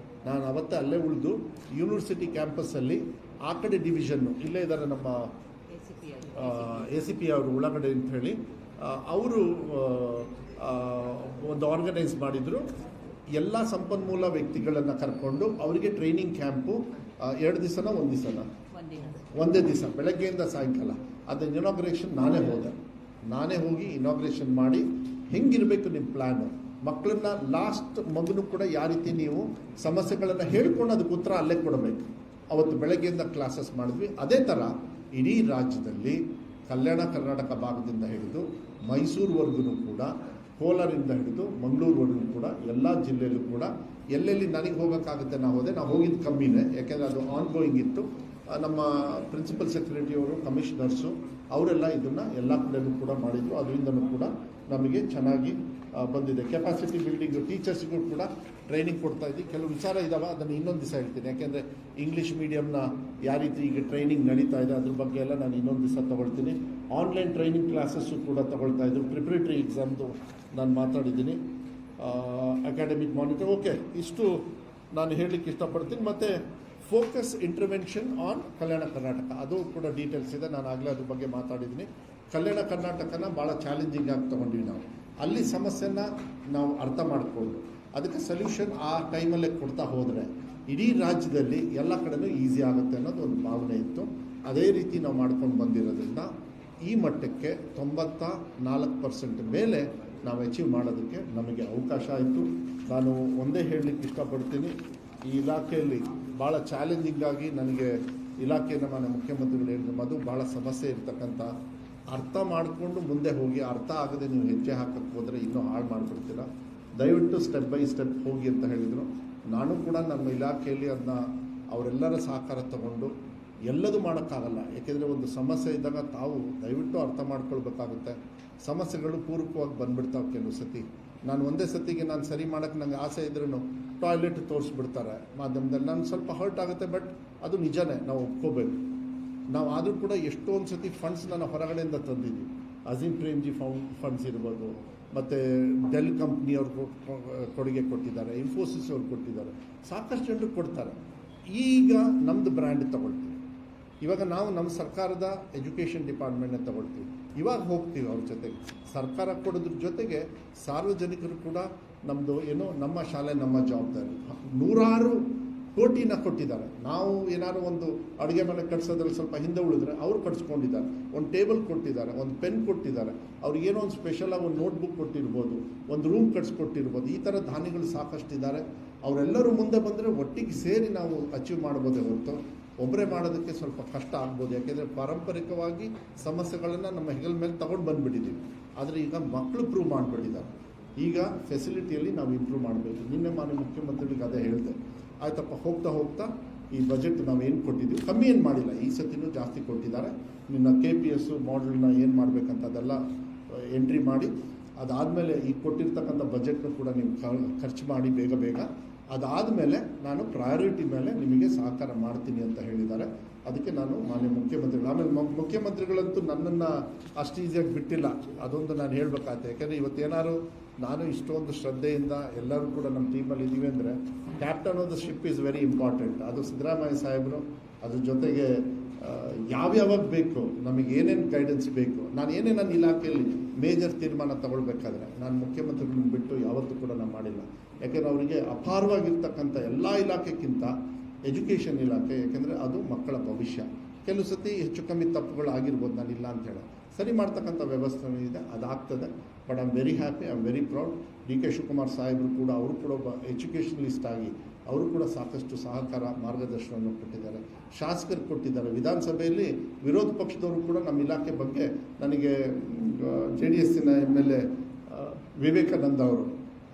ನಾನು ಅವತ್ತೇ ಅಲ್ಲೇ ಉಳಿದು ಯೂನಿವರ್ಸಿಟಿ ಕ್ಯಾಂಪಸ್ಸಲ್ಲಿ ಆ ಕಡೆ ಡಿವಿಷನ್ನು ಇಲ್ಲೇ ಇದ್ದಾರೆ ನಮ್ಮ ACP ಅವರು ಒಳಗಡೆ ಅಂತ ಹೇಳಿ ಅವರು ಒಂದು ಆರ್ಗನೈಸ್ ಮಾಡಿದರು. ಎಲ್ಲ ಸಂಪನ್ಮೂಲ ವ್ಯಕ್ತಿಗಳನ್ನು ಕರ್ಕೊಂಡು ಅವರಿಗೆ ಟ್ರೈನಿಂಗ್ ಕ್ಯಾಂಪು 2 ದಿವಸನ ಒಂದು ದಿವಸನ ಒಂದೇ ದಿವಸ ಬೆಳಗ್ಗೆಯಿಂದ ಸಾಯಂಕಾಲ. ಅದನ್ನ ಇನಾಗ್ರೇಷನ್ ನಾನೇ ಹೋಗಿ ಇನಾಗ್ರೇಷನ್ ಮಾಡಿ ಹೆಂಗಿರಬೇಕು ನಿಮ್ಮ ಪ್ಲ್ಯಾನು, ಮಕ್ಕಳನ್ನ ಲಾಸ್ಟ್ ಮಗನೂ ಕೂಡ ಯಾವ ರೀತಿ ನೀವು ಸಮಸ್ಯೆಗಳನ್ನು ಹೇಳ್ಕೊಂಡು ಅದಕ್ಕೆ ಉತ್ತರ ಅಲ್ಲೇ ಕೊಡಬೇಕು. ಅವತ್ತು ಬೆಳಗ್ಗೆಯಿಂದ ಕ್ಲಾಸಸ್ ಮಾಡಿದ್ವಿ. ಅದೇ ಥರ ಇಡೀ ರಾಜ್ಯದಲ್ಲಿ ಕಲ್ಯಾಣ ಕರ್ನಾಟಕ ಭಾಗದಿಂದ ಹಿಡಿದು ಮೈಸೂರುವರೆಗೂ ಕೂಡ, ಕೋಲಾರಿಂದ ಹಿಡಿದು ಮಂಗಳೂರುವರೆಗೂ ಕೂಡ ಎಲ್ಲ ಜಿಲ್ಲೆಯಲ್ಲೂ ಕೂಡ ಎಲ್ಲೆಲ್ಲಿ ನನಗೆ ಹೋಗೋಕ್ಕಾಗುತ್ತೆ ನಾವು ಹೋಗಿದ್ದು ಕಮ್ಮಿನೇ, ಯಾಕೆಂದರೆ ಅದು ಆನ್ ಗೋಯಿಂಗ್ ಇತ್ತು. ನಮ್ಮ ಪ್ರಿನ್ಸಿಪಲ್ ಸೆಕ್ರೆಟರಿಯವರು, ಕಮಿಷನರ್ಸು ಅವರೆಲ್ಲ ಇದನ್ನು ಎಲ್ಲ ಕಡೆಯೂ ಕೂಡ ಮಾಡಿದರು. ಅದರಿಂದನೂ ಕೂಡ ನಮಗೆ ಚೆನ್ನಾಗಿ ಬಂದಿದೆ. ಕೆಪಾಸಿಟಿ ಬಿಲ್ಡಿಂಗು, ಟೀಚರ್ಸ್ಗೂ ಕೂಡ ಟ್ರೈನಿಂಗ್ ಕೊಡ್ತಾ ಇದ್ದೀವಿ. ಕೆಲವು ವಿಚಾರ ಇದ್ದಾವೆ, ಅದನ್ನು ಇನ್ನೊಂದು ದಿವಸ ಹೇಳ್ತೀನಿ. ಯಾಕೆಂದರೆ ಇಂಗ್ಲೀಷ್ ಮೀಡಿಯಮ್ನ ಯಾವ ರೀತಿ ಈಗ ಟ್ರೈನಿಂಗ್ ನಡೀತಾ ಇದೆ ಅದ್ರ ಬಗ್ಗೆ ಎಲ್ಲ ನಾನು ಇನ್ನೊಂದು ದಿವಸ ತೊಗೊಳ್ತೀನಿ. ಆನ್ಲೈನ್ ಟ್ರೈನಿಂಗ್ ಕ್ಲಾಸಸ್ಸು ಕೂಡ ತೊಗೊಳ್ತಾ ಇದ್ರು. ಪ್ರಿಪ್ರೇಟರಿ ಎಕ್ಸಾಮ್ದು ನಾನು ಮಾತಾಡಿದ್ದೀನಿ. ಅಕಾಡೆಮಿಕ್ ಮಾನಿಟರ್, ಓಕೆ, ಇಷ್ಟು ನಾನು ಹೇಳಲಿಕ್ಕೆ ಇಷ್ಟಪಡ್ತೀನಿ. ಮತ್ತು focus intervention on Kalyana Karnataka, ಅದು ಕೂಡ ಡೀಟೇಲ್ಸ್ ಇದೆ. ನಾನು ಆಗಲೇ ಅದ್ರ ಬಗ್ಗೆ ಮಾತಾಡಿದ್ದೀನಿ. ಕಲ್ಯಾಣ ಕರ್ನಾಟಕನ ಭಾಳ ಚಾಲೆಂಜಿಂಗ್ ಆಗಿ ತೊಗೊಂಡ್ವಿ ನಾವು. ಅಲ್ಲಿ ಸಮಸ್ಯೆನ ನಾವು ಅರ್ಥ ಮಾಡಿಕೊಂಡು ಅದಕ್ಕೆ ಸೊಲ್ಯೂಷನ್ ಆ ಟೈಮಲ್ಲೇ ಕೊಡ್ತಾ ಹೋದರೆ ಇಡೀ ರಾಜ್ಯದಲ್ಲಿ ಎಲ್ಲ ಕಡೆನೂ ಈಸಿ ಆಗುತ್ತೆ ಅನ್ನೋದು ಒಂದು ಭಾವನೆ ಇತ್ತು. ಅದೇ ರೀತಿ ನಾವು ಮಾಡ್ಕೊಂಡು ಬಂದಿರೋದ್ರಿಂದ ಈ ಮಟ್ಟಕ್ಕೆ 94% ಮೇಲೆ ನಾವು ಅಚೀವ್ ಮಾಡೋದಕ್ಕೆ ನಮಗೆ ಅವಕಾಶ ಆಯಿತು. ನಾನು ಒಂದೇ ಹೇಳಲಿಕ್ಕೆ ಇಷ್ಟಪಡ್ತೀನಿ, ಈ ಇಲಾಖೆಯಲ್ಲಿ ಭಾಳ ಚಾಲೆಂಜಿಂಗಾಗಿ ನನಗೆ ಇಲಾಖೆಯನ್ನು ಮಾನ್ಯ ಮುಖ್ಯಮಂತ್ರಿಗಳು ಹೇಳಿದ್ರು, ಮಧು ಭಾಳ ಸಮಸ್ಯೆ ಇರ್ತಕ್ಕಂಥ, ಅರ್ಥ ಮಾಡಿಕೊಂಡು ಮುಂದೆ ಹೋಗಿ, ಅರ್ಥ ಆಗದೆ ನೀವು ಹೆಜ್ಜೆ ಹಾಕಕ್ಕೆ ಹೋದರೆ ಇನ್ನೂ ಹಾಳು ಮಾಡಿಬಿಡ್ತೀರ, ದಯವಿಟ್ಟು ಸ್ಟೆಪ್ ಬೈ ಸ್ಟೆಪ್ ಹೋಗಿ ಅಂತ ಹೇಳಿದರು. ನಾನು ಕೂಡ ನಮ್ಮ ಇಲಾಖೆಯಲ್ಲಿ ಅದನ್ನ ಅವರೆಲ್ಲರ ಸಹಕಾರ ತಗೊಂಡು ಎಲ್ಲದೂ ಮಾಡೋಕ್ಕಾಗಲ್ಲ. ಏಕೆಂದರೆ ಒಂದು ಸಮಸ್ಯೆ ಇದ್ದಾಗ ತಾವು ದಯವಿಟ್ಟು ಅರ್ಥ ಮಾಡ್ಕೊಳ್ಬೇಕಾಗುತ್ತೆ. ಸಮಸ್ಯೆಗಳು ಪೂರಕವಾಗಿ ಬಂದುಬಿಡ್ತಾವೆ ಕೆಲವು ಸತಿ. ನಾನು ಒಂದೇ ಸತಿಗೆ ನಾನು ಸರಿ ಮಾಡೋಕ್ಕೆ ನನಗೆ ಆಸೆ ಇದ್ರೂ ಟಾಯ್ಲೆಟ್ ತೋರಿಸ್ಬಿಡ್ತಾರೆ ಮಾಧ್ಯಮದಲ್ಲಿ. ನಾನು ಸ್ವಲ್ಪ ಹರ್ಟ್ ಆಗುತ್ತೆ, ಬಟ್ ಅದು ನಿಜನೇ, ನಾವು ಒಪ್ಕೋಬೇಕು. ನಾವು ಆದರೂ ಕೂಡ ಎಷ್ಟೊಂದು ಸತಿ ಫಂಡ್ಸ್ ನಾನು ಹೊರಗಡೆಯಿಂದ ತಂದಿದ್ವಿ. ಅಜೀಂ ಪ್ರೇಮ್ಜಿ ಫಂಡ್ಸ್ ಇರ್ಬೋದು, ಮತ್ತು ಡೆಲ್ ಕಂಪ್ನಿಯವ್ರು ಕೊಡುಗೆ ಕೊಟ್ಟಿದ್ದಾರೆ, ಇನ್ಫೋಸಿಸ್ ಅವ್ರು ಕೊಟ್ಟಿದ್ದಾರೆ, ಸಾಕಷ್ಟು ಜನರು ಕೊಡ್ತಾರೆ. ಈಗ ನಮ್ಮದು ಬ್ರ್ಯಾಂಡ್ ತಗೊಳ್ತೀವಿ. ಇವಾಗ ನಾವು ನಮ್ಮ ಸರ್ಕಾರದ ಎಜುಕೇಷನ್ ಡಿಪಾರ್ಟ್ಮೆಂಟ್ನ ತಗೊಳ್ತೀವಿ. ಇವಾಗ ಹೋಗ್ತೀವಿ ಅವ್ರ ಜೊತೆಗೆ. ಸರ್ಕಾರ ಕೊಡೋದ್ರ ಜೊತೆಗೆ ಸಾರ್ವಜನಿಕರು ಕೂಡ ನಮ್ಮದು ಏನೋ ನಮ್ಮ ಶಾಲೆ ನಮ್ಮ ಜವಾಬ್ದಾರಿ. 100 ಕೋಟಿನ ಕೊಟ್ಟಿದ್ದಾರೆ. ನಾವು ಏನಾದ್ರು ಒಂದು ಅಡುಗೆ ಮನೆ ಕಟ್ಸೋದ್ರಲ್ಲಿ ಸ್ವಲ್ಪ ಹಿಂದೆ ಉಳಿದ್ರೆ ಅವ್ರು ಕಟ್ಸ್ಕೊಂಡಿದ್ದಾರೆ. ಒಂದು ಟೇಬಲ್ ಕೊಟ್ಟಿದ್ದಾರೆ, ಒಂದು ಪೆನ್ ಕೊಟ್ಟಿದ್ದಾರೆ, ಅವ್ರಿಗೇನೋ ಒಂದು ಸ್ಪೆಷಲಾಗಿ ಒಂದು ನೋಟ್ಬುಕ್ ಕೊಟ್ಟಿರ್ಬೋದು, ಒಂದು ರೂಮ್ ಕಟ್ಸ್ಕೊಟ್ಟಿರ್ಬೋದು. ಈ ಥರ ದಾನಿಗಳು ಸಾಕಷ್ಟಿದ್ದಾರೆ. ಅವರೆಲ್ಲರೂ ಮುಂದೆ ಬಂದರೆ ಒಟ್ಟಿಗೆ ಸೇರಿ ನಾವು ಅಚೀವ್ ಮಾಡ್ಬೋದೇ ಹೊರತು ಒಬ್ಬರೇ ಮಾಡೋದಕ್ಕೆ ಸ್ವಲ್ಪ ಕಷ್ಟ ಆಗ್ಬೋದು. ಯಾಕೆಂದರೆ ಪಾರಂಪರಿಕವಾಗಿ ಸಮಸ್ಯೆಗಳನ್ನು ನಮ್ಮ ಹೆಗಲ ಮೇಲೆ ತಗೊಂಡು ಬಂದುಬಿಟ್ಟಿದ್ದೀವಿ. ಆದರೆ ಈಗ ಮಕ್ಕಳು ಪ್ರೂವ್ ಮಾಡಿಬಿಟ್ಟಿದ್ದಾರೆ. ಈಗ ಫೆಸಿಲಿಟಿಯಲ್ಲಿ ನಾವು ಇಂಪ್ರೂವ್ ಮಾಡಬೇಕು. ನಿನ್ನೆ ಮಾನ್ಯ ಮುಖ್ಯಮಂತ್ರಿಗಳಿಗೆ ಅದೇ ಹೇಳಿದೆ. ಆಯ್ತಪ್ಪ, ಹೋಗ್ತಾ ಹೋಗ್ತಾ ಈ ಬಜೆಟ್ ನಾವೇನು ಕೊಟ್ಟಿದ್ದೀವಿ ಕಮ್ಮಿ ಏನು ಮಾಡಿಲ್ಲ, ಈ ಸತಿನೂ ಜಾಸ್ತಿ ಕೊಟ್ಟಿದ್ದಾರೆ. ನಿನ್ನ KPS ಮಾಡಲ್ನ ಏನು ಮಾಡಬೇಕಂತ ಅದೆಲ್ಲ ಎಂಟ್ರಿ ಮಾಡಿ, ಅದಾದಮೇಲೆ ಈ ಕೊಟ್ಟಿರ್ತಕ್ಕಂಥ ಬಜೆಟ್ನು ಕೂಡ ನೀವು ಖರ್ಚು ಮಾಡಿ ಬೇಗ. ಅದಾದಮೇಲೆ ನಾನು ಪ್ರಯಾರಿಟಿ ಮೇಲೆ ನಿಮಗೆ ಸಹಕಾರ ಮಾಡ್ತೀನಿ ಅಂತ ಹೇಳಿದ್ದಾರೆ. ಅದಕ್ಕೆ ನಾನು ಮಾನ್ಯ ಮುಖ್ಯಮಂತ್ರಿಗಳು, ಆಮೇಲೆ ಮುಖ್ಯಮಂತ್ರಿಗಳಂತೂ ನನ್ನನ್ನು ಅಷ್ಟು ಈಸಿಯಾಗಿ ಬಿಟ್ಟಿಲ್ಲ, ಅದೊಂದು ನಾನು ಹೇಳಬೇಕಾಗುತ್ತೆ. ಯಾಕೆಂದರೆ ಇವತ್ತೇನಾದ್ರು ನಾನು ಇಷ್ಟೊಂದು ಶ್ರದ್ಧೆಯಿಂದ ಎಲ್ಲರೂ ಕೂಡ ನಮ್ಮ ಟೀಮಲ್ಲಿ ಇದ್ದೀವಿ ಅಂದರೆ captain of the ship is very important. ಅದು ಸಿದ್ದರಾಮಯ್ಯ ಸಾಹೇಬರು. ಅದ್ರ ಜೊತೆಗೆ ಯಾವ್ಯಾವಾಗ ಬೇಕು, ನಮಗೆ ಏನೇನು ಗೈಡೆನ್ಸ್ ಬೇಕು, ನಾನು ನನ್ನ ಇಲಾಖೆಯಲ್ಲಿ ಮೇಜರ್ ತೀರ್ಮಾನ ತಗೊಳ್ಬೇಕಾದ್ರೆ ನಾನು ಮುಖ್ಯಮಂತ್ರಿಗಳನ್ನ ಬಿಟ್ಟು ಯಾವತ್ತೂ ಕೂಡ ನಾನು ಮಾಡಿಲ್ಲ. ಯಾಕೆಂದರೆ ಅವರಿಗೆ ಅಪಾರವಾಗಿರ್ತಕ್ಕಂಥ ಎಲ್ಲ ಇಲಾಖೆಗಿಂತ ಎಜುಕೇಷನ್ ಇಲಾಖೆ, ಯಾಕೆಂದರೆ ಅದು ಮಕ್ಕಳ ಭವಿಷ್ಯ. ಕೆಲವು ಸತಿ ಹೆಚ್ಚು ಕಮ್ಮಿ ತಪ್ಪುಗಳು ಆಗಿರ್ಬೋದು, ನಾನು ಇಲ್ಲ ಅಂತ ಹೇಳೋ, ಸರಿ ಮಾಡ್ತಕ್ಕಂಥ ವ್ಯವಸ್ಥೆ ಇದೆ, ಅದಾಗ್ತದೆ. But I am very happy, I am very proud. DK Shivakumar ಸಾಹೇಬರು ಕೂಡ, ಅವರು ಕೂಡ ಒಬ್ಬ ಎಜುಕೇಷನಲಿಸ್ಟ್ ಆಗಿ ಅವರು ಕೂಡ ಸಾಕಷ್ಟು ಸಹಕಾರ ಮಾರ್ಗದರ್ಶನವನ್ನು ಕೊಟ್ಟಿದ್ದಾರೆ. ಶಾಸಕರು ಕೊಟ್ಟಿದ್ದಾರೆ. ವಿಧಾನಸಭೆಯಲ್ಲಿ ವಿರೋಧ ಪಕ್ಷದವರು ಕೂಡ ನಮ್ಮ ಇಲಾಖೆ ಬಗ್ಗೆ ನನಗೆ JDSನ MLA ವಿವೇಕಾನಂದ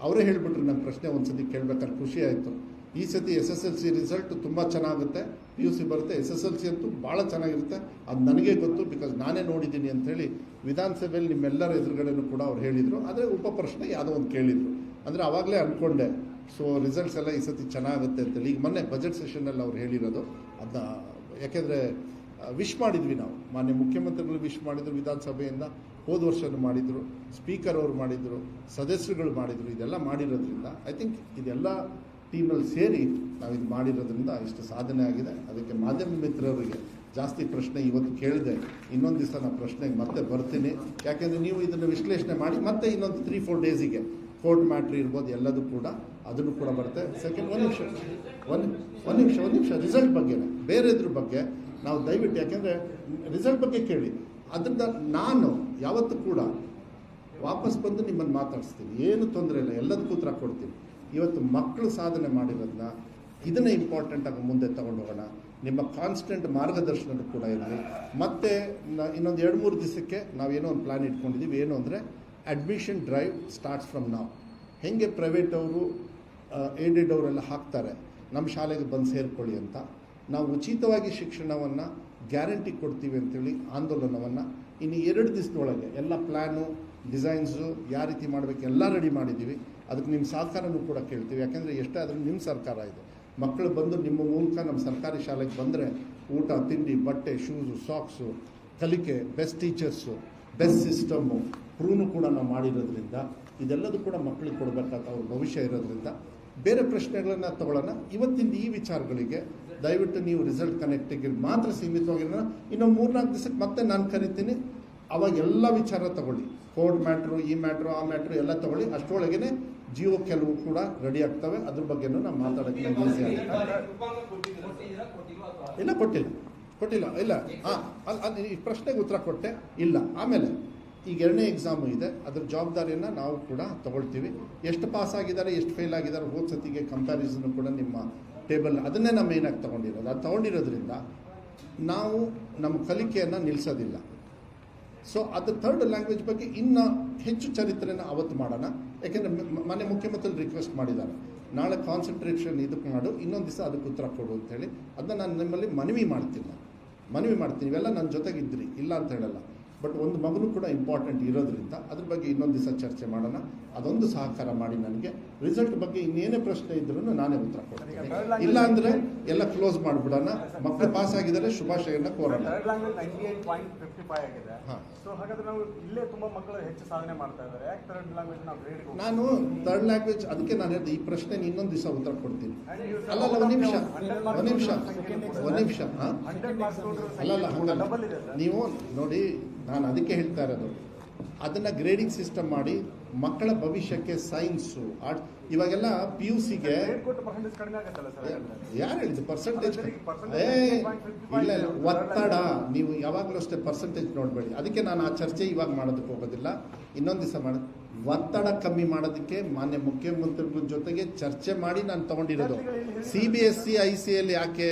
ಅವರೇ ಹೇಳಿಬಿಟ್ರು. ನನ್ನ ಪ್ರಶ್ನೆ ಒಂದು ಸತಿ ಕೇಳಬೇಕಾದ್ರೆ ಖುಷಿ ಆಯಿತು. ಈ ಸತಿ SSLC ರಿಸಲ್ಟ್ ತುಂಬ ಚೆನ್ನಾಗುತ್ತೆ, PUC ಬರುತ್ತೆ, SSLC ಅಂತೂ ಭಾಳ ಚೆನ್ನಾಗಿರುತ್ತೆ, ಅದು ನನಗೆ ಗೊತ್ತು, ಬಿಕಾಸ್ ನಾನೇ ನೋಡಿದ್ದೀನಿ ಅಂಥೇಳಿ ವಿಧಾನಸಭೆಯಲ್ಲಿ ನಿಮ್ಮೆಲ್ಲರ ಎದುರುಗಡೆನೂ ಕೂಡ ಅವ್ರು ಹೇಳಿದರು. ಆದರೆ ಉಪಪ್ರಶ್ನೆ ಯಾವುದೋ ಒಂದು ಕೇಳಿದರು. ಅಂದರೆ ಆವಾಗಲೇ ಅಂದ್ಕೊಂಡೆ, ಸೊ ರಿಸಲ್ಟ್ಸ್ ಎಲ್ಲ ಈ ಸತಿ ಚೆನ್ನಾಗುತ್ತೆ ಅಂತೇಳಿ. ಈಗ ಮೊನ್ನೆ ಬಜೆಟ್ ಸೆಷನ್ನಲ್ಲಿ ಅವ್ರು ಹೇಳಿರೋದು ಅದನ್ನ, ಯಾಕೆಂದರೆ ವಿಶ್ ಮಾಡಿದ್ವಿ ನಾವು, ಮಾನ್ಯ ಮುಖ್ಯಮಂತ್ರಿಗಳು ವಿಶ್ ಮಾಡಿದರು, ವಿಧಾನಸಭೆಯಿಂದ ಹೋದ ವರ್ಷನೂ ಮಾಡಿದರು, ಸ್ಪೀಕರ್ ಅವರು ಮಾಡಿದರು, ಸದಸ್ಯರುಗಳು ಮಾಡಿದರು. ಇದೆಲ್ಲ ಮಾಡಿರೋದ್ರಿಂದ ಐ ಥಿಂಕ್ ಇದೆಲ್ಲ ಟೀಮಲ್ಲಿ ಸೇರಿ ನಾವು ಇದು ಮಾಡಿರೋದ್ರಿಂದ ಇಷ್ಟು ಸಾಧನೆ ಆಗಿದೆ. ಅದಕ್ಕೆ ಮಾಧ್ಯಮ ಮಿತ್ರರಿಗೆ ಜಾಸ್ತಿ ಪ್ರಶ್ನೆ ಇವತ್ತು ಕೇಳಿದೆ, ಇನ್ನೊಂದು ದಿವಸ ನಾನು ಪ್ರಶ್ನೆಗೆ ಮತ್ತೆ ಬರ್ತೀನಿ. ಯಾಕೆಂದರೆ ನೀವು ಇದನ್ನು ವಿಶ್ಲೇಷಣೆ ಮಾಡಿ ಮತ್ತೆ ಇನ್ನೊಂದು 3-4 ಡೇಸಿಗೆ ಕೋರ್ಟ್ ಮ್ಯಾಟ್ರ್ ಇರ್ಬೋದು ಎಲ್ಲದೂ ಕೂಡ ಅದನ್ನು ಕೂಡ ಬರುತ್ತೆ. ಸೆಕೆಂಡ್ ಒಂದು ನಿಮಿಷ ರಿಸಲ್ಟ್ ಬಗ್ಗೆನೇ, ಬೇರೆದ್ರ ಬಗ್ಗೆ ನಾವು ದಯವಿಟ್ಟು, ಯಾಕೆಂದರೆ ರಿಸಲ್ಟ್ ಬಗ್ಗೆ ಕೇಳಿ. ಅದರಿಂದ ನಾನು ಯಾವತ್ತೂ ಕೂಡ ವಾಪಸ್ ಬಂದು ನಿಮ್ಮನ್ನು ಮಾತಾಡಿಸ್ತೀನಿ, ಏನು ತೊಂದರೆ ಇಲ್ಲ, ಎಲ್ಲದಕ್ಕೂ ಉತ್ತರ ಕೊಡ್ತೀನಿ. ಇವತ್ತು ಮಕ್ಕಳು ಸಾಧನೆ ಮಾಡಿರೋದನ್ನ ಇದನ್ನೇ ಇಂಪಾರ್ಟೆಂಟಾಗಿ ಮುಂದೆ ತಗೊಂಡು ಹೋಗೋಣ. ನಿಮ್ಮ ಕಾನ್ಸ್ಟೆಂಟ್ ಮಾರ್ಗದರ್ಶನ ಕೂಡ ಇರಲಿ. ಮತ್ತು ಇನ್ನೊಂದು 2-3 ದಿವಸಕ್ಕೆ ನಾವೇನೋ ಒಂದು ಪ್ಲ್ಯಾನ್ ಇಟ್ಕೊಂಡಿದ್ದೀವಿ. ಏನು ಅಂದರೆ ಅಡ್ಮಿಷನ್ ಡ್ರೈವ್ ಸ್ಟಾರ್ಟ್ಸ್ ಫ್ರಮ್ ನಾವು. ಹೇಗೆ ಪ್ರೈವೇಟ್ ಅವರು ಏಡೆಡ್ ಅವರೆಲ್ಲ ಹಾಕ್ತಾರೆ ನಮ್ಮ ಶಾಲೆಗೆ ಬಂದು ಸೇರ್ಕೊಳ್ಳಿ ಅಂತ, ನಾವು ಉಚಿತವಾಗಿ ಶಿಕ್ಷಣವನ್ನು ಗ್ಯಾರಂಟಿ ಕೊಡ್ತೀವಿ ಅಂತೇಳಿ ಆಂದೋಲನವನ್ನು ಇನ್ನು 2 ದಿವಸದೊಳಗೆ ಎಲ್ಲ ಪ್ಲ್ಯಾನು ಡಿಸೈನ್ಸು ಯಾವ ರೀತಿ ಮಾಡಬೇಕು ಎಲ್ಲ ರೆಡಿ ಮಾಡಿದ್ದೀವಿ. ಅದಕ್ಕೆ ನಿಮ್ಮ ಸಹಕಾರನೂ ಕೂಡ ಕೇಳ್ತೀವಿ. ಯಾಕೆಂದರೆ ಎಷ್ಟೇ ಆದರೂ ನಿಮ್ಮ ಸರ್ಕಾರ ಇದೆ. ಮಕ್ಕಳು ಬಂದು ನಿಮ್ಮ ಮೂಲಕ ನಮ್ಮ ಸರ್ಕಾರಿ ಶಾಲೆಗೆ ಬಂದರೆ ಊಟ, ತಿಂಡಿ, ಬಟ್ಟೆ, ಶೂಸು, ಸಾಕ್ಸು, ಕಲಿಕೆ, ಬೆಸ್ಟ್ ಟೀಚರ್ಸು, ಬೆಸ್ಟ್ ಸಿಸ್ಟಮ್ಮು ಪ್ರೂನು ಕೂಡ ನಾವು ಮಾಡಿರೋದ್ರಿಂದ ಇದೆಲ್ಲದೂ ಕೂಡ ಮಕ್ಕಳಿಗೆ ಕೊಡಬೇಕಾದ ಅವ್ರ ಭವಿಷ್ಯ ಇರೋದ್ರಿಂದ ಬೇರೆ ಪ್ರಶ್ನೆಗಳನ್ನು ತಗೊಳ್ಳೋಣ. ಇವತ್ತಿಂದ ಈ ವಿಚಾರಗಳಿಗೆ ದಯವಿಟ್ಟು ನೀವು ರಿಸಲ್ಟ್ ಕನೆಕ್ಟಿಗೆ ಮಾತ್ರ ಸೀಮಿತವಾಗಿರೋಣ. ಇನ್ನೊಂದು 3-4 ದಿವಸಕ್ಕೆ ಮತ್ತೆ ನಾನು ಕರಿತೀನಿ. ಅವಾಗ ಎಲ್ಲ ವಿಚಾರ ತಗೊಳ್ಳಿ, ಕೋರ್ಟ್ ಮ್ಯಾಟ್ರು, ಈ ಮ್ಯಾಟ್ರು, ಆ ಮ್ಯಾಟ್ರು ಎಲ್ಲ ತಗೊಳ್ಳಿ. ಅಷ್ಟರೊಳಗೇ ಜಿಯೋ ಕೆಲವು ಕೂಡ ರೆಡಿ ಆಗ್ತವೆ. ಅದ್ರ ಬಗ್ಗೆನೂ ನಾವು ಮಾತಾಡೋಕ್ಕೆ ಈಸಿ ಆಗುತ್ತೆ. ಇಲ್ಲ ಕೊಟ್ಟಿಲ್ಲ ಇಲ್ಲ ಅದು ಈ ಪ್ರಶ್ನೆಗೆ ಉತ್ತರ ಕೊಟ್ಟೆ ಇಲ್ಲ. ಆಮೇಲೆ ಈಗ 2ನೇ ಎಕ್ಸಾಮು ಇದೆ, ಅದ್ರ ಜವಾಬ್ದಾರಿಯನ್ನು ನಾವು ಕೂಡ ತಗೊಳ್ತೀವಿ. ಎಷ್ಟು ಪಾಸ್ ಆಗಿದ್ದಾರೆ, ಎಷ್ಟು ಫೇಲ್ ಆಗಿದ್ದಾರೆ, ಹೋದ ಸತಿಗೆ ಕಂಪ್ಯಾರಿಸನ್ ಕೂಡ ನಿಮ್ಮ ಟೇಬಲ್ ಅದನ್ನೇ ನಾವು ಮೇಯ್ನಾಗಿ ತೊಗೊಂಡಿರೋದು. ಅದು ತೊಗೊಂಡಿರೋದ್ರಿಂದ ನಾವು ನಮ್ಮ ಕಲಿಕೆಯನ್ನು ನಿಲ್ಲಿಸೋದಿಲ್ಲ. ಸೊ ಅದು 3rd ಲ್ಯಾಂಗ್ವೇಜ್ ಬಗ್ಗೆ ಇನ್ನೂ ಹೆಚ್ಚು ಚರಿತ್ರೆನ ಅವತ್ತು ಮಾಡೋಣ. ಯಾಕೆಂದರೆ ಮನೆ ಮುಖ್ಯಮಂತ್ರಿ ರಿಕ್ವೆಸ್ಟ್ ಮಾಡಿದ್ದಾರೆ, ನಾಳೆ ಕಾನ್ಸಂಟ್ರೇಷನ್ ಇದಕ್ಕೆ ಮಾಡು, ಇನ್ನೊಂದು ದಿವಸ ಅದಕ್ಕೆ ಉತ್ತರ ಕೊಡು ಅಂತೇಳಿ. ಅದನ್ನ ನಾನು ನಿಮ್ಮಲ್ಲಿ ಮನವಿ ಮಾಡ್ತೀನಿ. ಇವೆಲ್ಲ ನನ್ನ ಜೊತೆಗಿದ್ರಿ, ಇಲ್ಲ ಅಂತ ಹೇಳಲ್ಲ. ಬಟ್ ಒಂದು ಮಗನೂ ಕೂಡ ಇಂಪಾರ್ಟೆಂಟ್ ಇರೋದ್ರಿಂದ ಅದ್ರ ಬಗ್ಗೆ ಇನ್ನೊಂದು ದಿವಸ ಚರ್ಚೆ ಮಾಡೋಣ. ಅದೊಂದು ಸಹಕಾರ ಮಾಡಿ. ನನಗೆ ರಿಸಲ್ಟ್ ಬಗ್ಗೆ ಇನ್ನೇನೇ ಪ್ರಶ್ನೆ ಇದ್ರೂ ನಾನೇ ಉತ್ತರ ಕೊಡ್ತೀನಿ. ಇಲ್ಲ ಅಂದರೆ ಎಲ್ಲ ಕ್ಲೋಸ್ ಮಾಡಿಬಿಡೋಣ. ಮಕ್ಕಳು ಪಾಸ್ ಆಗಿದ್ದಾರೆ, ಶುಭಾಶಯನ ಕೋರೋಣ. ನಾನು 3rd ಲ್ಯಾಂಗ್ವೇಜ್ ಅದಕ್ಕೆ ನಾನು ಹೇಳಿದೆ, ಈ ಪ್ರಶ್ನೆ ಇನ್ನೊಂದು ದಿವಸ ಉತ್ತರ ಕೊಡ್ತೀನಿ. ಅಲ್ಲ ಒಂದು ನಿಮಿಷ ಅಲ್ಲ ನೀವು ನೋಡಿ, ನಾನು ಅದಕ್ಕೆ ಹೇಳ್ತಾ ಇರೋದು, ಅದನ್ನು ಗ್ರೇಡಿಂಗ್ ಸಿಸ್ಟಮ್ ಮಾಡಿ ಮಕ್ಕಳ ಭವಿಷ್ಯಕ್ಕೆ ಸೈನ್ಸು, ಆರ್ಟ್, ಇವಾಗೆಲ್ಲ PUCಗೆ ಯಾರು ಹೇಳಿದ್ದು ಪರ್ಸೆಂಟೇಜ್? ಇಲ್ಲ ಒತ್ತಡ. ನೀವು ಯಾವಾಗಲೂ ಅಷ್ಟೇ ಪರ್ಸೆಂಟೇಜ್ ನೋಡಬೇಡಿ. ಅದಕ್ಕೆ ನಾನು ಆ ಚರ್ಚೆ ಇವಾಗ ಮಾಡೋದಕ್ಕೆ ಹೋಗೋದಿಲ್ಲ, ಇನ್ನೊಂದು ದಿವಸ ಮಾಡೋದು. ಒತ್ತಡ ಕಮ್ಮಿ ಮಾಡೋದಕ್ಕೆ ಮಾನ್ಯ ಮುಖ್ಯಮಂತ್ರಿಗಳ ಜೊತೆಗೆ ಚರ್ಚೆ ಮಾಡಿ ನಾನು ತೊಗೊಂಡಿರೋದು. CBSE ICL ಯಾಕೆ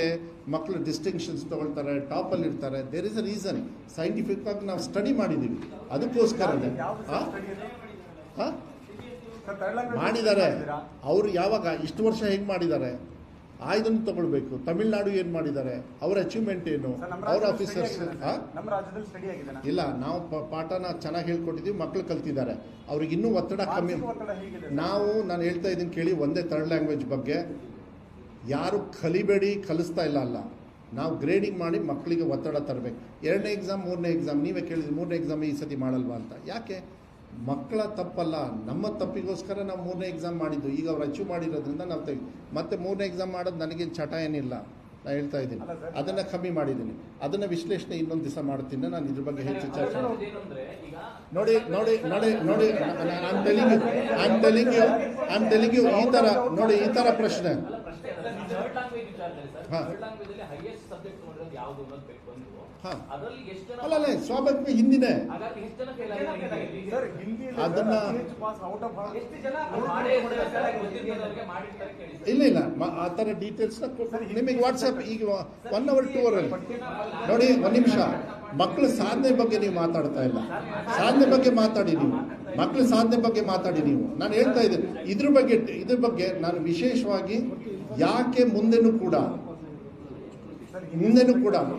ಮಕ್ಕಳು ಡಿಸ್ಟಿಂಕ್ಷನ್ಸ್ ತೊಗೊಳ್ತಾರೆ, ಟಾಪಲ್ಲಿ ಇರ್ತಾರೆ, there is a reason. Scientific ಆಗಿ ನಾವು ಸ್ಟಡಿ ಮಾಡಿದ್ದೀವಿ. ಅದಕ್ಕೋಸ್ಕರನೇ ಮಾಡಿದ್ದಾರೆ. ಅವರು ಯಾವಾಗ ಇಷ್ಟು ವರ್ಷ ಹೇಗೆ ಮಾಡಿದ್ದಾರೆ ಆಯ್ದನ್ನು ತಗೊಳ್ಬೇಕು. ತಮಿಳ್ನಾಡು ಏನು ಮಾಡಿದ್ದಾರೆ, ಅವರ ಅಚೀವ್ಮೆಂಟ್ ಏನು, ಅವ್ರ ಆಫೀಸರ್ಸ್. ಇಲ್ಲ, ನಾವು ಪಾಠನ ಚೆನ್ನಾಗಿ ಹೇಳ್ಕೊಟ್ಟಿದ್ದೀವಿ, ಮಕ್ಕಳು ಕಲ್ತಿದ್ದಾರೆ. ಅವ್ರಿಗೆ ಇನ್ನೂ ಒತ್ತಡ ಕಮ್ಮಿ. ನಾನು ಹೇಳ್ತಾ ಇದ್ದೀನಿ ಕೇಳಿ, ಒಂದೇ 3rd ಲ್ಯಾಂಗ್ವೇಜ್ ಬಗ್ಗೆ ಯಾರು ಕಲಿಬೇಡಿ, ಕಲಿಸ್ತಾ ಇಲ್ಲ. ನಾವು ಗ್ರೇಡಿಂಗ್ ಮಾಡಿ ಮಕ್ಕಳಿಗೆ ಒತ್ತಡ ತರಬೇಕು. 2ನೇ ಎಕ್ಸಾಮ್, 3ನೇ ಎಕ್ಸಾಮ್, ನೀವೇ ಕೇಳಿದ್ರಿ 3ನೇ ಎಕ್ಸಾಮ್ ಈ ಸತಿ ಮಾಡಲ್ವಾ ಅಂತ. ಯಾಕೆ? ಮಕ್ಕಳ ತಪ್ಪಲ್ಲ, ನಮ್ಮ ತಪ್ಪಿಗೋಸ್ಕರ ನಾವು 3ನೇ ಎಕ್ಸಾಮ್ ಮಾಡಿದ್ದು. ಈಗ ಅವ್ರು ಅಚೀವ್ ಮಾಡಿರೋದ್ರಿಂದ ನಾವು ಮತ್ತೆ 3ನೇ ಎಕ್ಸಾಮ್ ಮಾಡೋದು ನನಗೇನು ಚಟ ಏನಿಲ್ಲ. ನಾನು ಹೇಳ್ತಾ ಇದ್ದೀನಿ, ಅದನ್ನು ಕಮ್ಮಿ ಮಾಡಿದ್ದೀನಿ. ಅದನ್ನು ವಿಶ್ಲೇಷಣೆ ಇನ್ನೊಂದು ದಿವಸ ಮಾಡ್ತೀನಿ. ನಾನು ಇದ್ರ ಬಗ್ಗೆ ಹೆಚ್ಚು ಚರ್ಚೆ ನೋಡಿ ಈ ಥರ ಪ್ರಶ್ನೆ. ಅಲ್ಲ ಸ್ವಾಭಾವಿಕ ಹಿಂದಿನೇ ಅದನ್ನ ಇಲ್ಲ ಆ ಥರ ಡೀಟೇಲ್ಸ್ನ ನಿಮಗೆ ವಾಟ್ಸಪ್ ಈಗ 1 hour 2 hour ನೋಡಿ. ಒಂದು ನಿಮಿಷ, ಮಕ್ಕಳ ಸಾಧನೆ ಬಗ್ಗೆ ನೀವು ಮಾತಾಡ್ತಾ ಇಲ್ಲ. ಸಾಧನೆ ಬಗ್ಗೆ ಮಾತಾಡಿ ನೀವು, ಮಕ್ಕಳ ಸಾಧನೆ ಬಗ್ಗೆ ಮಾತಾಡಿ ನೀವು. ನಾನು ಹೇಳ್ತಾ ಇದ್ದೀನಿ ಇದ್ರ ಬಗ್ಗೆ ನಾನು ವಿಶೇಷವಾಗಿ ಯಾಕೆ ಮುಂದೆನೂ ಕೂಡ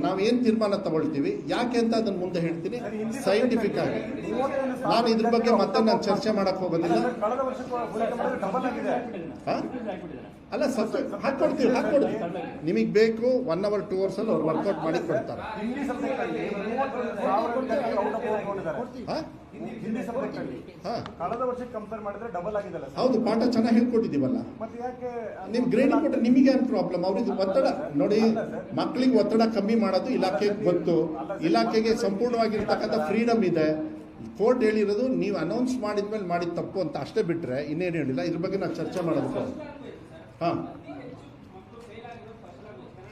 ನಾವೇನು ತೀರ್ಮಾನ ತಗೊಳ್ತೀವಿ ಯಾಕೆ ಅಂತ ಅದನ್ನ ಮುಂದೆ ಹೇಳ್ತೀನಿ ಸೈಂಟಿಫಿಕ್ ಆಗಿ. ನಾನು ಇದ್ರ ಬಗ್ಗೆ ಮತ್ತೆ ನಾನು ಚರ್ಚೆ ಮಾಡಕ್ ಹೋಗೋದಿಲ್ಲ. ಅಲ್ಲ ಹಾಕೊಡ್ತೀವಿ ನಿಮಗೆ ಬೇಕು 1 hour 2 hours ಅವ್ರು ವರ್ಕೌಟ್ ಮಾಡಿ ಕೊಡ್ತಾರೆ. ಸರ್ ಹಾಂ ಹಿಂದಿ ಸಬ್ಜೆಕ್ಟ್ ಅಲ್ಲಿ ಹಾಂ ಕಳೆದ ವರ್ಷಕ್ಕೆ ಕಂಪೇರ್ ಮಾಡಿದ್ರೆ ಡಬಲ್ ಆಗಿದಲ್ಲ ಸರ್. ಹೌದು, ಪಾಠ ಚೆನ್ನಾಗಿ ಹೇಳ್ಕೊಟ್ಟಿದ್ದೀವಲ್ಲ. ಮತ್ತೆ ಯಾಕೆ ನಿಮ್ ಗ್ರೇಡಿಂಗ್ ಕೊಟ್ಟರೆ ನಿಮಗೆ ಏನು ಪ್ರಾಬ್ಲಮ್? ಅವ್ರಿಗೆ ಒತ್ತಡ ನೋಡಿ, ಮಕ್ಕಳಿಗೆ ಒತ್ತಡ ಕಮ್ಮಿ ಮಾಡೋದು ಇಲಾಖೆಗೆ ಗೊತ್ತು. ಇಲಾಖೆಗೆ ಸಂಪೂರ್ಣವಾಗಿರ್ತಕ್ಕಂಥ ಫ್ರೀಡಮ್ ಇದೆ. ಕೋರ್ಟ್ ಹೇಳಿರೋದು ನೀವು ಅನೌನ್ಸ್ ಮಾಡಿದ್ಮೇಲೆ ಮಾಡಿದ ತಪ್ಪು ಅಂತ ಅಷ್ಟೇ ಬಿಟ್ಟರೆ ಇನ್ನೇನು ಹೇಳಿಲ್ಲ. ಇದ್ರ ಬಗ್ಗೆ ನಾವು ಚರ್ಚೆ ಮಾಡೋದಕ್ಕೆ. ಹಾಂ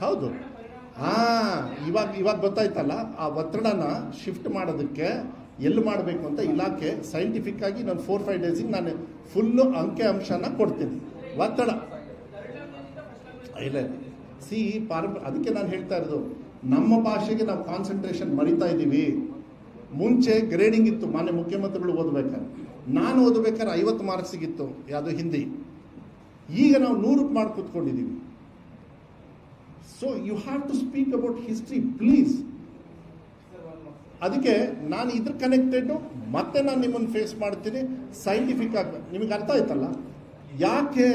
ಹೌದು, ಇವಾಗ ಗೊತ್ತಾಯ್ತಲ್ಲ, ಆ ಒತ್ತಡನ ಶಿಫ್ಟ್ ಮಾಡೋದಕ್ಕೆ ಎಲ್ಲಿ ಮಾಡಬೇಕು ಅಂತ ಇಲಾಖೆ ಸೈಂಟಿಫಿಕ್ ಆಗಿ ನಾನು 4-5 ಡೇಸಿಗೆ ನಾನು ಫುಲ್ಲು ಅಂಕೆ ಅಂಶನ ಕೊಡ್ತೀನಿ. ಒತ್ತಡ ಇಲ್ಲ ಅದಕ್ಕೆ ನಾನು ಹೇಳ್ತಾ ಇರೋದು, ನಮ್ಮ ಭಾಷೆಗೆ ನಾವು ಕಾನ್ಸಂಟ್ರೇಷನ್ ಮರಿತಾ ಇದ್ದೀವಿ. ಮುಂಚೆ ಗ್ರೇಡಿಂಗ್ ಇತ್ತು, ಮಾನ್ಯ ಮುಖ್ಯಮಂತ್ರಿಗಳು ಓದ್ಬೇಕಾದ್ರೆ. ನಾನು ಓದಬೇಕಾದ್ರೆ 50 ಮಾರ್ಕ್ಸಿಗಿತ್ತು ಯಾವುದು ಹಿಂದಿ. ಈಗ ನಾವು 100ಕ್ಕೆ ಮಾಡಿ ಕೂತ್ಕೊಂಡಿದ್ದೀವಿ. So you have to speak about history please. ಅದಕ್ಕೆ ನಾನು ಇದ್ರ ಕನೆಕ್ಟೆಡ್ ಮತ್ತೆ ನಾನು ನಿಮ್ಮನ್ನು ಫೇಸ್ ಮಾಡ್ತೀನಿ ಸೈಂಟಿಫಿಕ್ ಆಗಿ. ನಿಮಗೆ ಅರ್ಥ ಆಯ್ತಲ್ಲ ಯಾಕೆ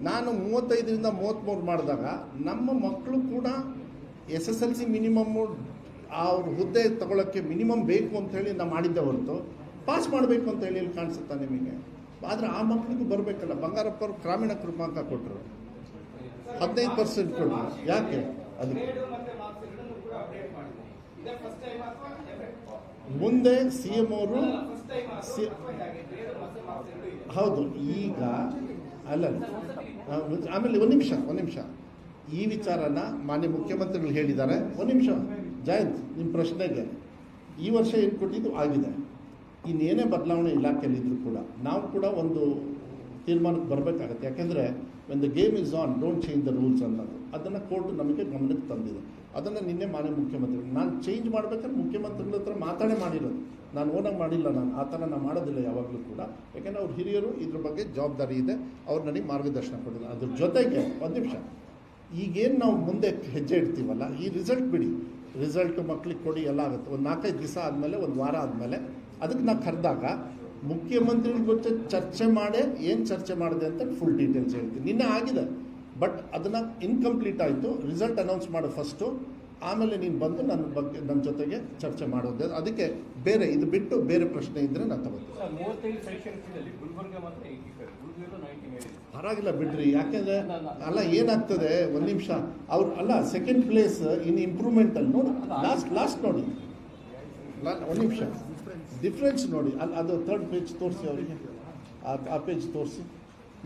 ನಾನು 35ರಿಂದ 33 ಮಾಡಿದಾಗ ನಮ್ಮ ಮಕ್ಕಳು ಕೂಡ SSLC ಮಿನಿಮಮ್ಮು ಅವ್ರ ಹುದ್ದೆ ತಗೊಳ್ಳೋಕ್ಕೆ ಮಿನಿಮಮ್ ಬೇಕು ಅಂತೇಳಿ ನಾವು ಮಾಡಿದ್ದೆ ಹೊರತು ಪಾಸ್ ಮಾಡಬೇಕು ಅಂತ ಹೇಳಿ ಇಲ್ಲಿ ಕಾಣಿಸುತ್ತಾ ನಿಮಗೆ? ಆದರೆ ಆ ಮಕ್ಕಳಿಗೂ ಬರಬೇಕಲ್ಲ. ಬಂಗಾರಪ್ಪ ಅವರು ಗ್ರಾಮೀಣ ಕ್ರಮಾಂಕ ಕೊಟ್ಟರು, 15% ಕೊಟ್ಟರು. ಯಾಕೆ? ಅದಕ್ಕೆ ಮುಂದೆ CM ಅವರು ಹೌದು ಈಗ ಅಲ್ಲ ಆಮೇಲೆ ಒಂದು ನಿಮಿಷ ಈ ವಿಚಾರನ ಮಾನ್ಯ ಮುಖ್ಯಮಂತ್ರಿಗಳು ಹೇಳಿದ್ದಾರೆ. ಒಂದು ನಿಮಿಷ ಜಯಂತ್, ನಿಮ್ಮ ಪ್ರಶ್ನೆಗೆ ಈ ವರ್ಷ ಏನು ಕೊಟ್ಟಿದ್ದು ಆಗಿದೆ. ಇನ್ನೇನೇ ಬದಲಾವಣೆ ಇಲಾಖೆಯಲ್ಲಿದ್ದರೂ ಕೂಡ ನಾವು ಕೂಡ ಒಂದು ತೀರ್ಮಾನಕ್ಕೆ ಬರಬೇಕಾಗತ್ತೆ. ಯಾಕೆಂದರೆ when the game is on don't change the rules ಅನ್ನೋದು ಅದನ್ನು ಕೋರ್ಟ್ ನಮಗೆ ಗಮನಕ್ಕೆ ತಂದಿದೆ. ಅದನ್ನು ನಿನ್ನೆ ಮಾನ್ಯ ಮುಖ್ಯಮಂತ್ರಿಗಳು ನಾನು ಚೇಂಜ್ ಮಾಡ್ಬೇಕಾದ್ರೆ ಮುಖ್ಯಮಂತ್ರಿಗಳ ಹತ್ರ ಮಾತಾಡೇ ಮಾಡಿರೋದು. ನಾನು ಓನಾಗಿ ಮಾಡಿಲ್ಲ, ನಾನು ಆ ಥರ ನಾನು ಮಾಡೋದಿಲ್ಲ ಯಾವಾಗಲೂ ಕೂಡ. ಯಾಕೆಂದರೆ ಅವ್ರ ಹಿರಿಯರು ಇದ್ರ ಬಗ್ಗೆ ಜವಾಬ್ದಾರಿ ಇದೆ, ಅವ್ರು ನನಗೆ ಮಾರ್ಗದರ್ಶನ ಕೊಟ್ಟಿಲ್ಲ. ಅದ್ರ ಜೊತೆಗೆ ಒಂದು ನಿಮಿಷ, ಈಗೇನು ನಾವು ಮುಂದೆ ಹೆಜ್ಜೆ ಇಡ್ತೀವಲ್ಲ, ಈ ರಿಸಲ್ಟ್ ಬಿಡಿ, ರಿಸಲ್ಟ್ ಮಕ್ಳಿಗೆ ಕೊಡಿ ಎಲ್ಲ ಆಗುತ್ತೆ. ಒಂದು 4-5 ದಿವಸ ಆದಮೇಲೆ, ಒಂದು ವಾರ ಆದಮೇಲೆ ಅದಕ್ಕೆ ನಾನು ಕರೆದಾಗ ಮುಖ್ಯಮಂತ್ರಿಗಳ ಜೊತೆ ಚರ್ಚೆ ಮಾಡೇ ಏನು ಚರ್ಚೆ ಮಾಡಿದೆ ಅಂತ ಫುಲ್ ಡೀಟೇಲ್ಸ್ ಹೇಳ್ತೀನಿ. ನಿನ್ನೆ ಆಗಿದೆ, ಬಟ್ ಅದನ್ನು ಇನ್ಕಂಪ್ಲೀಟ್ ಆಯಿತು. ರಿಸಲ್ಟ್ ಅನೌನ್ಸ್ ಮಾಡೋ ಫಸ್ಟು, ಆಮೇಲೆ ನೀನು ಬಂದು ನನ್ನ ಜೊತೆಗೆ ಚರ್ಚೆ ಮಾಡೋದು. ಅದಕ್ಕೆ ಬೇರೆ ಇದು ಬಿಟ್ಟು ಬೇರೆ ಪ್ರಶ್ನೆ ಇದ್ದರೆ ನಾನು ತಗೋತೀನಿ. ಪರವಾಗಿಲ್ಲ ಬಿಡ್ರಿ, ಯಾಕೆಂದರೆ ಅಲ್ಲ ಏನಾಗ್ತದೆ, ಒಂದು ನಿಮಿಷ ಅವ್ರು ಅಲ್ಲ ಸೆಕೆಂಡ್ ಪ್ಲೇಸ್ ಇನ್ ಇಂಪ್ರೂವ್ಮೆಂಟಲ್ಲಿ ನೋಡಿ, ಲಾಸ್ಟ್ ನೋಡಿ, ಒಂದು ನಿಮಿಷ ಡಿಫ್ರೆನ್ಸ್ ನೋಡಿ. ಅದು 3rd ಪೇಜ್ ತೋರಿಸಿ ಅವರಿಗೆ, ಆ ಪೇಜ್ ತೋರಿಸಿ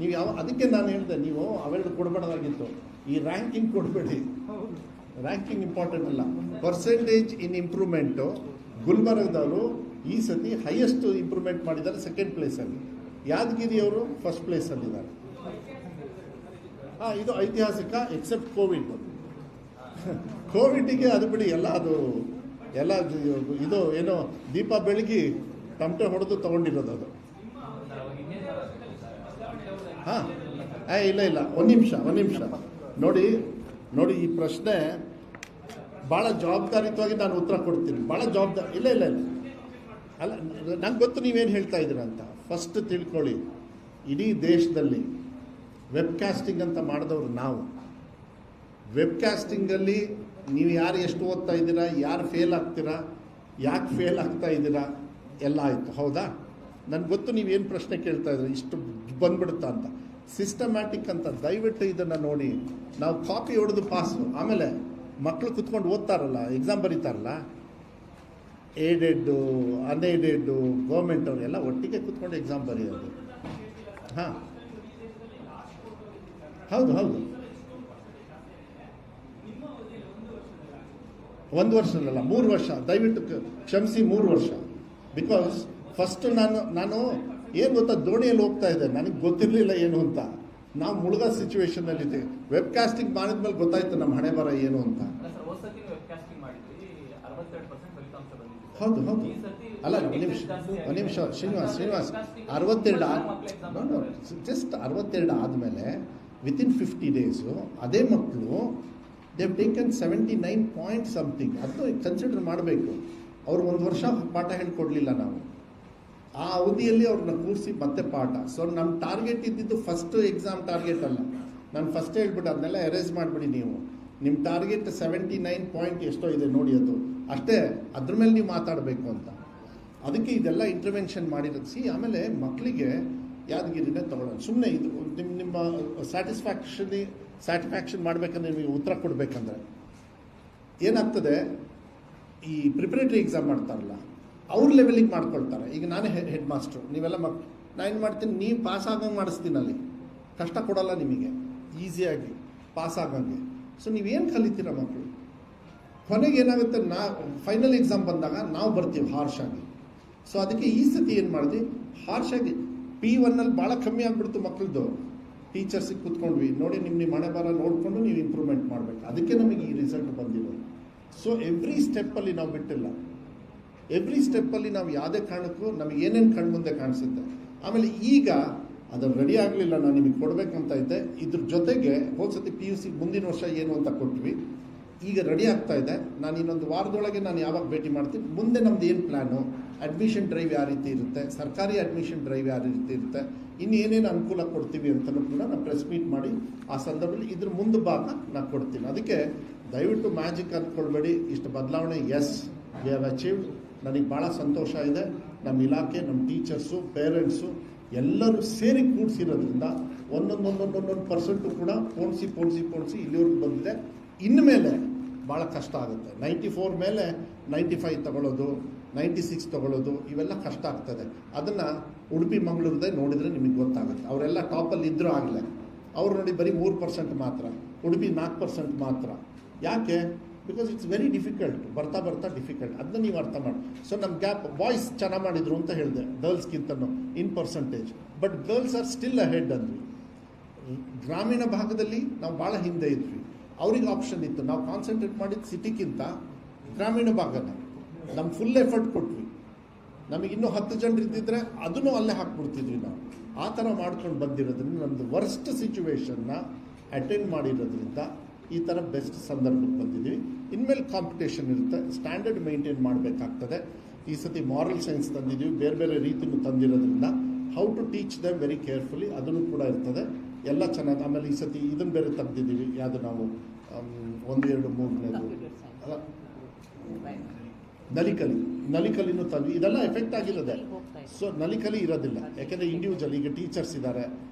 ನೀವು. ಅದಕ್ಕೆ ನಾನು ಹೇಳಿದೆ, ನೀವು ಅವೆರಡು ಕೊಡಬೇಡದಾಗಿತ್ತು. ಈ ರ್ಯಾಂಕಿಂಗ್ ಕೊಡಬೇಡಿ, ರ್ಯಾಂಕಿಂಗ್ ಇಂಪಾರ್ಟೆಂಟ್ ಅಲ್ಲ. ಪರ್ಸೆಂಟೇಜ್ ಇನ್ ಇಂಪ್ರೂವ್ಮೆಂಟು ಗುಲ್ಬರ್ಗದವರು ಈ ಸತಿ ಹೈಯೆಸ್ಟ್ ಇಂಪ್ರೂವ್ಮೆಂಟ್ ಮಾಡಿದ್ದಾರೆ, 2nd ಪ್ಲೇಸಲ್ಲಿ. ಯಾದಗಿರಿಯವರು 1st ಪ್ಲೇಸಲ್ಲಿದ್ದಾರೆ. ಇದು ಐತಿಹಾಸಿಕ, ಎಕ್ಸೆಪ್ಟ್ ಕೋವಿಡ್ಗೆ ಅದು ಬಿಡಿ, ಎಲ್ಲ ಇದು ಏನೋ ದೀಪ ಬೆಳಗಿ ತಮಟೆ ಹೊಡೆದು ತೊಗೊಂಡಿರೋದು ಅದು. ಹಾಂ ಇಲ್ಲ ಒಂದು ನಿಮಿಷ ನೋಡಿ ಈ ಪ್ರಶ್ನೆ ಭಾಳ ಜವಾಬ್ದಾರಿತವಾಗಿ ನಾನು ಉತ್ತರ ಕೊಡ್ತೀನಿ. ಭಾಳ ಜವಾಬ್ದಾರಿ ಇಲ್ಲ ಅಲ್ಲ, ನಂಗೆ ಗೊತ್ತು ನೀವೇನು ಹೇಳ್ತಾ ಇದ್ದೀರ ಅಂತ. ಫಸ್ಟ್ ತಿಳ್ಕೊಳ್ಳಿ, ಇಡೀ ದೇಶದಲ್ಲಿ ವೆಬ್ಕಾಸ್ಟಿಂಗ್ ಅಂತ ಮಾಡಿದವರು ನಾವು. ವೆಬ್ಕಾಸ್ಟಿಂಗಲ್ಲಿ ನೀವು ಯಾರು ಎಷ್ಟು ಓದ್ತಾ ಇದ್ದೀರಾ, ಯಾರು ಫೇಲ್ ಆಗ್ತೀರಾ, ಯಾಕೆ ಫೇಲ್ ಆಗ್ತಾ ಇದ್ದೀರಾ ಎಲ್ಲ ಆಯಿತು. ಹೌದಾ? ನನಗೆ ಗೊತ್ತು ನೀವೇನು ಪ್ರಶ್ನೆ ಕೇಳ್ತಾ ಇದ್ದೀರ, ಇಷ್ಟು ಬಂದ್ಬಿಡುತ್ತಾ ಅಂತ. ಸಿಸ್ಟಮ್ಯಾಟಿಕ್ ಅಂತ ದಯವಿಟ್ಟು ಇದನ್ನು ನೋಡಿ. ನಾವು ಕಾಪಿ ಹೊಡೆದು ಪಾಸು, ಆಮೇಲೆ ಮಕ್ಕಳು ಕುತ್ಕೊಂಡು ಓದ್ತಾರಲ್ಲ, ಎಕ್ಸಾಮ್ ಬರೀತಾರಲ್ಲ, ಏಡೆಡ್ಡು ಅನ್ಏಡೆಡ್ಡು ಗೌರ್ಮೆಂಟ್ ಅವರೆಲ್ಲ ಒಟ್ಟಿಗೆ ಕುತ್ಕೊಂಡು ಎಕ್ಸಾಮ್ ಬರೆಯೋದು. ಹಾಂ ಹೌದು 1 ವರ್ಷ ಅಲ್ಲ, 3 ವರ್ಷ. ದಯವಿಟ್ಟು ಕ್ಷಮಿಸಿ, 3 ವರ್ಷ. ಬಿಕಾಸ್ ಫಸ್ಟ್ ನಾನು ಏನು ಗೊತ್ತಾ, ದೋಣಿಯಲ್ಲಿ ಹೋಗ್ತಾ ಇದ್ದೆ, ನನಗೆ ಗೊತ್ತಿರಲಿಲ್ಲ ಏನು ಅಂತ. ನಾವು ಮುಳುಗೋ ಸಿಚುವೇಶನ್ನಲ್ಲಿದ್ದೆ. ವೆಬ್ಕಾಸ್ಟಿಂಗ್ ಮಾಡಿದ್ಮೇಲೆ ಗೊತ್ತಾಯ್ತು ನಮ್ಮ ಹಣೆ ಬರ ಏನು ಅಂತ. ಹೌದು ಅಲ್ಲ, ಒಂದು ನಿಮಿಷ ಶ್ರೀನಿವಾಸ್ 62 ಜಸ್ಟ್ 62 ಆದಮೇಲೆ ವಿತಿನ್ 50 ಡೇಸು ಅದೇ ಮಕ್ಕಳು ದೇವ್ ಟೇಕನ್ 79 ಪಾಯಿಂಟ್ ಸಮಥಿಂಗ್. ಅದು ಕನ್ಸಿಡರ್ ಮಾಡಬೇಕು. ಅವ್ರು 1 ವರ್ಷ ಪಾಠ ಹೇಳ್ಕೊಡ್ಲಿಲ್ಲ ನಾವು. ಆ ಅವಧಿಯಲ್ಲಿ ಅವ್ರನ್ನ ಕೂರಿಸಿ ಮತ್ತೆ ಪಾಠ. ಸೊ ನಮ್ಮ ಟಾರ್ಗೆಟ್ ಇದ್ದಿದ್ದು ಫಸ್ಟ್ ಎಕ್ಸಾಮ್ ಟಾರ್ಗೆಟ್ ಅಲ್ಲ. ನಾನು ಫಸ್ಟ್ ಹೇಳ್ಬಿಟ್ಟು ಅದನ್ನೆಲ್ಲ ಎರೇಸ್ ಮಾಡಿಬಿಡಿ. ನೀವು ನಿಮ್ಮ ಟಾರ್ಗೆಟ್ 79 ಪಾಯಿಂಟ್ ಎಷ್ಟೋ ಇದೆ ನೋಡಿ, ಅದು ಅಷ್ಟೇ, ಅದ್ರ ಮೇಲೆ ನೀವು ಮಾತಾಡಬೇಕು ಅಂತ. ಅದಕ್ಕೆ ಇದೆಲ್ಲ ಇಂಟರ್ವೆನ್ಷನ್ ಮಾಡಿರೋದು. ಆಮೇಲೆ ಮಕ್ಕಳಿಗೆ ಯಾದಗಿರಿನೇ ತಗೊಳ್ಳೋಣ, ಸುಮ್ಮನೆ ಇದು ನಿಮ್ಮ ಸ್ಯಾಟಿಸ್ಫ್ಯಾಕ್ಷನ್ ಮಾಡಬೇಕಂದ್ರೆ ನಿಮಗೆ ಉತ್ತರ ಕೊಡಬೇಕಂದ್ರೆ ಏನಾಗ್ತದೆ, ಈ ಪ್ರಿಪರೇಟರಿ ಎಕ್ಸಾಮ್ ಮಾಡ್ತಾರಲ್ಲ ಅವ್ರ ಲೆವೆಲಿಗೆ ಮಾಡ್ಕೊಳ್ತಾರೆ. ಈಗ ನಾನೇ ಹೆಡ್ ಮಾಸ್ಟ್ರು, ನೀವೆಲ್ಲ ನಾನು ಏನು ಮಾಡ್ತೀನಿ, ನೀವು ಪಾಸ್ ಆಗಂಗೆ ಮಾಡಿಸ್ತೀನಿ, ಅಲ್ಲಿ ಕಷ್ಟ ಕೊಡೋಲ್ಲ ನಿಮಗೆ, ಈಸಿಯಾಗಿ ಪಾಸ್ ಆಗಂಗೆ. ಸೊ ನೀವೇನು ಕಲಿತೀರ ಮಕ್ಕಳು, ಕೊನೆಗೆ ಏನಾಗುತ್ತೆ, ಫೈನಲ್ ಎಕ್ಸಾಮ್ ಬಂದಾಗ ನಾವು ಬರ್ತೀವಿ ಹಾರ್ಶಾಗಿ. ಸೊ ಅದಕ್ಕೆ ಈ ಸತಿ ಏನು ಮಾಡಿದ್ವಿ, ಹಾರ್ಶಾಗಿ P1 ಭಾಳ ಕಮ್ಮಿ ಆಗಿಬಿಡ್ತು ಮಕ್ಕಳದ್ದು. ಟೀಚರ್ಸಿಗೆ ಕೂತ್ಕೊಂಡ್ವಿ, ನೋಡಿ ನಿಮ್ಮ ಮನೆ ಬರ ನೋಡಿಕೊಂಡು ನೀವು ಇಂಪ್ರೂವ್ಮೆಂಟ್ ಮಾಡಬೇಕು. ಅದಕ್ಕೆ ನಮಗೆ ಈ ರಿಸಲ್ಟ್ ಬಂದಿರೋದು. ಸೊ ಎವ್ರಿ ಸ್ಟೆಪ್ಪಲ್ಲಿ ನಾವು ಬಿಟ್ಟಿಲ್ಲ, ಎವ್ರಿ ಸ್ಟೆಪ್ಪಲ್ಲಿ ನಾವು ಯಾವುದೇ ಕಾರಣಕ್ಕೂ ನಮಗೆ ಏನೇನು ಕಣ್ಮುಂದೆ ಕಾಣಿಸುತ್ತೆ. ಆಮೇಲೆ ಈಗ ಅದನ್ನು ರೆಡಿ ಆಗಲಿಲ್ಲ, ನಾನು ನಿಮಗೆ ಕೊಡಬೇಕಂತ ಇದ್ದೆ. ಇದ್ರ ಜೊತೆಗೆ ಹೋದ್ಸತಿ PUC ಮುಂದಿನ ವರ್ಷ ಏನು ಅಂತ ಕೊಟ್ವಿ, ಈಗ ರೆಡಿ ಆಗ್ತಾ ಇದೆ. ನಾನು ಇನ್ನೊಂದು ವಾರದೊಳಗೆ ನಾನು ಯಾವಾಗ ಭೇಟಿ ಮಾಡ್ತೀನಿ, ಮುಂದೆ ನಮ್ದು ಏನು ಪ್ಲ್ಯಾನು, ಅಡ್ಮಿಷನ್ ಡ್ರೈವ್ ಯಾವ ರೀತಿ ಇರುತ್ತೆ, ಸರ್ಕಾರಿ ಅಡ್ಮಿಷನ್ ಡ್ರೈವ್ ಯಾವ ರೀತಿ ಇರುತ್ತೆ, ಇನ್ನು ಏನೇನು ಅನುಕೂಲ ಕೊಡ್ತೀವಿ ಅಂತಲೂ ಕೂಡ ನಾನು ಪ್ರೆಸ್ ಮೀಟ್ ಮಾಡಿ ಆ ಸಂದರ್ಭದಲ್ಲಿ ಇದ್ರ ಮುಂದೆ ಭಾಗ ನಾನು ಕೊಡ್ತೀನಿ. ಅದಕ್ಕೆ ದಯವಿಟ್ಟು ಮ್ಯಾಜಿಕ್ ಅಂದ್ಕೊಳ್ಬೇಡಿ, ಇಷ್ಟು ಬದಲಾವಣೆ ಎಸ್ ವಿ ಹ್ಯಾವ್ ಅಚೀವ್ಡ್. ನನಗೆ ಭಾಳ ಸಂತೋಷ ಇದೆ. ನಮ್ಮ ಇಲಾಖೆ, ನಮ್ಮ ಟೀಚರ್ಸು, ಪೇರೆಂಟ್ಸು ಎಲ್ಲರೂ ಸೇರಿ ಕೂಡಿಸಿರೋದ್ರಿಂದ ಒಂದೊಂದು ಪರ್ಸೆಂಟು ಕೂಡ ಪೋಣಿಸಿ ಇಲ್ಲಿವರೆಗೂ ಬಂದಿದೆ. ಇನ್ಮೇಲೆ ಭಾಳ ಕಷ್ಟ ಆಗುತ್ತೆ. 94 ಮೇಲೆ 95 ತಗೊಳ್ಳೋದು, 96 ತಗೊಳ್ಳೋದು, ಇವೆಲ್ಲ ಕಷ್ಟ ಆಗ್ತದೆ. ಅದನ್ನು ಉಡುಪಿ ಮಂಗಳೂರದೇ ನೋಡಿದರೆ ನಿಮಗೆ ಗೊತ್ತಾಗುತ್ತೆ. ಅವರೆಲ್ಲ ಟಾಪಲ್ಲಿ ಇದ್ದರೂ ಆಗಲೇ ಅವ್ರು ನೋಡಿ ಬರೀ 3% ಮಾತ್ರ, ಉಡುಪಿ 4% ಮಾತ್ರ. ಯಾಕೆ? ಬಿಕಾಸ್ ಇಟ್ಸ್ ವೆರಿ ಡಿಫಿಕಲ್ಟ್, ಬರ್ತಾ ಡಿಫಿಕಲ್ಟ್. ಅದನ್ನ ನೀವು ಅರ್ಥ ಮಾಡಿ. ಸೊ ನಮ್ಮ ಗ್ಯಾಪ್, ಬಾಯ್ಸ್ ಚೆನ್ನಾಗಿ ಮಾಡಿದ್ರು ಅಂತ ಹೇಳಿದೆ ಗರ್ಲ್ಸ್ಗಿಂತನೂ in percentage, but girls are still ahead ಅಂದ್ವಿ. ಗ್ರಾಮೀಣ ಭಾಗದಲ್ಲಿ ನಾವು ಭಾಳ ಹಿಂದೆ ಇದ್ವಿ, ಅವ್ರಿಗೆ ಆಪ್ಷನ್ ಇತ್ತು. ನಾವು ಕಾನ್ಸಂಟ್ರೇಟ್ ಮಾಡಿದ್ದು ಸಿಟಿಗಿಂತ ಗ್ರಾಮೀಣ ಭಾಗನ ನಮ್ಮ ಫುಲ್ ಎಫರ್ಟ್ ಕೊಟ್ವಿ. ನಮಗೆ ಇನ್ನೂ 10 ಜನರು ಇದ್ದಿದ್ರೆ ಅದನ್ನು ಅಲ್ಲೇ ಹಾಕ್ಬಿಡ್ತಿದ್ವಿ ನಾವು. ಆ ಥರ ಮಾಡ್ಕೊಂಡು ಬಂದಿರೋದ್ರಿಂದ ನಮ್ಮದು ವರ್ಸ್ಟ್ ಸಿಚುವೇಶನ್ನ ಅಟೆಂಡ್ ಮಾಡಿರೋದ್ರಿಂದ ಈ ಥರ ಬೆಸ್ಟ್ ಸಂದರ್ಭಕ್ಕೆ ಬಂದಿದ್ದೀವಿ. ಇನ್ಮೇಲೆ ಕಾಂಪಿಟೇಷನ್ ಇರುತ್ತೆ, ಸ್ಟ್ಯಾಂಡರ್ಡ್ ಮೇಂಟೈನ್ ಮಾಡಬೇಕಾಗ್ತದೆ. ಈ ಸತಿ ಮಾರಲ್ ಸೈನ್ಸ್ ತಂದಿದ್ದೀವಿ, ಬೇರೆ ಬೇರೆ ರೀತಿಯೂ ತಂದಿರೋದ್ರಿಂದ how to teach them very carefully ಅದನ್ನು ಕೂಡ ಇರ್ತದೆ. ಎಲ್ಲ ಚೆನ್ನಾಗಿ. ಆಮೇಲೆ ಈ ಸತಿ ಇದನ್ನು ಬೇರೆ ತೆಗ್ದಿದ್ದೀವಿ, ಯಾವುದು ನಾವು 1, 2, 3ನೇದು ಅಲ್ಲ, ನಲಿಕಲಿನೂ ತಂದ್ವಿ. ಇದೆಲ್ಲ ಎಫೆಕ್ಟ್ ಆಗಿರೋದೆ. ಸೊ ನಲಿಕಲಿ ಇರೋದಿಲ್ಲ, ಯಾಕೆಂದರೆ ಇಂಡಿವಿಜುವಲ್ ಈಗ ಟೀಚರ್ಸ್ ಇದ್ದಾರೆ,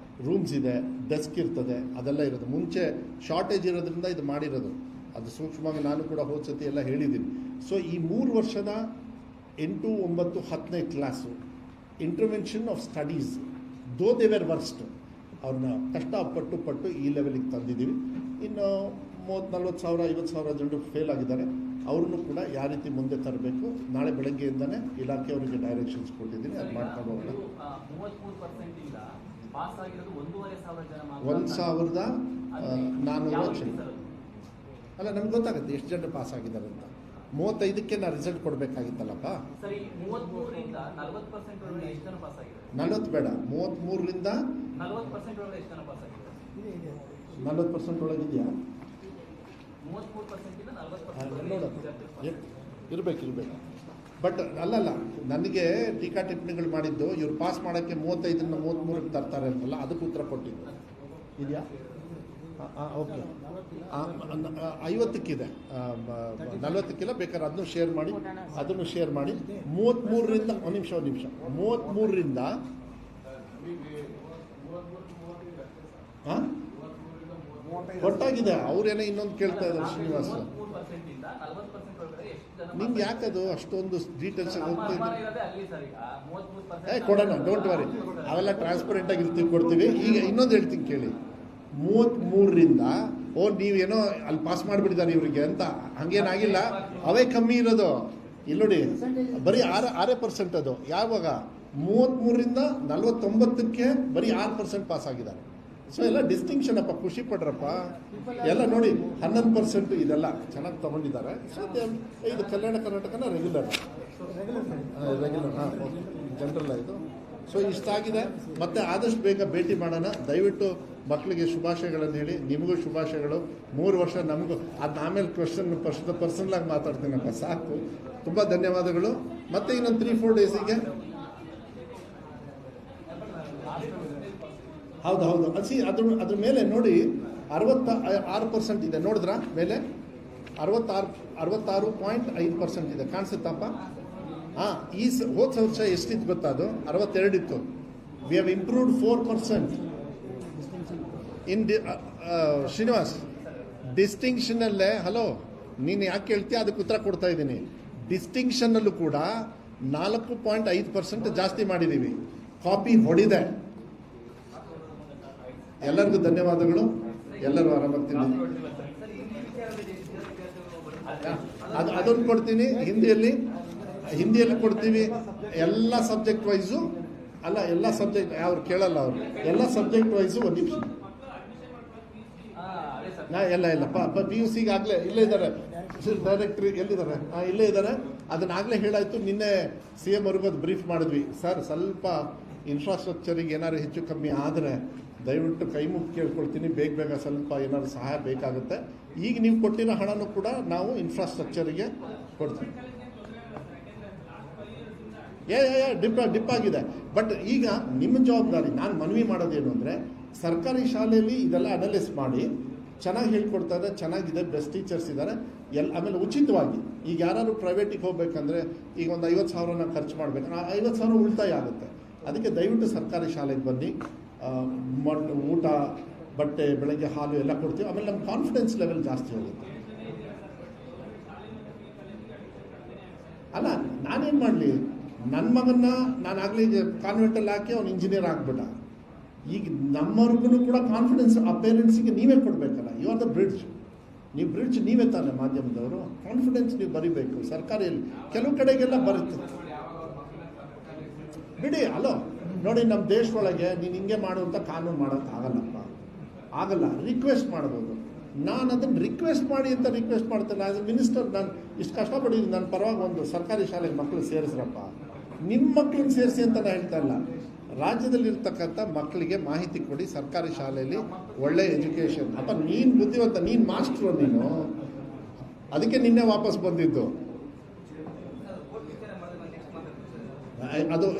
ರೂಮ್ಸ್ ಇದೆ, ಡೆಸ್ಕ್ ಇರ್ತದೆ, ಅದೆಲ್ಲ ಇರೋದು. ಮುಂಚೆ ಶಾರ್ಟೇಜ್ ಇರೋದ್ರಿಂದ ಇದು ಮಾಡಿರೋದು. ಅದು ಸೂಕ್ಷ್ಮವಾಗಿ ನಾನು ಕೂಡ ಹೋದ್ಸತಿ ಎಲ್ಲ ಹೇಳಿದ್ದೀನಿ. ಸೊ ಈ 3 ವರ್ಷದ 8, 9, 10ನೇ class intervention of studies though they were worst, ಅವ್ರನ್ನ ಕಷ್ಟಪಟ್ಟು ಈ ಲೆವೆಲಿಗೆ ತಂದಿದ್ದೀವಿ. ಇನ್ನು 30-40 ಸಾವಿರ 50 ಸಾವಿರ ಜನರು ಫೇಲ್ ಆಗಿದ್ದಾರೆ, ಅವ್ರನ್ನೂ ಕೂಡ ಯಾವ ರೀತಿ ಮುಂದೆ ತರಬೇಕು, ನಾಳೆ ಬೆಳಗ್ಗೆಯಿಂದನೇ ಇಲಾಖೆಯವರಿಗೆ ಡೈರೆಕ್ಷನ್ಸ್ ಕೊಟ್ಟಿದ್ದೀನಿ, ಅದು ಮಾಡ್ಕೊಂಡು ಹೋಗೋಣ. 1,400 ಅಲ್ಲ, ನಮ್ಗೆ ಗೊತ್ತಾಗುತ್ತೆ ಎಷ್ಟು ಜನ ಪಾಸ್ ಆಗಿದ್ದಾರೆ ಅಂತ. 35ಕ್ಕೆ ನಾನು ರಿಸಲ್ಟ್ ಕೊಡಬೇಕಾಗಿತ್ತಲ್ಲಪ್ಪ. 40 ಬೇಡ, 33ರಿಂದ 40% ಒಳಗಿದೆಯಾ? ಇರಬೇಕು. ಬಟ್ ಅಲ್ಲಲ್ಲ, ನನಗೆ ಟೀಕಾ ಟಿಪ್ಪಣಿಗಳು ಮಾಡಿದ್ದು ಇವ್ರು ಪಾಸ್ ಮಾಡೋಕ್ಕೆ 35ರಿಂದ 33ಕ್ಕೆ ತರ್ತಾರೆ ಅಂತಲ್ಲ, ಅದಕ್ಕೆ ಉತ್ತರ ಕೊಟ್ಟಿದ್ದು ಇದೆಯಾ? ಓಕೆ, 50ಕ್ಕಿದೆ, 40ಕ್ಕಿಲ್ಲ. ಬೇಕಾದ್ರೆ ಅದನ್ನು ಶೇರ್ ಮಾಡಿ 33ರಿಂದ ಒಂದು ನಿಮಿಷ 33ರಿಂದ ಒಟ್ಟಾಗಿದೆ. ಅವ್ರೇನೋ ಇನ್ನೊಂದು ಕೇಳ್ತಾ ಇದ್ದಾರೆ ಶ್ರೀನಿವಾಸ, ನಿಮ್ಗೆ ಯಾಕದು ಅಷ್ಟೊಂದು ಡೀಟೇಲ್ಸ್ ಹೋಗ್ತಾ ಇದ್ದೀವಿ? ಕೊಡೋಣ, ಡೋಂಟ್ ವರಿ, ಅವೆಲ್ಲ ಟ್ರಾನ್ಸ್ಪರೆಂಟ್ ಆಗಿ ಇರ್ತೀವಿ, ಕೊಡ್ತೀವಿ. ಈಗ ಇನ್ನೊಂದು ಹೇಳ್ತೀನಿ ಕೇಳಿ, 33ರಿಂದ ನೀವೇನೋ ಅಲ್ಲಿ ಪಾಸ್ ಮಾಡಿಬಿಟ್ಟಿದ್ದಾರೆ ಇವರಿಗೆ ಅಂತ ಹಂಗೇನಾಗಿಲ್ಲ, ಅವೇ ಕಮ್ಮಿ ಇರೋದು. ಇಲ್ಲಿ ನೋಡಿ, ಬರೀ 6% ಅದು. ಯಾವಾಗ 33ರಿಂದ 49ಕ್ಕೆ ಬರೀ 6% ಪಾಸ್ ಆಗಿದ್ದಾರೆ. ಸೊ ಎಲ್ಲ ಡಿಸ್ಟಿಂಕ್ಷನ್ ಅಪ್ಪ, ಖುಷಿ ಪಡ್ರಪ್ಪ ಎಲ್ಲ. ನೋಡಿ 11% ಇದೆಲ್ಲ ಚೆನ್ನಾಗಿ ತೊಗೊಂಡಿದ್ದಾರೆ. ಸೊ ಇದು ಕಲ್ಯಾಣ ಕರ್ನಾಟಕನ ರೆಗ್ಯುಲರ್ ಜನರಲ್ ಇದು. ಸೊ ಇಷ್ಟಾಗಿದೆ. ಮತ್ತೆ ಆದಷ್ಟು ಬೇಗ ಭೇಟಿ ಮಾಡೋಣ. ದಯವಿಟ್ಟು ಮಕ್ಕಳಿಗೆ ಶುಭಾಶಯಗಳನ್ನು ಹೇಳಿ, ನಿಮಗೂ ಶುಭಾಶಯಗಳು. 3 ವರ್ಷ ನಮಗೂ. ಅದನ್ನ ಆಮೇಲೆ ಪರ್ಸನಲಾಗಿ ಮಾತಾಡ್ತೀನಪ್ಪ, ಸಾಕು. ತುಂಬ ಧನ್ಯವಾದಗಳು. ಮತ್ತೆ ಇನ್ನೊಂದು 3-4 ಡೇಸಿಗೆ ಹೌದು ಅದ್ರ ಮೇಲೆ ನೋಡಿ 66% ಇದೆ, ನೋಡಿದ್ರಾ ಮೇಲೆ 66.5% ಇದೆ. ಕಾಣಿಸುತ್ತಪ್ಪ? ಹಾಂ, ಹೋದ ವರ್ಷ ಎಷ್ಟಿತ್ತು ಗೊತ್ತಾ? ಅದು 62 ಇತ್ತು. We have improved 4%. ಶ್ರೀನಿವಾಸ್, ಡಿಸ್ಟಿಂಕ್ಷನಲ್ಲೇ, ಹಲೋ, ನೀನು ಯಾಕೆ ಕೇಳ್ತೀಯ ಅದಕ್ಕೆ ಉತ್ತರ ಕೊಡ್ತಾ ಇದ್ದೀನಿ. ಡಿಸ್ಟಿಂಕ್ಷನಲ್ಲೂ ಕೂಡ 4.5% ಜಾಸ್ತಿ ಮಾಡಿದ್ದೀವಿ. ಕಾಪಿ ಹೊಡಿದೆ. ಎಲ್ಲರಿಗೂ ಧನ್ಯವಾದಗಳು. ಎಲ್ಲರೂ ಆರಾಮಾಗ್ತೀನಿ. ಅದನ್ನು ಕೊಡ್ತೀನಿ. ಹಿಂದಿಯಲ್ಲಿ ಕೊಡ್ತೀವಿ. ಎಲ್ಲ ಸಬ್ಜೆಕ್ಟ್ ವೈಸು ಅಲ್ಲ, ಎಲ್ಲ ಸಬ್ಜೆಕ್ಟ್ ಅವ್ರು ಕೇಳಲ್ಲ. ಅವರು ಎಲ್ಲ ಸಬ್ಜೆಕ್ಟ್ ವೈಸು ಒಂದು ನಿಮಿಷ. ಇಲ್ಲ PUC ಆಗಲೇ ಇಲ್ಲೇ ಇದ್ದಾರೆ. ಡೈರೆಕ್ಟ್ರಿ ಎಲ್ಲಿದ್ದಾರೆ? ಇಲ್ಲೇ ಇದ್ದಾರೆ. ಅದನ್ನಾಗಲೇ ಹೇಳಾಯ್ತು. ನಿನ್ನೆ CM ಅವ್ರಿಗೂ ಅದು ಬ್ರೀಫ್ ಮಾಡಿದ್ವಿ. ಸರ್, ಸ್ವಲ್ಪ ಇನ್ಫ್ರಾಸ್ಟ್ರಕ್ಚರಿಗೆ ಏನಾದ್ರು ಹೆಚ್ಚು ಕಮ್ಮಿ ಆದರೆ ದಯವಿಟ್ಟು ಕೈ ಮುಗಿ ಕೇಳ್ಕೊಳ್ತೀನಿ, ಬೇಗ ಸ್ವಲ್ಪ ಏನಾದ್ರು ಸಹಾಯ ಬೇಕಾಗುತ್ತೆ. ಈಗ ನೀವು ಕೊಟ್ಟಿರೋ ಹಣನೂ ಕೂಡ ನಾವು ಇನ್ಫ್ರಾಸ್ಟ್ರಕ್ಚರಿಗೆ ಕೊಡ್ತೀವಿ. ಡಿಪ್ ಆಗಿದೆ. ಬಟ್ ಈಗ ನಿಮ್ಮ ಜವಾಬ್ದಾರಿ. ನಾನು ಮನವಿ ಮಾಡೋದೇನು ಅಂದರೆ, ಸರ್ಕಾರಿ ಶಾಲೆಯಲ್ಲಿ ಇದೆಲ್ಲ ಅನಲೈಸ್ ಮಾಡಿ ಚೆನ್ನಾಗಿ ಹೇಳ್ಕೊಡ್ತಾರೆ, ಚೆನ್ನಾಗಿದೆ, ಬೆಸ್ಟ್ ಟೀಚರ್ಸ್ ಇದ್ದಾರೆ. ಆಮೇಲೆ ಉಚಿತವಾಗಿ. ಈಗ ಯಾರು ಪ್ರೈವೇಟಿಗೆ ಹೋಗ್ಬೇಕಂದ್ರೆ ಈಗ ಒಂದು 50,000 ಖರ್ಚು ಮಾಡಬೇಕು, 50,000 ಉಳಿತಾಯ ಆಗುತ್ತೆ. ಅದಕ್ಕೆ ದಯವಿಟ್ಟು ಸರ್ಕಾರಿ ಶಾಲೆಗೆ ಬನ್ನಿ. ಊಟ, ಬಟ್ಟೆ, ಬೆಳಗ್ಗೆ ಹಾಲು ಎಲ್ಲ ಕೊಡ್ತೀವಿ. ಆಮೇಲೆ ನಮ್ಮ ಕಾನ್ಫಿಡೆನ್ಸ್ ಲೆವೆಲ್ ಜಾಸ್ತಿ ಹೋಗುತ್ತೆ. ಅಲ್ಲ, ನಾನೇನು ಮಾಡಲಿ? ನನ್ನ ಮಗನ್ನ ನಾನಾಗಲಿ ಕಾನ್ವೆಂಟಲ್ಲಿ ಹಾಕಿ ಅವ್ನು ಇಂಜಿನಿಯರ್ ಆಗ್ಬಿಟ್ಟ. ಈಗ ನಮ್ಮವ್ರಿಗೂ ಕೂಡ ಕಾನ್ಫಿಡೆನ್ಸ್ ಆ ಪೇರೆಂಟ್ಸಿಗೆ ನೀವೇ ಕೊಡಬೇಕಲ್ಲ. You are the bridge. ನೀವು ಬ್ರಿಡ್ಜ್ ನೀವೇ ತಾನೆ, ಮಾಧ್ಯಮದವರು. ಕಾನ್ಫಿಡೆನ್ಸ್ ನೀವು ಬರಿಬೇಕು. ಸರ್ಕಾರಿಯಲ್ಲಿ ಕೆಲವು ಕಡೆಗೆಲ್ಲ ಬರುತ್ತೆ ಬಿಡಿ. ಅಲೋ ನೋಡಿ, ನಮ್ಮ ದೇಶದೊಳಗೆ ನೀನು ಹಿಂಗೆ ಮಾಡುವಂಥ ಕಾನೂನು ಮಾಡೋಕ್ಕಾಗಲ್ಲಪ್ಪ. ಆಗಲ್ಲ. ರಿಕ್ವೆಸ್ಟ್ ಮಾಡ್ಬೋದು. ನಾನು ಅದನ್ನು ರಿಕ್ವೆಸ್ಟ್ ಮಾಡಿ ಅಂತ ರಿಕ್ವೆಸ್ಟ್ ಮಾಡ್ತೇನೆ. ಆಸ್ ಎ ಮಿನಿಸ್ಟರ್ ನಾನು ಇಷ್ಟು ಕಷ್ಟಪಟ್ಟಿದ್ದೀನಿ. ನನ್ನ ಪರವಾಗಿ ಒಂದು ಸರ್ಕಾರಿ ಶಾಲೆಗೆ ಮಕ್ಕಳು ಸೇರಿಸ್ರಪ್ಪ. ನಿಮ್ಮ ಮಕ್ಕಳನ್ನ ಸೇರಿಸಿ ಅಂತ ನಾನು ಹೇಳ್ತಾ ಇಲ್ಲ. ರಾಜ್ಯದಲ್ಲಿರ್ತಕ್ಕಂಥ ಮಕ್ಕಳಿಗೆ ಮಾಹಿತಿ ಕೊಡಿ. ಸರ್ಕಾರಿ ಶಾಲೆಯಲ್ಲಿ ಒಳ್ಳೆ ಎಜುಕೇಷನ್. ಅಪ್ಪ, ನೀನು ಬುದ್ಧಿವಂತ, ನೀನು ಮಾಸ್ಟ್ರು ನೀನು. ಅದಕ್ಕೆ ನಿನ್ನೆ ವಾಪಸ್ ಬಂದಿದ್ದು.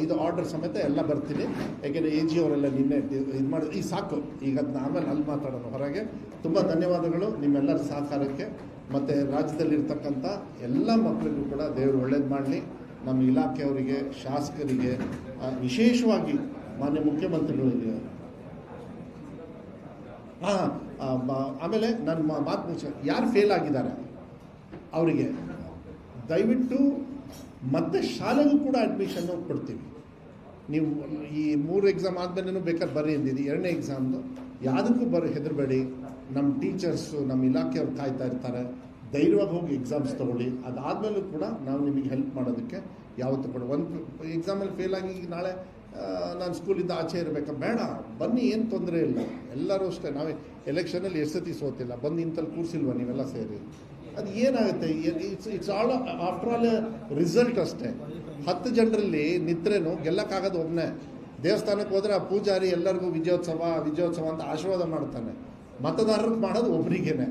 ಇದು ಆರ್ಡರ್ ಸಮೇತ ಎಲ್ಲ ಬರ್ತೀನಿ. ಯಾಕೆಂದರೆ AG ಅವರೆಲ್ಲ ನಿನ್ನೆ ಇದು ಮಾಡಿ ಈ ಸಾಕು. ಈಗ ಅದನ್ನ ಆಮೇಲೆ ಅಲ್ಲಿ ಮಾತಾಡೋಣ ಹೊರಗೆ. ತುಂಬ ಧನ್ಯವಾದಗಳು ನಿಮ್ಮೆಲ್ಲರ ಸಹಕಾರಕ್ಕೆ. ಮತ್ತು ರಾಜ್ಯದಲ್ಲಿರ್ತಕ್ಕಂಥ ಎಲ್ಲ ಮಕ್ಕಳಿಗೂ ಕೂಡ ದೇವರು ಒಳ್ಳೇದು ಮಾಡಲಿ. ನಮ್ಮ ಇಲಾಖೆಯವರಿಗೆ, ಶಾಸಕರಿಗೆ, ವಿಶೇಷವಾಗಿ ಮಾನ್ಯ ಮುಖ್ಯಮಂತ್ರಿಗಳಿಗೆ. ಆಮೇಲೆ ನನ್ನ ಮಾತು ಮುಚ್ಚ, ಯಾರು ಫೇಲ್ ಆಗಿದ್ದಾರೆ ಅವರಿಗೆ ದಯವಿಟ್ಟು ಮತ್ತೆ ಶಾಲೆಗೂ ಕೂಡ ಅಡ್ಮಿಷನ್ನು ಕೊಡ್ತೀವಿ. ನೀವು ಈ 3 ಎಕ್ಸಾಮ್ ಆದಮೇಲೆ ಬೇಕಾದ್ರೆ ಬರ್ರಿ ಅಂದಿದ್ದು. 2ನೇ ಎಕ್ಸಾಮ್ದು ಯಾವುದಕ್ಕೂ ಹೆದರಬೇಡಿ. ನಮ್ಮ ಟೀಚರ್ಸು, ನಮ್ಮ ಇಲಾಖೆಯವ್ರು ಕಾಯ್ತಾ ಇರ್ತಾರೆ. ಧೈರ್ಯವಾಗಿ ಹೋಗಿ ಎಕ್ಸಾಮ್ಸ್ ತೊಗೊಳ್ಳಿ. ಅದಾದಮೇಲೂ ಕೂಡ ನಾವು ನಿಮಗೆ ಹೆಲ್ಪ್ ಮಾಡೋದಕ್ಕೆ ಯಾವತ್ತೂ ಕೂಡ. ಒಂದು ಎಕ್ಸಾಮಲ್ಲಿ ಫೇಲ್ ಆಗಿ ಈಗ ನಾಳೆ ನಾನು ಸ್ಕೂಲಿಂದ ಆಚೆ ಇರಬೇಕಾ? ಬೇಡ, ಬನ್ನಿ, ಏನು ತೊಂದರೆ ಇಲ್ಲ. ಎಲ್ಲರೂ ಅಷ್ಟೇ. ನಾವೇ ಎಲೆಕ್ಷನಲ್ಲಿ ಎಷ್ಟು ಸತಿ ಸೋತಿಲ್ಲ. ಬಂದು ಇಂಥಲ್ಲಿ ಕೂರಿಸಿಲ್ವ ನೀವೆಲ್ಲ ಸೇರಿ? ಅದು ಏನಾಗುತ್ತೆ? It's all after all result ಅಷ್ಟೇ. 10 ಜನರಲ್ಲಿ ನಿತ್ರೇನು ಗೆಲ್ಲಕ್ಕಾಗೋದು ಒಬ್ಬನೇ. ದೇವಸ್ಥಾನಕ್ಕೆ ಹೋದರೆ ಆ ಪೂಜಾರಿ ಎಲ್ಲರಿಗೂ ವಿಜಯೋತ್ಸವ ಅಂತ ಆಶೀರ್ವಾದ ಮಾಡ್ತಾನೆ. ಮತದಾರರಿಗೆ ಮಾಡೋದು ಒಬ್ರಿಗೇನೆ.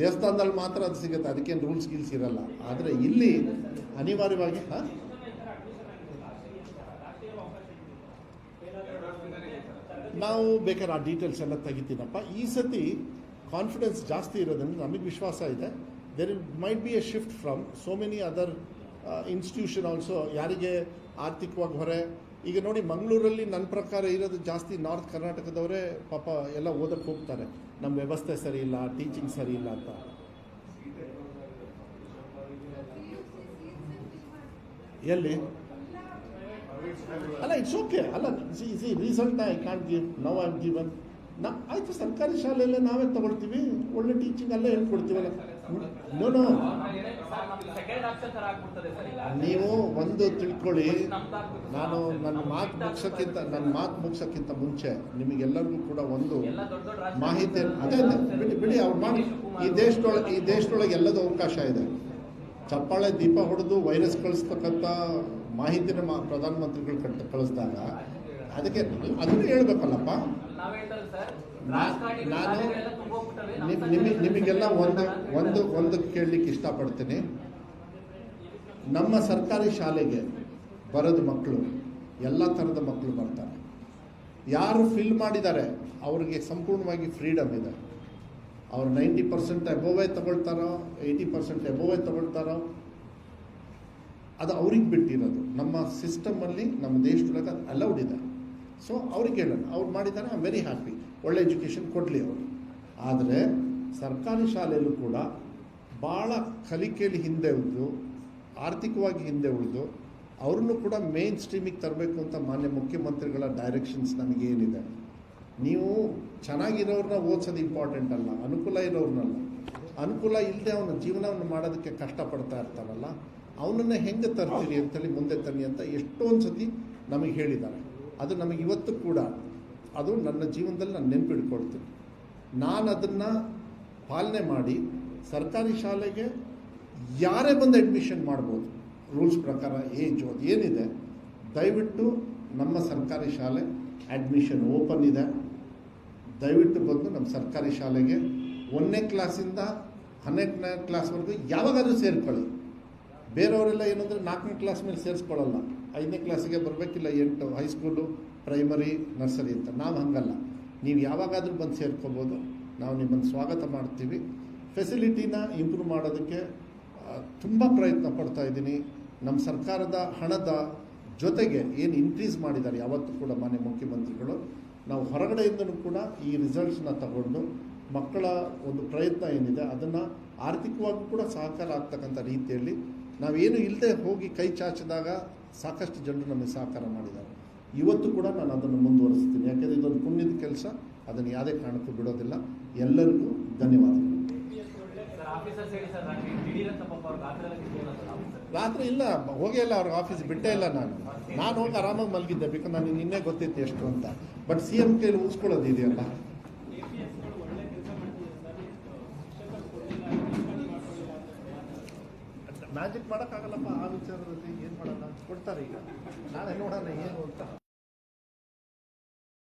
ದೇವಸ್ಥಾನದಲ್ಲಿ ಮಾತ್ರ ಅದು ಸಿಗುತ್ತೆ. ಅದಕ್ಕೇನು ರೂಲ್ಸ್ ಗೀಲ್ಸ್ ಇರಲ್ಲ. ಆದರೆ ಇಲ್ಲಿ ಅನಿವಾರ್ಯವಾಗಿ ನಾವು ಬೇಕಾದ್ರೆ ಆ ಡೀಟೇಲ್ಸ್ ಎಲ್ಲ ತೆಗಿತೀನಪ್ಪ. ಈ ಸತಿ ಕಾನ್ಫಿಡೆನ್ಸ್ ಜಾಸ್ತಿ ಇರೋದ್ರಿಂದ ನಮಗೆ ವಿಶ್ವಾಸ ಇದೆ. There might be a shift from so many other institution also. ಯಾರಿಗೆ ಆರ್ಥಿಕವಾಗಿ ಹೊರೆ, ಈಗ ನೋಡಿ ಮಂಗಳೂರಲ್ಲಿ ನನ್ನ ಪ್ರಕಾರ ಇರೋದು ಜಾಸ್ತಿ ನಾರ್ತ್ ಕರ್ನಾಟಕದವರೇ ಪಾಪ ಎಲ್ಲ ಓದಕ್ಕೆ ಹೋಗ್ತಾರೆ. ನಮ್ಮ ವ್ಯವಸ್ಥೆ ಸರಿ ಇಲ್ಲ, ಟೀಚಿಂಗ್ ಸರಿ ಇಲ್ಲ ಅಂತ. ಎಲ್ಲಿ? ಅಲ್ಲ, ಇಟ್ಸ್ ಓಕೆ. ಅಲ್ಲ, result I can't give. Now I given. ಆಯಿತು, ಸರ್ಕಾರಿ ಶಾಲೆಯಲ್ಲೇ ನಾವೇ ತಗೊಳ್ತೀವಿ. ಒಳ್ಳೆ ಟೀಚಿಂಗ್ ಅಲ್ಲೇ ಹೇಳ್ಕೊಡ್ತೀವಲ್ಲ. ನೋ, ನೀವು ಒಂದು ತಿಳ್ಕೊಳ್ಳಿ. ನಾನು ನನ್ನ ಮಾತು ಮುಗಿಸೋಕ್ಕಿಂತ ಮುಂಚೆ ನಿಮಗೆಲ್ಲರಿಗೂ ಕೂಡ ಒಂದು ಮಾಹಿತಿ. ಅದೇ ಬಿಡಿ ಅವ್ರು ಮಾಡಿ. ಈ ದೇಶದೊಳಗೆ ಎಲ್ಲದೂ ಅವಕಾಶ ಇದೆ. ಚಪ್ಪಾಳೆ ದೀಪ ಹೊಡೆದು ವೈರಸ್ ಕಳಿಸ್ತಕ್ಕಂಥ ಮಾಹಿತಿನ ಪ್ರಧಾನಮಂತ್ರಿಗಳು ಕಳಿಸಿದಾಗ ಅದಕ್ಕೆ ಅದನ್ನು ಹೇಳ್ಬೇಕಲ್ಲಪ್ಪ. ನಾನು ನಿಮಗೆಲ್ಲ ಒಂದು ಕೇಳಲಿಕ್ಕೆ ಇಷ್ಟಪಡ್ತೀನಿ. ನಮ್ಮ ಸರ್ಕಾರಿ ಶಾಲೆಗೆ ಬರೋದು ಮಕ್ಕಳು ಎಲ್ಲ ಥರದ ಮಕ್ಕಳು ಬರ್ತಾರೆ. ಯಾರು ಫಿಲ್ ಮಾಡಿದ್ದಾರೆ ಅವ್ರಿಗೆ ಸಂಪೂರ್ಣವಾಗಿ ಫ್ರೀಡಮ್ ಇದೆ. ಅವ್ರು 90% ಅಬೋವೇ ತಗೊಳ್ತಾರೋ 80% ಅಬೋವೇ ತಗೊಳ್ತಾರೋ ಅದು ಅವ್ರಿಗೆ ಬಿಟ್ಟಿರೋದು. ನಮ್ಮ ಸಿಸ್ಟಮಲ್ಲಿ ನಮ್ಮ ದೇಶದೊಳಗೆ ಅದು ಅಲೌಡ್ ಇದೆ. ಸೊ ಅವ್ರಿಗೆ ಹೇಳೋಣ, ಅವ್ರು ಮಾಡಿದ್ದಾರೆ, ಐ ಆಮ್ ವೆರಿ ಹ್ಯಾಪಿ, ಒಳ್ಳೆ ಎಜುಕೇಷನ್ ಕೊಡಲಿ ಅವರು. ಆದರೆ ಸರ್ಕಾರಿ ಶಾಲೆಯಲ್ಲೂ ಕೂಡ ಭಾಳ ಕಲಿಕೆಯಲ್ಲಿ ಹಿಂದೆ ಉಳಿದು, ಆರ್ಥಿಕವಾಗಿ ಹಿಂದೆ ಉಳಿದು, ಅವ್ರನ್ನೂ ಕೂಡ ಮೇನ್ ಸ್ಟ್ರೀಮಿಗೆ ತರಬೇಕು ಅಂತ ಮಾನ್ಯ ಮುಖ್ಯಮಂತ್ರಿಗಳ ಡೈರೆಕ್ಷನ್ಸ್ ನಮಗೆ ಏನಿದೆ. ನೀವು ಚೆನ್ನಾಗಿರೋರನ್ನ ಓದಿಸೋದು ಇಂಪಾರ್ಟೆಂಟ್ ಅಲ್ಲ, ಅನುಕೂಲ ಇರೋರ್ನಲ್ಲ. ಅನುಕೂಲ ಇಲ್ಲದೆ ಅವನ ಜೀವನವನ್ನು ಮಾಡೋದಕ್ಕೆ ಕಷ್ಟಪಡ್ತಾ ಇರ್ತಾರಲ್ಲ, ಅವನನ್ನು ಹೆಂಗೆ ತರ್ತೀರಿ ಅಂತೇಳಿ ಮುಂದೆ ತನ್ನಿ ಅಂತ ಎಷ್ಟೊಂದು ಸತಿ ನಮಗೆ ಹೇಳಿದ್ದಾರೆ. ಅದು ನಮಗೆ ಇವತ್ತು ಕೂಡ ಅದು ನನ್ನ ಜೀವನದಲ್ಲಿ ನಾನು ನೆನಪಿಡ್ಕೊಳ್ತೀನಿ. ನಾನು ಅದನ್ನು ಪಾಲನೆ ಮಾಡಿ ಸರ್ಕಾರಿ ಶಾಲೆಗೆ ಯಾರೇ ಬಂದು ಅಡ್ಮಿಷನ್ ಮಾಡ್ಬೋದು, ರೂಲ್ಸ್ ಪ್ರಕಾರ ಏಜು ಅದು ಏನಿದೆ. ದಯವಿಟ್ಟು ನಮ್ಮ ಸರ್ಕಾರಿ ಶಾಲೆ ಅಡ್ಮಿಷನ್ ಓಪನ್ ಇದೆ. ದಯವಿಟ್ಟು ಬಂದು ನಮ್ಮ ಸರ್ಕಾರಿ ಶಾಲೆಗೆ 1ನೇ ಕ್ಲಾಸಿಂದ 12ನೇ ಕ್ಲಾಸ್ವರೆಗೂ ಯಾವಾಗಾದರೂ ಸೇರ್ಕೊಳ್ಳಿ. ಬೇರೆಯವರೆಲ್ಲ ಏನಂದರೆ 4ನೇ ಕ್ಲಾಸ್ ಮೇಲೆ ಸೇರಿಸ್ಕೊಳ್ಳಲ್ಲ, 5ನೇ ಕ್ಲಾಸಿಗೆ ಬರಬೇಕಿಲ್ಲ, 8 ಹೈಸ್ಕೂಲು, ಪ್ರೈಮರಿ, ನರ್ಸರಿ ಅಂತ. ನಾವು ಹಂಗಲ್ಲ, ನೀವು ಯಾವಾಗಾದರೂ ಬಂದು ಸೇರ್ಕೋಬೋದು. ನಾವು ನಿಮ್ಮನ್ನು ಸ್ವಾಗತ ಮಾಡ್ತೀವಿ. ಫೆಸಿಲಿಟಿನ ಇಂಪ್ರೂವ್ ಮಾಡೋದಕ್ಕೆ ತುಂಬ ಪ್ರಯತ್ನ ಪಡ್ತಾ ಇದ್ದೀನಿ. ನಮ್ಮ ಸರ್ಕಾರದ ಹಣದ ಜೊತೆಗೆ ಏನು ಇನ್ಕ್ರೀಸ್ ಮಾಡಿದ್ದಾರೆ ಯಾವತ್ತೂ ಕೂಡ ಮಾನ್ಯ ಮುಖ್ಯಮಂತ್ರಿಗಳು, ನಾವು ಹೊರಗಡೆಯಿಂದಲೂ ಕೂಡ ಈ ರಿಸಲ್ಟ್ಸ್ನ ತಗೊಂಡು ಮಕ್ಕಳ ಒಂದು ಪ್ರಯತ್ನ ಏನಿದೆ ಅದನ್ನು ಆರ್ಥಿಕವಾಗಿ ಕೂಡ ಸಹಕಾರ ಆಗ್ತಕ್ಕಂಥ ರೀತಿಯಲ್ಲಿ ನಾವೇನು ಇಲ್ಲದೆ ಹೋಗಿ ಕೈ ಚಾಚಿದಾಗ ಸಾಕಷ್ಟು ಜನರು ನಮಗೆ ಸಹಕಾರ ಮಾಡಿದ್ದಾರೆ. ಇವತ್ತು ಕೂಡ ನಾನು ಅದನ್ನು ಮುಂದುವರಿಸ್ತೀನಿ. ಯಾಕೆಂದರೆ ಇದೊಂದು ಪುಣ್ಯದ ಕೆಲಸ, ಅದನ್ನು ಯಾವುದೇ ಕಾರಣಕ್ಕೂ ಬಿಡೋದಿಲ್ಲ. ಎಲ್ಲರಿಗೂ ಧನ್ಯವಾದಗಳು. ರಾತ್ರಿ ಇಲ್ಲ, ಹೋಗೇ ಇಲ್ಲ ಅವ್ರಿಗೆ ಆಫೀಸ್ ಬಿಟ್ಟೇ ಇಲ್ಲ. ನಾನು ಹೋಗಿ ಆರಾಮಾಗಿ ಮಲಗಿದ್ದೆ, ಬಿಕಾಸ್ ನನಗೆ ನಿನ್ನೆ ಗೊತ್ತಿತ್ತು ಎಷ್ಟು ಅಂತ. ಬಟ್ CM ಕೈಲಿ ಉಳಿಸ್ಕೊಳ್ಳೋದು ಇದೆಯಲ್ಲ, ಮ್ಯಾಜಿಕ್ ಮಾಡೋಕ್ಕಾಗಲ್ಲಪ್ಪ. ಆ ವಿಚಾರದಲ್ಲಿ ಏನು ಮಾಡೋಣ, ಕೊಡ್ತಾರೆ. ಈಗ ನಾಳೆ ನೋಡೋಣ ಏನು ಅಂತ.